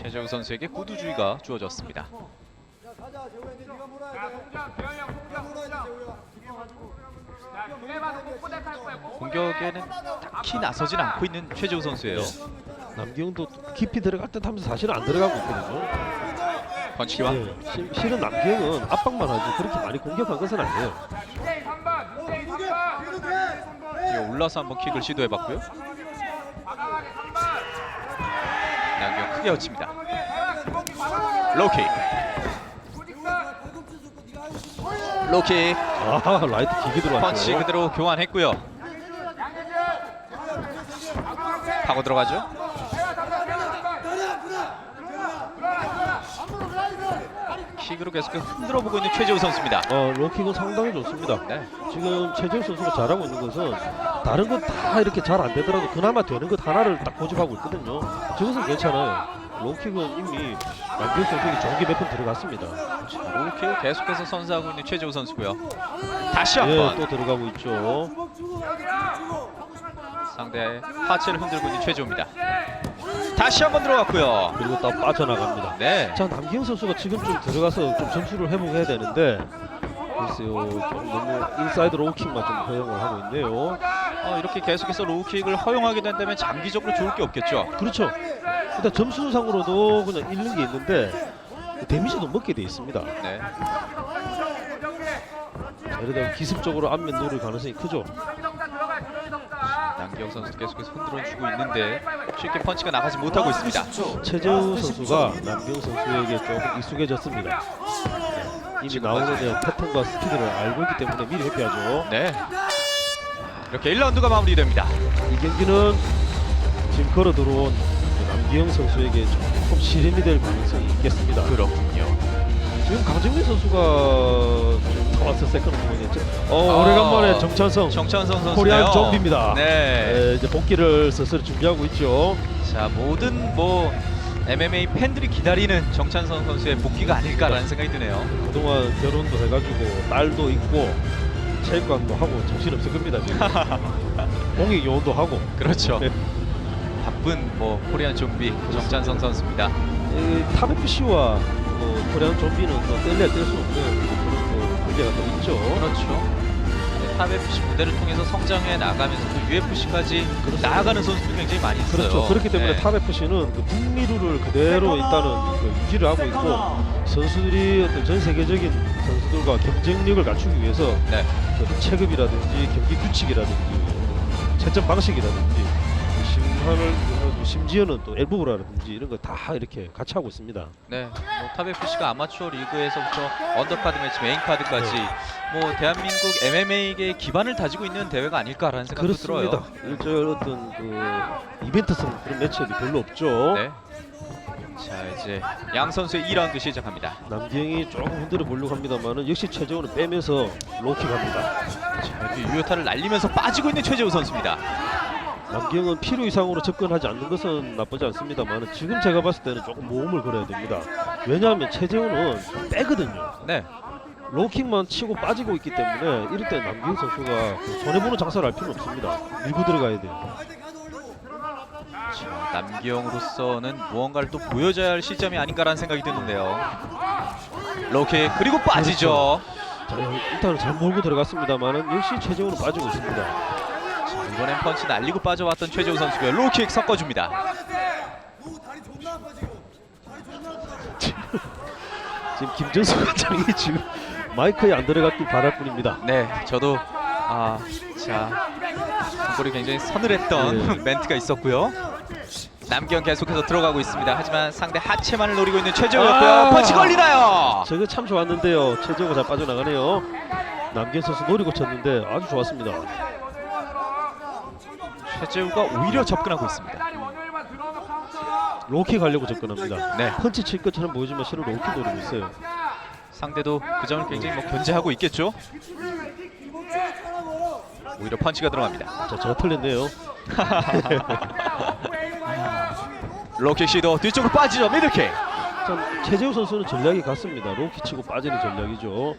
최재우 선수에게 구두주의가 주어졌습니다. 공격에는 딱히 나서진 않고 있는 최재우 선수예요. 남기영도 깊이 들어갈 듯 하면서 사실은 안 들어가고 있거든요. 펀치기와 실은 남기영은 압박만 하지 그렇게 많이 공격한 것은 아니에요. 뒤에 올라서 한번 킥을 시도해봤고요. 남기영 크게 여칩니다. 로킥. 로킥. 아 라이트 기기 들어왔죠. 펀치 그대로 교환했고요. 파고 들어가죠. 로킥으로 계속 흔들어 보고 있는 최재우 선수입니다. 로킥은 상당히 좋습니다. 네. 지금 최재우 선수가 잘하고 있는 것은 다른 것 다 이렇게 잘 안 되더라도 그나마 되는 것 하나를 딱 고집하고 있거든요. 저것은 괜찮아요. 로킥은 이미 남기훈 선수에게 좋은 게 몇 번 들어갔습니다. 로킥을 계속해서 선사하고 있는 최재우 선수고요. 다시 예, 한번 또 들어가고 있죠. 상대의 하체를 흔들고 있는 최재우입니다. 다시 한번 들어갔고요. 그리고 또 빠져나갑니다. 네. 자, 남기훈 선수가 지금 좀 들어가서 좀 점수를 회복해야 되는데 글쎄요, 좀 너무 인사이드 로우킥만 좀 허용을 하고 있네요. 이렇게 계속해서 로우킥을 허용하게 된다면 장기적으로 좋을 게 없겠죠. 그렇죠. 일단 점수상으로도 그냥 잃는 게 있는데 데미지도 먹게 돼 있습니다. 네. 자, 이러다 기습적으로 안면 노릴 가능성이 크죠. 남기영 선수 계속해서 흔들어주고 있는데 쉽게 펀치가 나가지 못하고 있습니다. 최재우 선수가 남기훈 선수에게 조금 익숙해졌습니다. 이미 나오는 패턴과 스피드를 알고 있기 때문에 미리 회피하죠. 네. 이렇게 1라운드가 마무리됩니다. 이 경기는 지금 걸어 들어온 남기영 선수에게 조금 시련이 될 가능성이 있겠습니다. 그렇군요. 지금 강정민 선수가 좀 나와서 세컨드 부분이었죠. 오래간만에 정찬성 선수네요. 코리안 좀비입니다. 네. 이제 복귀를 슬슬 준비하고 있죠. 자, 모든 MMA 팬들이 기다리는 정찬성 선수의 복귀가 아닐까라는 생각이 드네요. 그동안 결혼도 해가지고 딸도 있고 체육관도 하고 정신없을 겁니다 지금. 공익 요원도 하고. 그렇죠. 네. 바쁜 코리안 좀비 정찬성 선수입니다. 탑 FC와 코리안 좀비는 또 뗄래야 뗄 수 없는 그런 또 관계가 또 있죠. 그렇죠. 탑 FC 무대를 통해서 성장해 나가면서 또 UFC까지 나아가는 선수도 굉장히 많이 있어요. 그렇죠. 그렇기 때문에 네. 탑 FC는 그 북미루를 그대로 일단은 유지를 하고 있고 선수들이 어떤 전 세계적인 선수들과 경쟁력을 갖추기 위해서 네. 그 체급이라든지 경기 규칙이라든지 채점 방식이라든지 심판을 심지어는 또 엘보라든지 이런 거 다 이렇게 같이 하고 있습니다. 네, 탑 FC가 아마추어 리그에서부터 언더카드 매치, 메인카드까지 대한민국 MMA계의 기반을 다지고 있는 대회가 아닐까라는 생각도 그렇습니다. 들어요. 일절 어떤 그 이벤트성 그런 매치들이 별로 없죠. 네. 자, 이제 양 선수의 2라운드 시작합니다. 남기영이 조금 흔들어 보려고 합니다만은 역시 최재훈은 빼면서 로킥합니다. 자, 이렇게 유효타를 날리면서 빠지고 있는 최재우 선수입니다. 남기영은 필요 이상으로 접근하지 않는 것은 나쁘지 않습니다만 지금 제가 봤을 때는 조금 모험을 걸어야 됩니다. 왜냐하면 최재훈은 빼거든요. 네. 로킥만 치고 빠지고 있기 때문에 이럴 때 남기영 선수가 그 손해보는 장사를 할 필요는 없습니다. 밀고 들어가야 돼요. 자, 남기영으로서는 무언가를 또 보여줘야 할 시점이 아닌가라는 생각이 드는데요. 로킥 그리고 빠지죠. 자, 일단은 잘 몰고 들어갔습니다만 역시 최재훈은 빠지고 있습니다. 이번엔 펀치 날리고 빠져왔던 최재우 선수고요. 로킥 섞어줍니다. 지금 김정수 관장이 지금 마이크에 안 들어갔길 바랄 뿐입니다. 네, 저도 골이 굉장히 서늘했던 멘트가 있었고요. 남기영 계속해서 들어가고 있습니다. 하지만 상대 하체만을 노리고 있는 최재우였고요. 펀치 걸리나요? 저거 참 좋았는데요. 최재우가 잘 빠져나가네요. 남기영 선수 노리고 쳤는데 아주 좋았습니다. 최재우가 오히려 접근하고 있습니다. 로킥 하려고 접근합니다. 네. 펀치 칠 것처럼 보이지만 실은 로킥 노리고 있어요. 상대도 그 점을 굉장히 견제하고 있겠죠. 오히려 펀치가 들어갑니다. 자, 저 틀렸네요. 로킥 시도 뒤쪽으로 빠지죠. 미들킥. 참 최재우 선수는 전략이 같습니다. 로킥 치고 빠지는 전략이죠.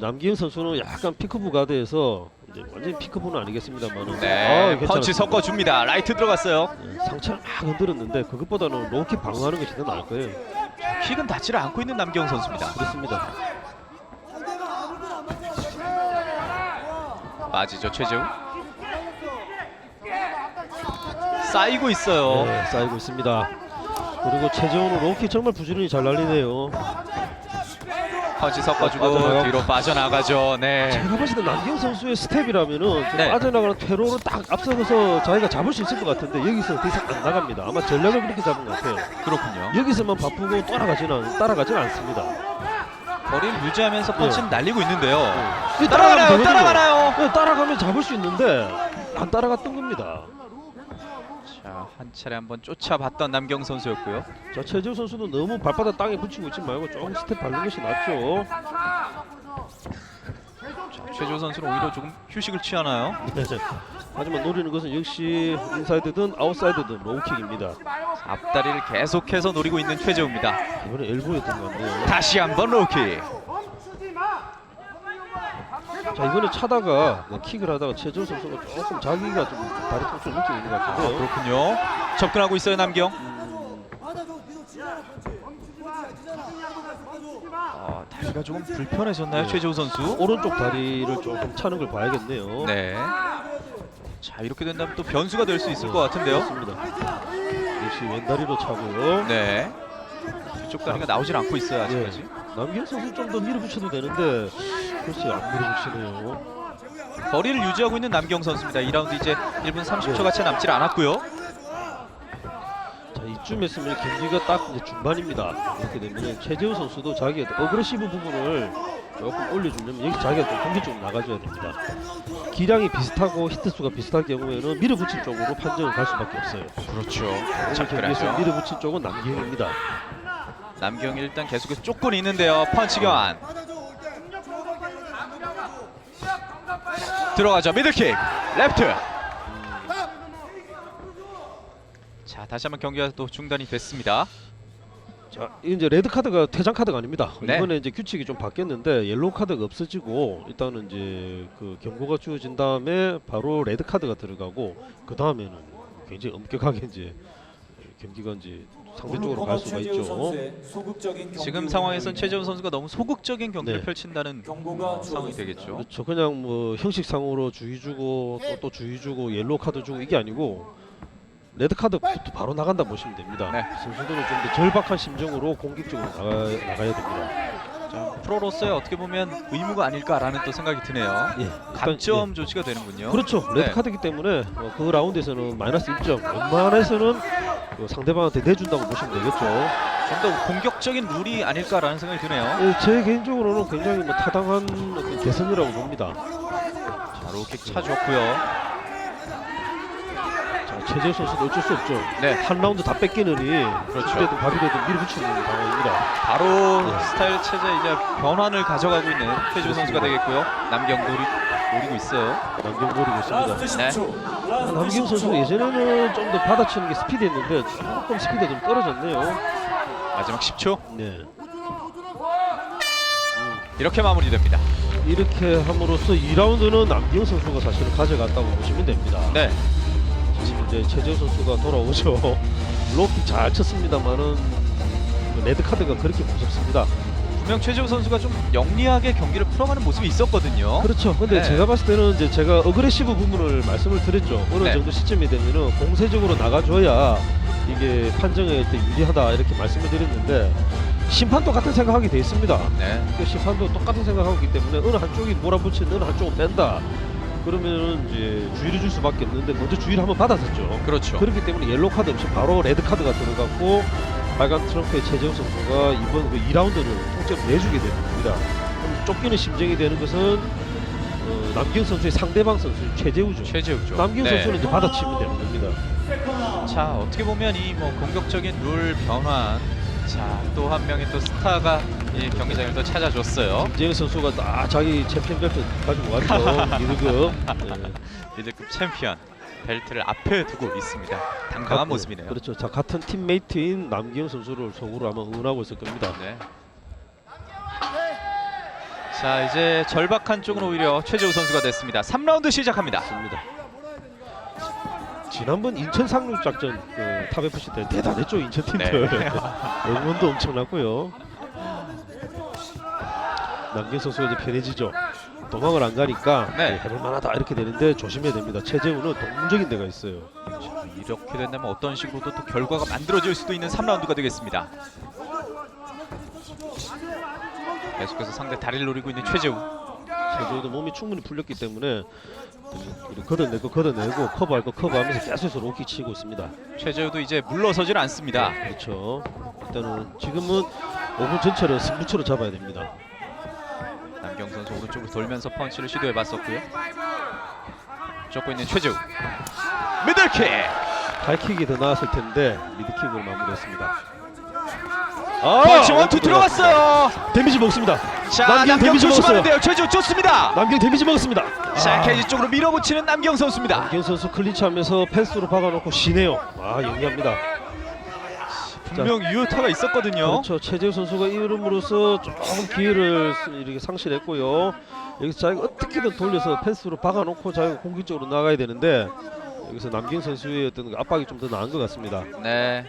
남기영 선수는 약간 피크부 가드에서 이제 완전히 피크부는 아니겠습니다만 네, 펀치 섞어줍니다. 라이트 들어갔어요. 상체를 막 흔들었는데 그것보다는 로킥 방어하는 것이 더 나을 거예요. 킥은 닿지를 않고 있는 남기영 선수입니다. 그렇습니다. 빠지죠 최재우. 쌓이고 있어요. 네, 쌓이고 있습니다. 그리고 최재훈은 로킥 정말 부지런히 잘 날리네요. 펀치 섞어주고 빠져나가고. 뒤로 빠져나가죠. 네. 제가 봤을 때 남기영 선수의 스텝이라면은 좀 네. 빠져나가는 퇴로를 딱 앞서서 자기가 잡을 수 있을 것 같은데 여기서 더 이상 안 나갑니다. 아마 전략을 그렇게 잡은 것 같아요. 그렇군요. 여기서만 바쁘고 따라가지는 않습니다. 거리를 유지하면서 펀치는 날리고 있는데요. 네. 따라가나요? 되거든요. 따라가나요? 네, 따라가면 잡을 수 있는데 안 따라갔던 겁니다. 자, 한 차례 한번 쫓아봤던 남경 선수였고요. 자, 최재우 선수도 너무 발바닥 땅에 붙이고 있지 말고 조금 스텝 밟는 것이 낫죠. 최재우 선수는 오히려 조금 휴식을 취하나요? 네. 하지만 노리는 것은 역시 인사이드든 아웃사이드든 로우킥입니다. 앞다리를 계속해서 노리고 있는 최재우입니다. 이번에 엘보였던 것 같네요. 다시 한번 로우킥. 자, 이번에 차다가 킥을 하다가 최재우 선수가 조금 자기가 좀 다리 통증 느끼고 있는 것 같은데요. 그렇군요. 접근하고 있어요 남경. 다리가 조금 불편해졌나요 네. 최재우 선수? 오른쪽 다리를 조금 차는 걸 봐야겠네요. 네. 자 이렇게 된다면 또 변수가 될 수 있을 것 같은데요. 그렇습니다. 역시 왼다리로 차고요. 네. 이쪽 다리가 나오질 않고 있어요 아직까지. 남경 선수 좀 더 밀어붙여도 되는데 글쎄 안 밀어붙이네요. 거리를 유지하고 있는 남경 선수입니다. 2라운드 이제 1분 30초가 채 남질 않았고요. 자, 이쯤 했으면 경기가 딱 이제 중반입니다. 이렇게 되면 최재우 선수도 자기의 어그레시브 부분을 조금 올려주려면 여기 자기가 좀 공격적으로 나가줘야 됩니다. 기량이 비슷하고 히트수가 비슷할 경우에는 밀어붙인 쪽으로 판정을 갈 수밖에 없어요. 그렇죠. 오늘 경기에서 밀어붙인 쪽은 남경입니다. 남경이 일단 계속해서 쫓고 있는데요. 펀치 교환. 들어가죠. 미들킥. 레프트. 자 다시 한번 경기가 또 중단이 됐습니다. 자, 이제 레드 카드가 퇴장 카드가 아닙니다. 네. 이번에 이제 규칙이 좀 바뀌었는데 옐로우 카드가 없어지고 일단은 이제 그 경고가 주어진 다음에 바로 레드 카드가 들어가고 그 다음에는 굉장히 엄격하게 이제 경기가 이제 상대쪽으로 갈 수가 있죠. 지금 상황에선 최재훈 선수가 너무 소극적인 경기를 네. 펼친다는 상황이 되겠죠. 그렇죠. 그냥 뭐 형식상으로 주의 주고 또 주의 주고 옐로우 카드 주고 이게 아니고 레드 카드 바로 나간다 보시면 됩니다. 네. 선수들은 좀 더 절박한 심정으로 공격적으로 나가야 됩니다. 자, 프로로서의 어떻게 보면 의무가 아닐까라는 또 생각이 드네요. 예, 감점 조치가 되는군요. 그렇죠. 레드 네. 카드이기 때문에 그 라운드에서는 마이너스 1점, 웬만해서는 그 상대방한테 내준다고 보시면 되겠죠. 좀 더 공격적인 룰이 아닐까라는 생각이 드네요. 예, 제 개인적으로는 굉장히 뭐 타당한 어떤 개선이라고 봅니다. 자, 로우킥 차줬고요. 자, 최재우 선수도 어쩔 수 없죠. 네. 한 라운드 다 뺏기느니 그렇죠. 그때도 밥이 되든 밀어붙이는 상황입니다. 바로 네. 스타일 체제 이제 변환을 가져가고 있는 최재훈 선수가 되겠고요. 남경 노리고 있어요. 남경 노리고 있습니다. 네. 남경 선수 예전에는 좀 더 받아치는 게 스피드였는데 조금 스피드가 좀 떨어졌네요. 마지막 10초. 네. 이렇게 마무리됩니다. 이렇게 함으로써 2라운드는 남경 선수가 사실은 가져갔다고 보시면 됩니다. 네. 지금 이제 최재우 선수가 돌아오죠. 로킥 잘 쳤습니다만은 레드 카드가 그렇게 무섭습니다. 분명 최재훈 선수가 좀 영리하게 경기를 풀어가는 모습이 있었거든요. 그렇죠. 근데 네. 제가 봤을 때는 이제 제가 어그레시브 부분을 말씀을 드렸죠. 어느 네. 정도 시점이 되면은 공세적으로 나가줘야 이게 판정에 유리하다 이렇게 말씀을 드렸는데 심판도 같은 생각하게 돼 있습니다. 네. 그 심판도 똑같은 생각하고 있기 때문에 어느 한쪽이 몰아붙이는 어느 한쪽은 뺀다. 그러면은 이제 주의를 줄 수밖에 없는데 먼저 주의를 한번 받았었죠. 그렇죠. 그렇기 때문에 옐로우 카드 없이 바로 레드 카드가 들어갔고 빨간 트럼프의 최재훈 선수가 이번 그 2라운드를 통째로 내주게 됩니다. 그럼 쫓기는 심정이 되는 것은 남경 선수의 상대방 선수 최재우죠. 최재우죠. 남경 네. 선수는 이제 받아치면 되는 겁니다. 자 어떻게 보면 이 뭐 공격적인 룰 변환. 자 또 한 명의 또 스타가 이 경기장을 또 찾아줬어요. 김재현 선수가 딱 자기 챔피언 벨트 가지고 왔죠. 미드급. 네. 미들급 챔피언 벨트를 앞에 두고 있습니다. 당당한 모습이네요. 그렇죠. 자 같은 팀메이트인 남경 선수를 속으로 아마 응원하고 있을 겁니다. 네. 자 이제 절박한 쪽은 오히려 최재우 선수가 됐습니다. 3라운드 시작합니다. 맞습니다. 지난번 인천 상륙 작전 탑 FC 때 대단했죠 인천 팀들. 네. 응원도 엄청났고요. 남경 선수가 이제 편해지죠. 도망을 안 가니까 네. 해볼 만하다 이렇게 되는데 조심해야 됩니다. 최재우는 동물적인 데가 있어요. 자, 이렇게 된다면 어떤 식으로도 또 결과가 만들어질 수도 있는 3라운드가 되겠습니다. 계속해서 상대 다리를 노리고 있는 최재우. 최재우도 몸이 충분히 풀렸기 때문에 걷어내고 커버할 거 커버하면서 계속해서 로킥 치고 있습니다. 최재우도 이제 물러서질 않습니다. 그렇죠. 일단은 지금은 5분 전체를 승부처로 잡아야 됩니다. 남경 선수 오른쪽으로 돌면서 펀치를 시도해봤었고요. 쫓고 있는 최재우. 미들킥. 하이킥이 더 나았을 텐데 미드킥으로 마무리했습니다. 펀치 원투 들어갔어요. 데미지 먹습니다. 자, 남경 남경 데미지 조심하는데요. 최지우 쫓습니다. 남경 데미지 먹었습니다. 자, 케이지 쪽으로 밀어붙이는 남경 선수입니다. 남경 선수 클린치하면서 패스로 박아놓고 쉬네요. 영리합니다. 분명 유효타가 있었거든요. 그렇죠. 최재우 선수가 이름으로써 조금 기회를 이렇게 상실했고요. 여기서 자기가 어떻게든 돌려서 패스로 박아놓고 자기가 공격적으로 나가야 되는데 여기서 남경 선수의 어떤 압박이 좀 더 나은 것 같습니다. 네.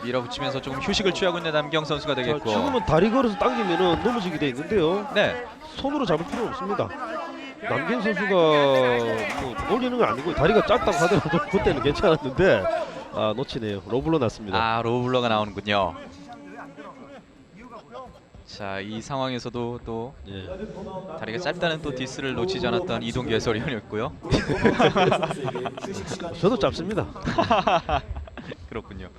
밀어붙이면서 조금 휴식을 취하고 있는 남경 선수가 자, 되겠고. 지금은 다리 걸어서 당기면은 넘어지게 돼 있는데요. 네. 손으로 잡을 필요는 없습니다. 남경 선수가 뭐 올리는 건 아니고 다리가 짧다고 하더라도 그때는 괜찮았는데 놓치네요. 로블로 났습니다. 아, 로블러가 나오는군요. 자, 이 상황에서도 또 예. 다리가 짧다는 또 디스를 놓치지 않았던 이동규 해설위원이었고요. 저도 짧습니다. 그렇군요.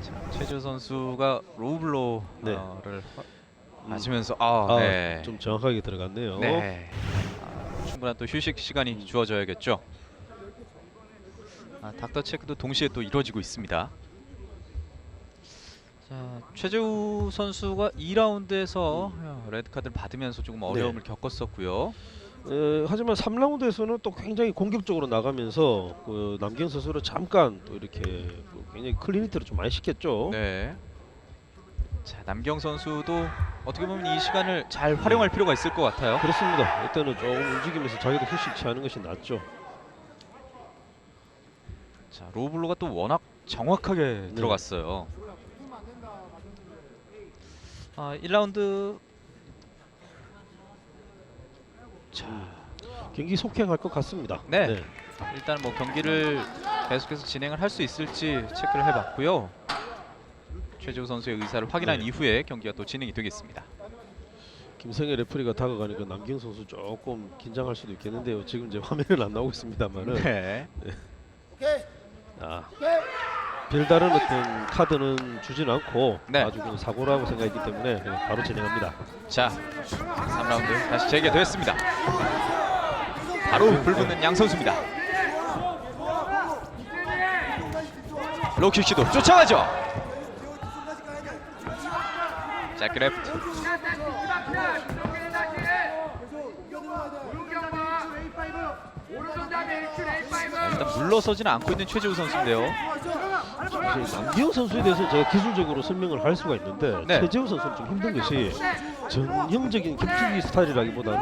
자, 최지우 선수가 로블러를 네. 맞으면서 네. 좀 정확하게 들어갔네요. 네. 충분한 또 휴식 시간이 주어져야겠죠. 닥터 체크도 동시에 또 이루어지고 있습니다. 자, 최재우 선수가 2라운드에서 레드 카드를 받으면서 조금 어려움을 겪었었고요. 하지만 3라운드에서는 또 굉장히 공격적으로 나가면서 남경 선수를 잠깐 또 이렇게 굉장히 클리니티로 좀 많이 시켰죠. 네. 자, 남경 선수도 어떻게 보면 이 시간을 잘 활용할 필요가 있을 것 같아요. 그렇습니다. 일단은 조금 움직이면서 자기도 휴식 취하는 것이 낫죠. 자, 로블로가 또 워낙 정확하게 들어갔어요. 1라운드 자, 경기 속행할 것 같습니다. 네. 일단 뭐 경기를 계속해서 진행을 할 수 있을지 체크를 해봤고요. 최재우 선수의 의사를 확인한 이후에 경기가 또 진행이 되겠습니다. 김성애 레프리가 다가가니까 남경 선수 조금 긴장할 수도 있겠는데요. 지금 이제 화면은 안 나오고 있습니다만은 네. 별다른 어떤 카드는 주진 않고 네. 아주 그냥 사고라고 생각했기 때문에 바로 진행합니다. 자, 3라운드 다시 재개됐습니다. 바로 불붙는 양 선수입니다. 로킥 시도 쫓아가죠. 잭 레프트. 일단 물러서지는 않고 있는 최재우 선수인데요. 남기호 선수에 대해서 제가 기술적으로 설명을 할 수가 있는데 네. 최재우 선수는 좀 힘든 것이 전형적인 격투기 스타일이라기보다는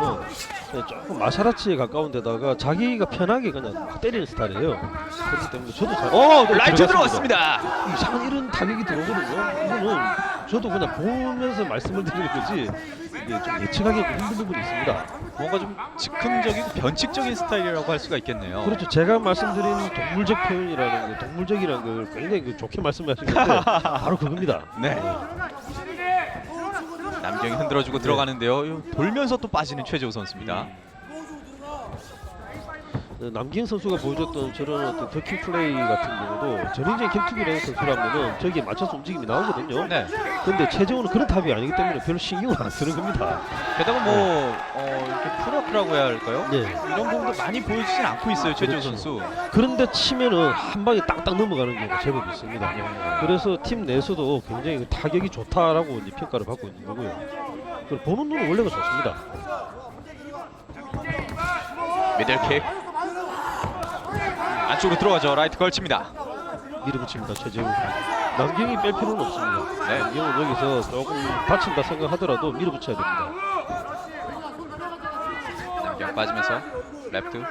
그냥 조금 마샤라치에 가까운 데다가 자기가 편하게 그냥 막 때리는 스타일이에요. 그렇기 때문에 저도 잘 라이트 들어갔습니다. 이상한 이런 타격이 들어오거든요. 이거는 저도 그냥 보면서 말씀을 드리는 거지 이게 좀 예측하기 힘든 부분이 있습니다. 뭔가 좀 즉흥적이고 변칙적인 스타일이라고 할 수가 있겠네요. 그렇죠. 제가 말씀드린 동물적 표현이라는 거, 동물적이라는 걸 굉장히 좋게 말씀하신 건데 바로 그겁니다. 네. 남경이 흔들어주고 들어가는데요. 돌면서 또 빠지는 최재우 선수입니다. 남기현 선수가 보여줬던 저런 어떤 더킹 플레이 같은 경우도 전형적인 격투기라는 선수라면은 저기에 맞춰서 움직임이 나오거든요. 네. 근데 최재훈은 그런 탑이 아니기 때문에 별로 신경을 안 쓰는 겁니다. 게다가 뭐 이렇게 풀업이라고 해야 할까요? 네. 이런 부분도 많이 보여주진 않고 있어요, 최재우 그렇죠. 선수. 그런데 치면은 한 방에 딱딱 넘어가는 경우가 제법 있습니다. 그래서 팀 내에서도 굉장히 타격이 좋다라고 이제 평가를 받고 있는 거고요. 그리고 보는 눈은 원래가 좋습니다. 미들킥. 안쪽으로 들어가죠. 라이트 걸칩니다. 밀어붙입니다. 최재훈. 남경이 뺄 필요는 없습니다. 네. 남경은 여기서 조금 다친다 생각하더라도 밀어붙여야 됩니다. 남경 빠지면서 레프트.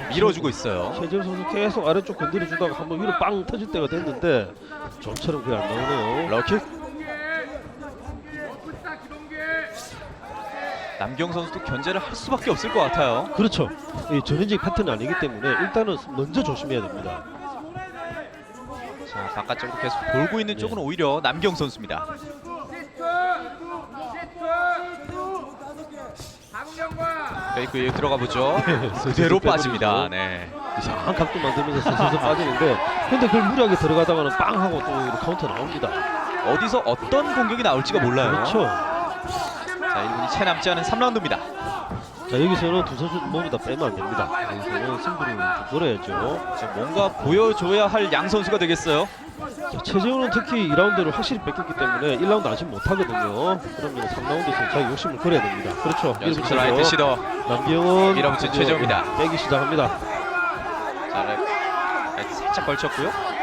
밀어주고 있어요. 최재훈 선수 계속 아래쪽 건드려주다가 한번 위로 빵 터질 때가 됐는데 좀처럼 그게 안 나오네요. 러킥. 남경 선수도 견제를 할 수밖에 없을 것 같아요. 그렇죠. 이 전형적인 패턴이 아니기 때문에 일단은 먼저 조심해야 됩니다. 자, 바깥쪽으로 계속 돌고 있는 쪽은 오히려 남경 선수입니다. 페이크에 들어가 보죠. 그대로 빠집니다. 네. 이상한 각도 만들면서 서서 빠지는데 근데 그걸 무리하게 들어가다가는 빵 하고 또 이렇게 카운터 나옵니다. 어디서 어떤 공격이 나올지가 몰라요. 그렇죠. 자, 1분이 채 남지 않은 3라운드입니다. 자 여기서는 두 선수 몸이 다 빼면 안 됩니다. 여기서는 승부를 좀 걸어야죠. 자, 뭔가 보여줘야 할 양 선수가 되겠어요. 자, 최재훈은 특히 2라운드를 확실히 뺏겼기 때문에 1라운드 아직 못하거든요. 그러면 3라운드에서 자기 욕심을 걸어야 됩니다. 그렇죠. 연습 라이트 시도. 남기영은 밀어붙인 이제 최재훈입니다. 빼기 시작합니다. 자, 라이트 살짝 걸쳤고요.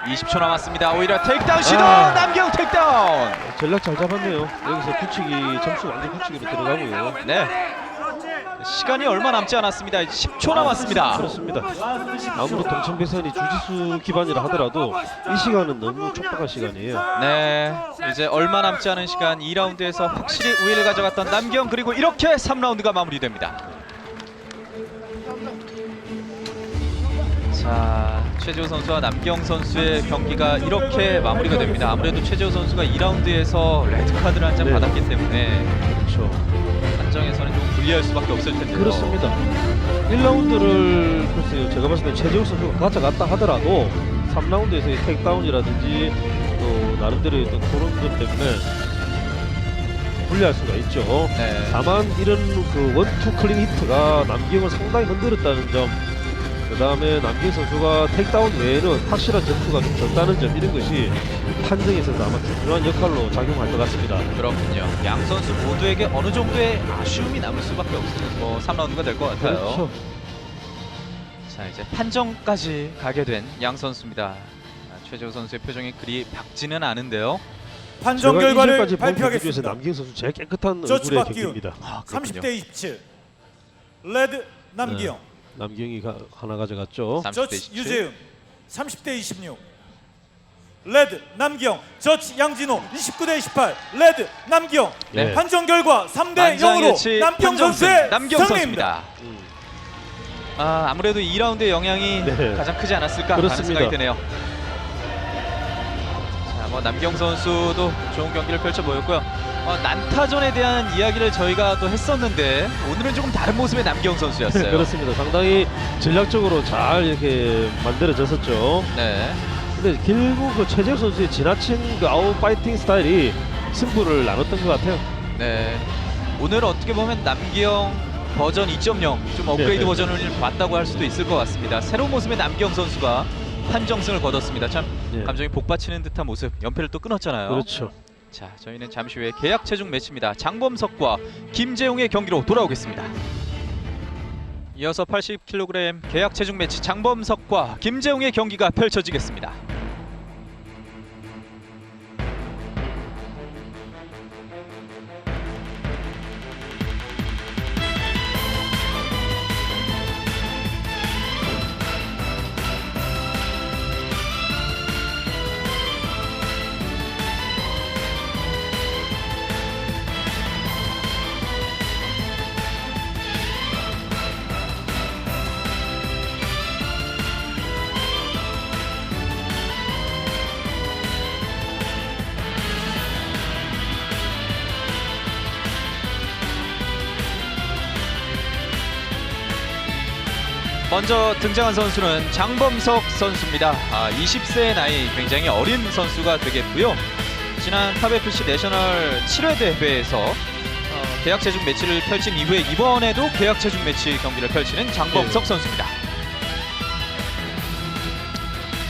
20초 남았습니다. 오히려 테이크다운 시도. 남기영 테이크다운. 전략 잘 잡았네요. 여기서 붙이기 점수 완전 붙이기로 들어가고요. 네. 시간이 얼마 남지 않았습니다. 10초 남았습니다. 그렇습니다. 아무리 동천배선이 주짓수 기반이라 하더라도 이 시간은 너무 촉박한 시간이에요. 네, 이제 얼마 남지 않은 시간 2라운드에서 확실히 우위를 가져갔던 남기영, 그리고 이렇게 3라운드가 마무리됩니다. 자, 최재호 선수와 남기영 선수의 경기가 이렇게 마무리가 됩니다. 아무래도 최재호 선수가 2라운드에서 레드카드를 한 장 네. 받았기 때문에 그렇죠. 판정에서는 좀 불리할 수밖에 없을 텐데요. 그렇습니다. 1라운드를 글쎄요. 제가 봤을 때 최재욱 선수가 가져갔다 하더라도 3라운드에서의 테이크다운이라든지 또 나름대로의 어떤 그런 것 때문에 불리할 수가 있죠. 네. 다만 이런 그 원투 클린 히트가 남기영을 상당히 흔들었다는 점, 그 다음에 남기영 선수가 테이크다운 외에는 확실한 점수가 좀 적다는 점, 이런 것이 판정에서도 아마 중요한 역할로 작용할 것 같습니다. 그렇군요. 양 선수 모두에게 어느 정도의 아쉬움이 남을 수밖에 없는 3라운드가 될 것 같아요. 그렇죠. 자, 이제 판정까지 가게 된 양 선수입니다. 최재호 선수의 표정이 그리 밝지는 않은데요. 판정 제가 결과를 이제까지 본 경기 중에서 발표하겠습니다. 남기영 선수 제일 깨끗한 저치 얼굴의 박기훈 경기입니다. 아, 그렇군요. 30대 27 레드 남기영, 남기영이 하나 가져갔죠. 30대 저치 27. 유재윤 30대 26 레드 남기영, 저치 양진호 29대 28 레드 남기영. 네. 판정 결과 3대 만장일치 0으로 남기영 판정승 선수의 남기영 승리입니다. 선수입니다. 아무래도 2라운드의 영향이 네. 가장 크지 않았을까 하는 그렇습니다. 생각이 드네요. 자, 남기영 선수도 좋은 경기를 펼쳐 보였고요. 난타전에 대한 이야기를 저희가 또 했었는데 오늘은 조금 다른 모습의 남기영 선수였어요. 그렇습니다. 상당히 전략적으로 잘 이렇게 만들어졌었죠. 네. 근데 결국 그 최재욱 선수의 지나친 그 아웃 파이팅 스타일이 승부를 나눴던 것 같아요. 네. 오늘 어떻게 보면 남기영 버전 2.0 좀 업그레이드 네. 버전을 봤다고 할 수도 있을 것 같습니다. 새로운 모습의 남기영 선수가 판정승을 거뒀습니다. 참 네. 감정이 복받치는 듯한 모습, 연패를 또 끊었잖아요. 그렇죠. 자, 저희는 잠시 후에 계약 체중 매치입니다. 장범석과 김재용의 경기로 돌아오겠습니다. 이어서 80kg 계약 체중 매치 장범석과 김재용의 경기가 펼쳐지겠습니다. 먼저 등장한 선수는 장범석 선수입니다. 20세의 나이, 굉장히 어린 선수가 되겠고요. 지난 탑FC 내셔널 7회 대회에서 계약 체중 매치를 펼친 이후에 이번에도 계약 체중 매치 경기를 펼치는 장범석 선수입니다.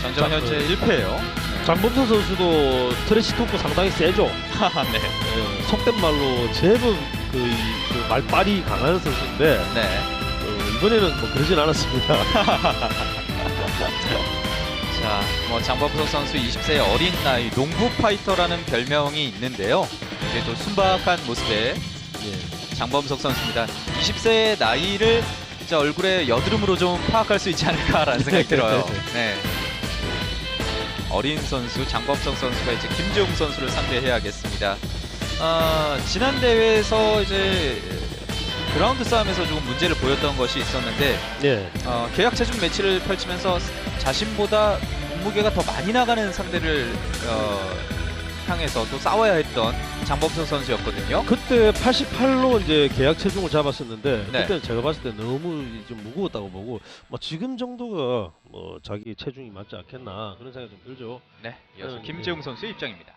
전적 현재 1패예요. 장범석 선수도 트래시 토크 상당히 세죠. 네. 예, 속된 말로 제법 그 말빨이 강한 선수인데 네. 이번에는 뭐 그러진 않았습니다. 자, 장범석 선수 20세의 어린 나이 농구 파이터라는 별명이 있는데요. 그래도 순박한 모습의 장범석 선수입니다. 20세의 나이를 진짜 얼굴에 여드름으로 좀 파악할 수 있지 않을까라는 생각이 들어요. 네. 어린 선수 장범석 선수가 이제 김재웅 선수를 상대해야겠습니다. 지난 대회에서 이제 그라운드 싸움에서 조금 문제를 보였던 것이 있었는데 네. 계약 체중 매치를 펼치면서 자신보다 몸무게가 더 많이 나가는 상대를 향해서 또 싸워야 했던 장범석 선수였거든요. 그때 88로 이제 계약 체중을 잡았었는데 네. 그때는 제가 봤을 때 너무 좀 무거웠다고 보고 지금 정도가 자기 체중이 맞지 않겠나 그런 생각이 좀 들죠. 네, 이어서 김재웅 선수의 입장입니다.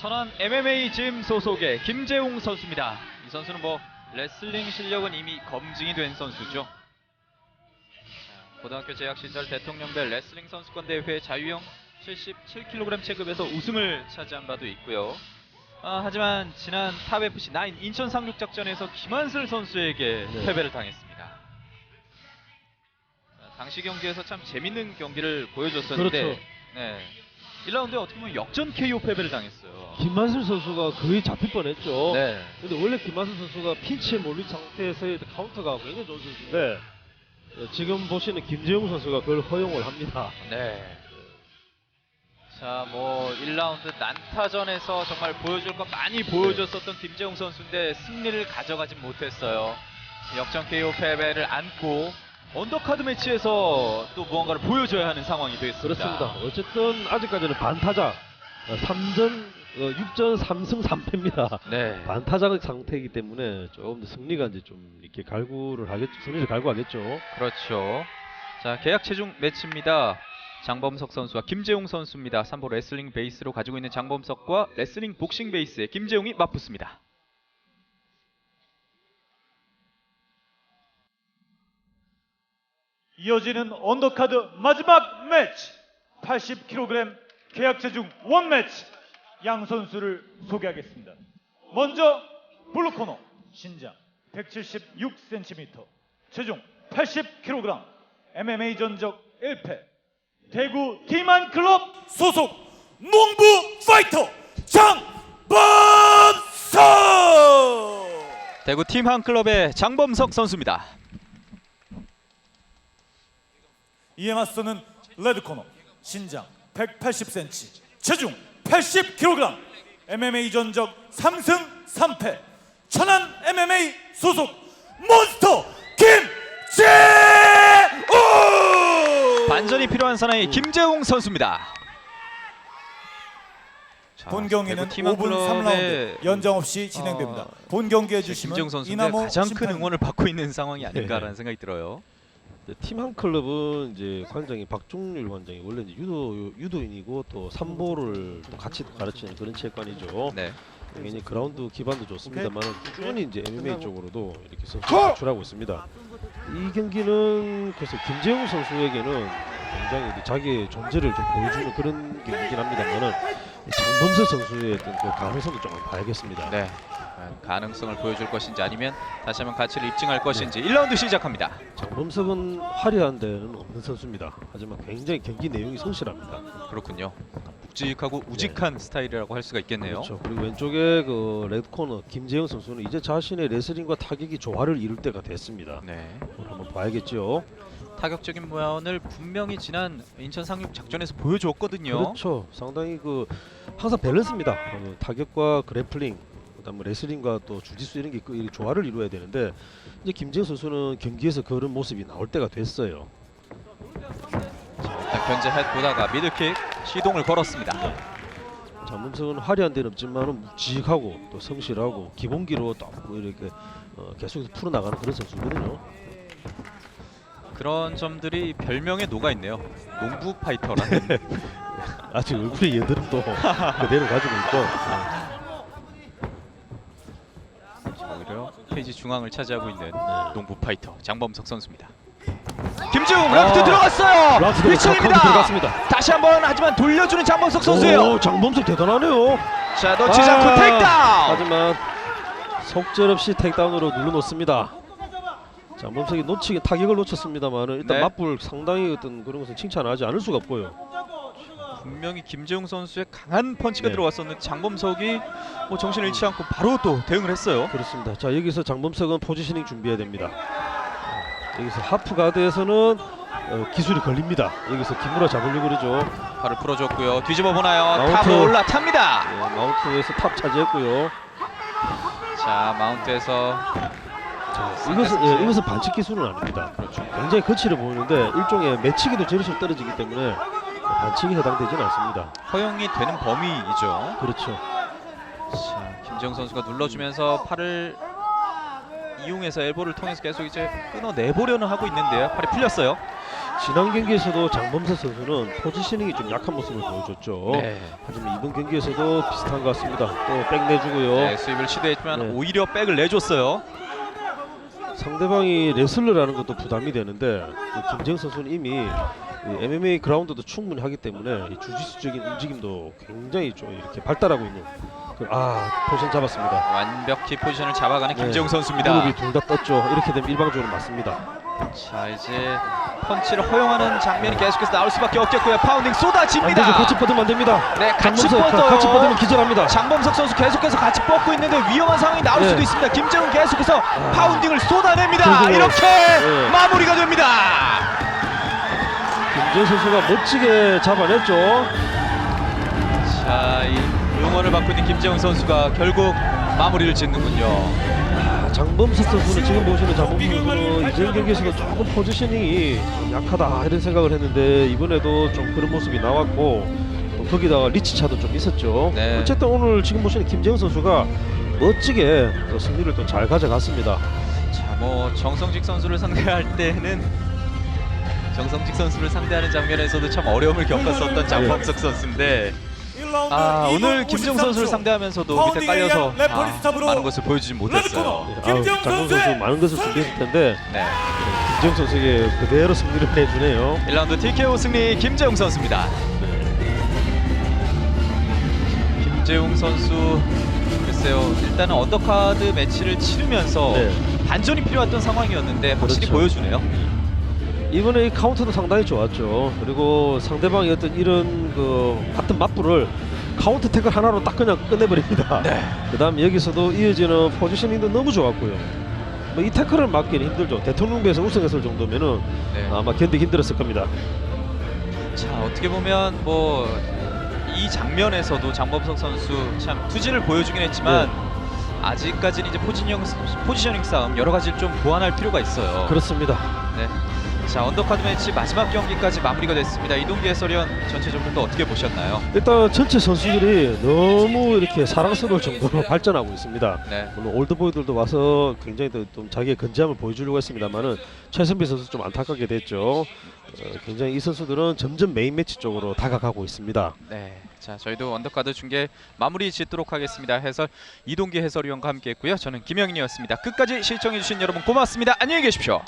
천안 MMA 짐 소속의 김재웅 선수입니다. 이 선수는 뭐 레슬링 실력은 이미 검증이 된 선수죠. 고등학교 재학 시절 대통령별 레슬링 선수권 대회 자유형 77kg 체급에서 우승을 차지한 바도 있고요. 하지만 지난 탑 FC 9 인천 상륙 작전에서 김한슬 선수에게 패배를 당했습니다. 당시 경기에서 참 재밌는 경기를 보여줬었는데 그렇죠. 네. 1라운드에 어떻게 보면 역전 KO 패배를 당했어요. 김만슬 선수가 거의 잡힐 뻔했죠. 네. 근데 원래 김만슬 선수가 핀치에 몰린 상태에서의 카운터가 굉장히 좋은 선수인데 지금 보시는 김재웅 선수가 그걸 허용을 합니다. 네. 자, 뭐 1라운드 난타전에서 정말 보여줄 것 많이 보여줬었던 김재웅 선수인데 승리를 가져가진 못했어요. 역전 KO 패배를 안고 언더카드 매치에서 또 무언가를 보여줘야 하는 상황이 됐습니다. 그렇습니다. 어쨌든 아직까지는 반타자 6전 3승 3패입니다. 네. 반타자 상태이기 때문에 조금 더 승리가 이제 좀 이렇게 승리를 갈구하겠죠. 그렇죠. 자, 계약 체중 매치입니다. 장범석 선수와 김재웅 선수입니다. 삼보 레슬링 베이스로 가지고 있는 장범석과 레슬링 복싱 베이스의 김재웅이 맞붙습니다. 이어지는 언더카드 마지막 매치 80kg 계약 체중 원매치 양 선수를 소개하겠습니다. 먼저 블루코너 신장 176cm 체중 80kg MMA 전적 1패 대구 티만클럽 소속 농부 파이터 장범석. 대구 팀한클럽의 장범석 선수입니다. 이에 맞서는 레드코너 신장 180cm 체중 80kg MMA 전적 3승 3패 천안 MMA 소속 몬스터 김재웅. 반전이 필요한 사나이 김재웅 선수입니다. 자, 본 경기는 대구 팀한 5분 클럽의 3라운드 연장 없이 진행됩니다. 본 경기 해주시면 김재웅 선수인데 이남호 가장 큰 심판입니다. 응원을 받고 있는 상황이 아닌가라는 네. 생각이 들어요. 팀 한 클럽은 이제 관장이 박종률 관장이 원래 이제 유도인이고 또 삼보를 또 같이 가르치는 그런 체육관이죠. 네. 굉장히 그라운드 기반도 좋습니다만 꾸준히 이제 MMA 쪽으로도 이렇게 선수를 진출하고 있습니다. 이 경기는 그래서 김재웅 선수에게는 굉장히 이제 자기의 존재를 좀 보여주는 그런 경기긴 합니다만은 장범석 선수의 어떤 그 가능성도 좀 봐야겠습니다. 네. 가능성을 보여줄 것인지 아니면 다시 한번 가치를 입증할 것인지 1라운드 시작합니다. 장범석은 화려한 데는 없는 선수입니다. 하지만 굉장히 경기 내용이 성실합니다. 그렇군요. 묵직하고 우직한 스타일이라고 할 수가 있겠네요. 그렇죠. 그리고 왼쪽에 그 레드코너 김재영 선수는 이제 자신의 레슬링과 타격이 조화를 이룰 때가 됐습니다. 네. 오늘 한번 봐야겠죠. 타격적인 모양을 분명히 지난 인천 상륙 작전에서 보여주었거든요. 그렇죠. 상당히 그 항상 밸런스입니다. 타격과 그래플링, 그다음에 레슬링과 또 주짓수 이런 게 그 조화를 이루어야 되는데 이제 김재영 선수는 경기에서 그런 모습이 나올 때가 됐어요. 일단 견제 헤드보다가 미들킥 시동을 걸었습니다. 장범석은 화려한 데는 없지만은 묵직하고 또 성실하고 기본기로 또 이렇게 계속해서 풀어나가는 그런 선수거든요. 그런 점들이 별명에 녹아 있네요. 농부 파이터라는. 아직 얼굴의 예들음도 그대로 가지고 있고. 오히려 페이지 중앙을 차지하고 있는 농부 파이터 장범석 선수입니다. 김재웅 레프트 들어갔어요. 라프트 휘청입니다. 들어갔습니다. 다시 한번 하지만 돌려주는 장범석 선수예요. 오, 장범석 대단하네요. 자, 놓치지 않고 테이크다운. 하지만 속절없이 테이크다운으로 눌러놓습니다. 장범석이 타격을 놓쳤습니다만은 일단 네. 맞불 상당히 어떤 그런 것은 칭찬하지 않을 수가 없고요. 분명히 김재웅 선수의 강한 펀치가 네. 들어갔었는데 장범석이 뭐 정신을 잃지 않고 바로 또 대응을 했어요. 그렇습니다. 자, 여기서 장범석은 포지셔닝 준비해야 됩니다. 여기서 하프 가드에서는 기술이 걸립니다. 여기서 기무라 잡으려고 그러죠. 발을 풀어줬고요. 뒤집어 보나요? 마운트. 탑으로 올라탑니다. 마운트에서 탑 차지했고요. 자, 마운트에서 이것은 반칙 기술은 아닙니다. 그렇죠. 굉장히 거칠어 보이는데 일종의 매치기도 제리씩 떨어지기 때문에 반칙이 해당되지는 않습니다. 허용이 되는 범위이죠. 그렇죠. 자, 김재웅 선수가 눌러주면서 팔을 이용해서 엘보를 통해서 계속 이제 끊어내보려는 하고 있는데요. 팔이 풀렸어요. 지난 경기에서도 장범석 선수는 포지셔닝이 좀 약한 모습을 보여줬죠. 네. 하지만 이번 경기에서도 비슷한 것 같습니다. 또 백 내주고요. 네, 스윕을 시도했지만 네. 오히려 백을 내줬어요. 상대방이 레슬러라는 것도 부담이 되는데 김재영 선수는 이미 이 MMA 그라운드도 충분히 하기 때문에 이 주짓수적인 움직임도 굉장히 좀 이렇게 발달하고 있는 포지션 잡았습니다. 완벽히 포지션을 잡아가는 네. 김재웅 선수입니다. 무릎이 둘 다 떴죠. 이렇게 되면 일방적으로 맞습니다. 자, 이제 펀치를 허용하는 장면이 계속해서 나올 수밖에 없겠고요. 파운딩 안 쏟아집니다. 되죠. 같이 뻗으면 안 됩니다. 네, 같이 장범석 뻗어요. 같이 뻗으면 기절합니다. 장범석 선수 계속해서 같이 뻗고 있는데 위험한 상황이 나올 네. 수도 있습니다. 김재웅 계속해서 파운딩을 쏟아냅니다. 결국은, 이렇게 네. 마무리가 됩니다. 김재영 선수가 멋지게 잡아냈죠. 자, 이 응원을 받고 있는 김재웅 선수가 결국 마무리를 짓는군요. 장범석 선수는 지금 보시는 장범석 선수는 이전 경기에서도 조금 포지셔닝이 좀 약하다 이런 생각을 했는데 이번에도 좀 그런 모습이 나왔고 또 거기다가 리치 차도 좀 있었죠. 네. 어쨌든 오늘 지금 보시는 김재영 선수가 멋지게 또 승리를 또 잘 가져갔습니다. 자, 뭐 정성직 선수를 상대할 때는 정성직 선수를 상대하는 장면에서도 참 어려움을 겪었었던 장범석 선수인데 오늘 김재웅 선수를 상대하면서도 밑에 깔려서 많은 것을 보여주지 못했어요. 장범석 선수 많은 것을 준비했을 텐데 네. 김재영 선수에게 그대로 승리를 해주네요. 1라운드 TKO 승리 김재웅 선수입니다. 김재웅 선수 글쎄요, 일단은 언더카드 매치를 치르면서 네. 반전이 필요했던 상황이었는데 확실히 그렇죠. 보여주네요. 이번에 이 카운터도 상당히 좋았죠. 그리고 상대방의 어떤 이런 같은 맞불을 카운터 태클 하나로 딱 그냥 끝내버립니다. 네. 그다음 여기서도 이어지는 포지셔닝도 너무 좋았고요. 뭐 이 태클을 막기는 힘들죠. 대통령배에서 우승했을 정도면은 네. 아마 견디기 힘들었을 겁니다. 자, 어떻게 보면 뭐 이 장면에서도 장범석 선수 참 투지를 보여주긴 했지만 네. 아직까지는 이제 포지셔닝 싸움 여러 가지를 좀 보완할 필요가 있어요. 그렇습니다. 네. 자, 언더카드 매치 마지막 경기까지 마무리가 됐습니다. 이동기 해설위원 전체적으로 또 어떻게 보셨나요? 일단 전체 선수들이 너무 이렇게 사랑스러울 정도로 발전하고 있습니다. 네. 물론 올드보이들도 와서 굉장히 좀 자기의 건재함을 보여주려고 했습니다만은 최선비 선수 좀 안타깝게 됐죠. 굉장히 이 선수들은 점점 메인 매치 쪽으로 다가가고 있습니다. 네. 자, 저희도 언더카드 중계 마무리 짓도록 하겠습니다. 해설 이동기 해설위원과 함께했고요. 저는 김영인이었습니다. 끝까지 시청해주신 여러분 고맙습니다. 안녕히 계십시오.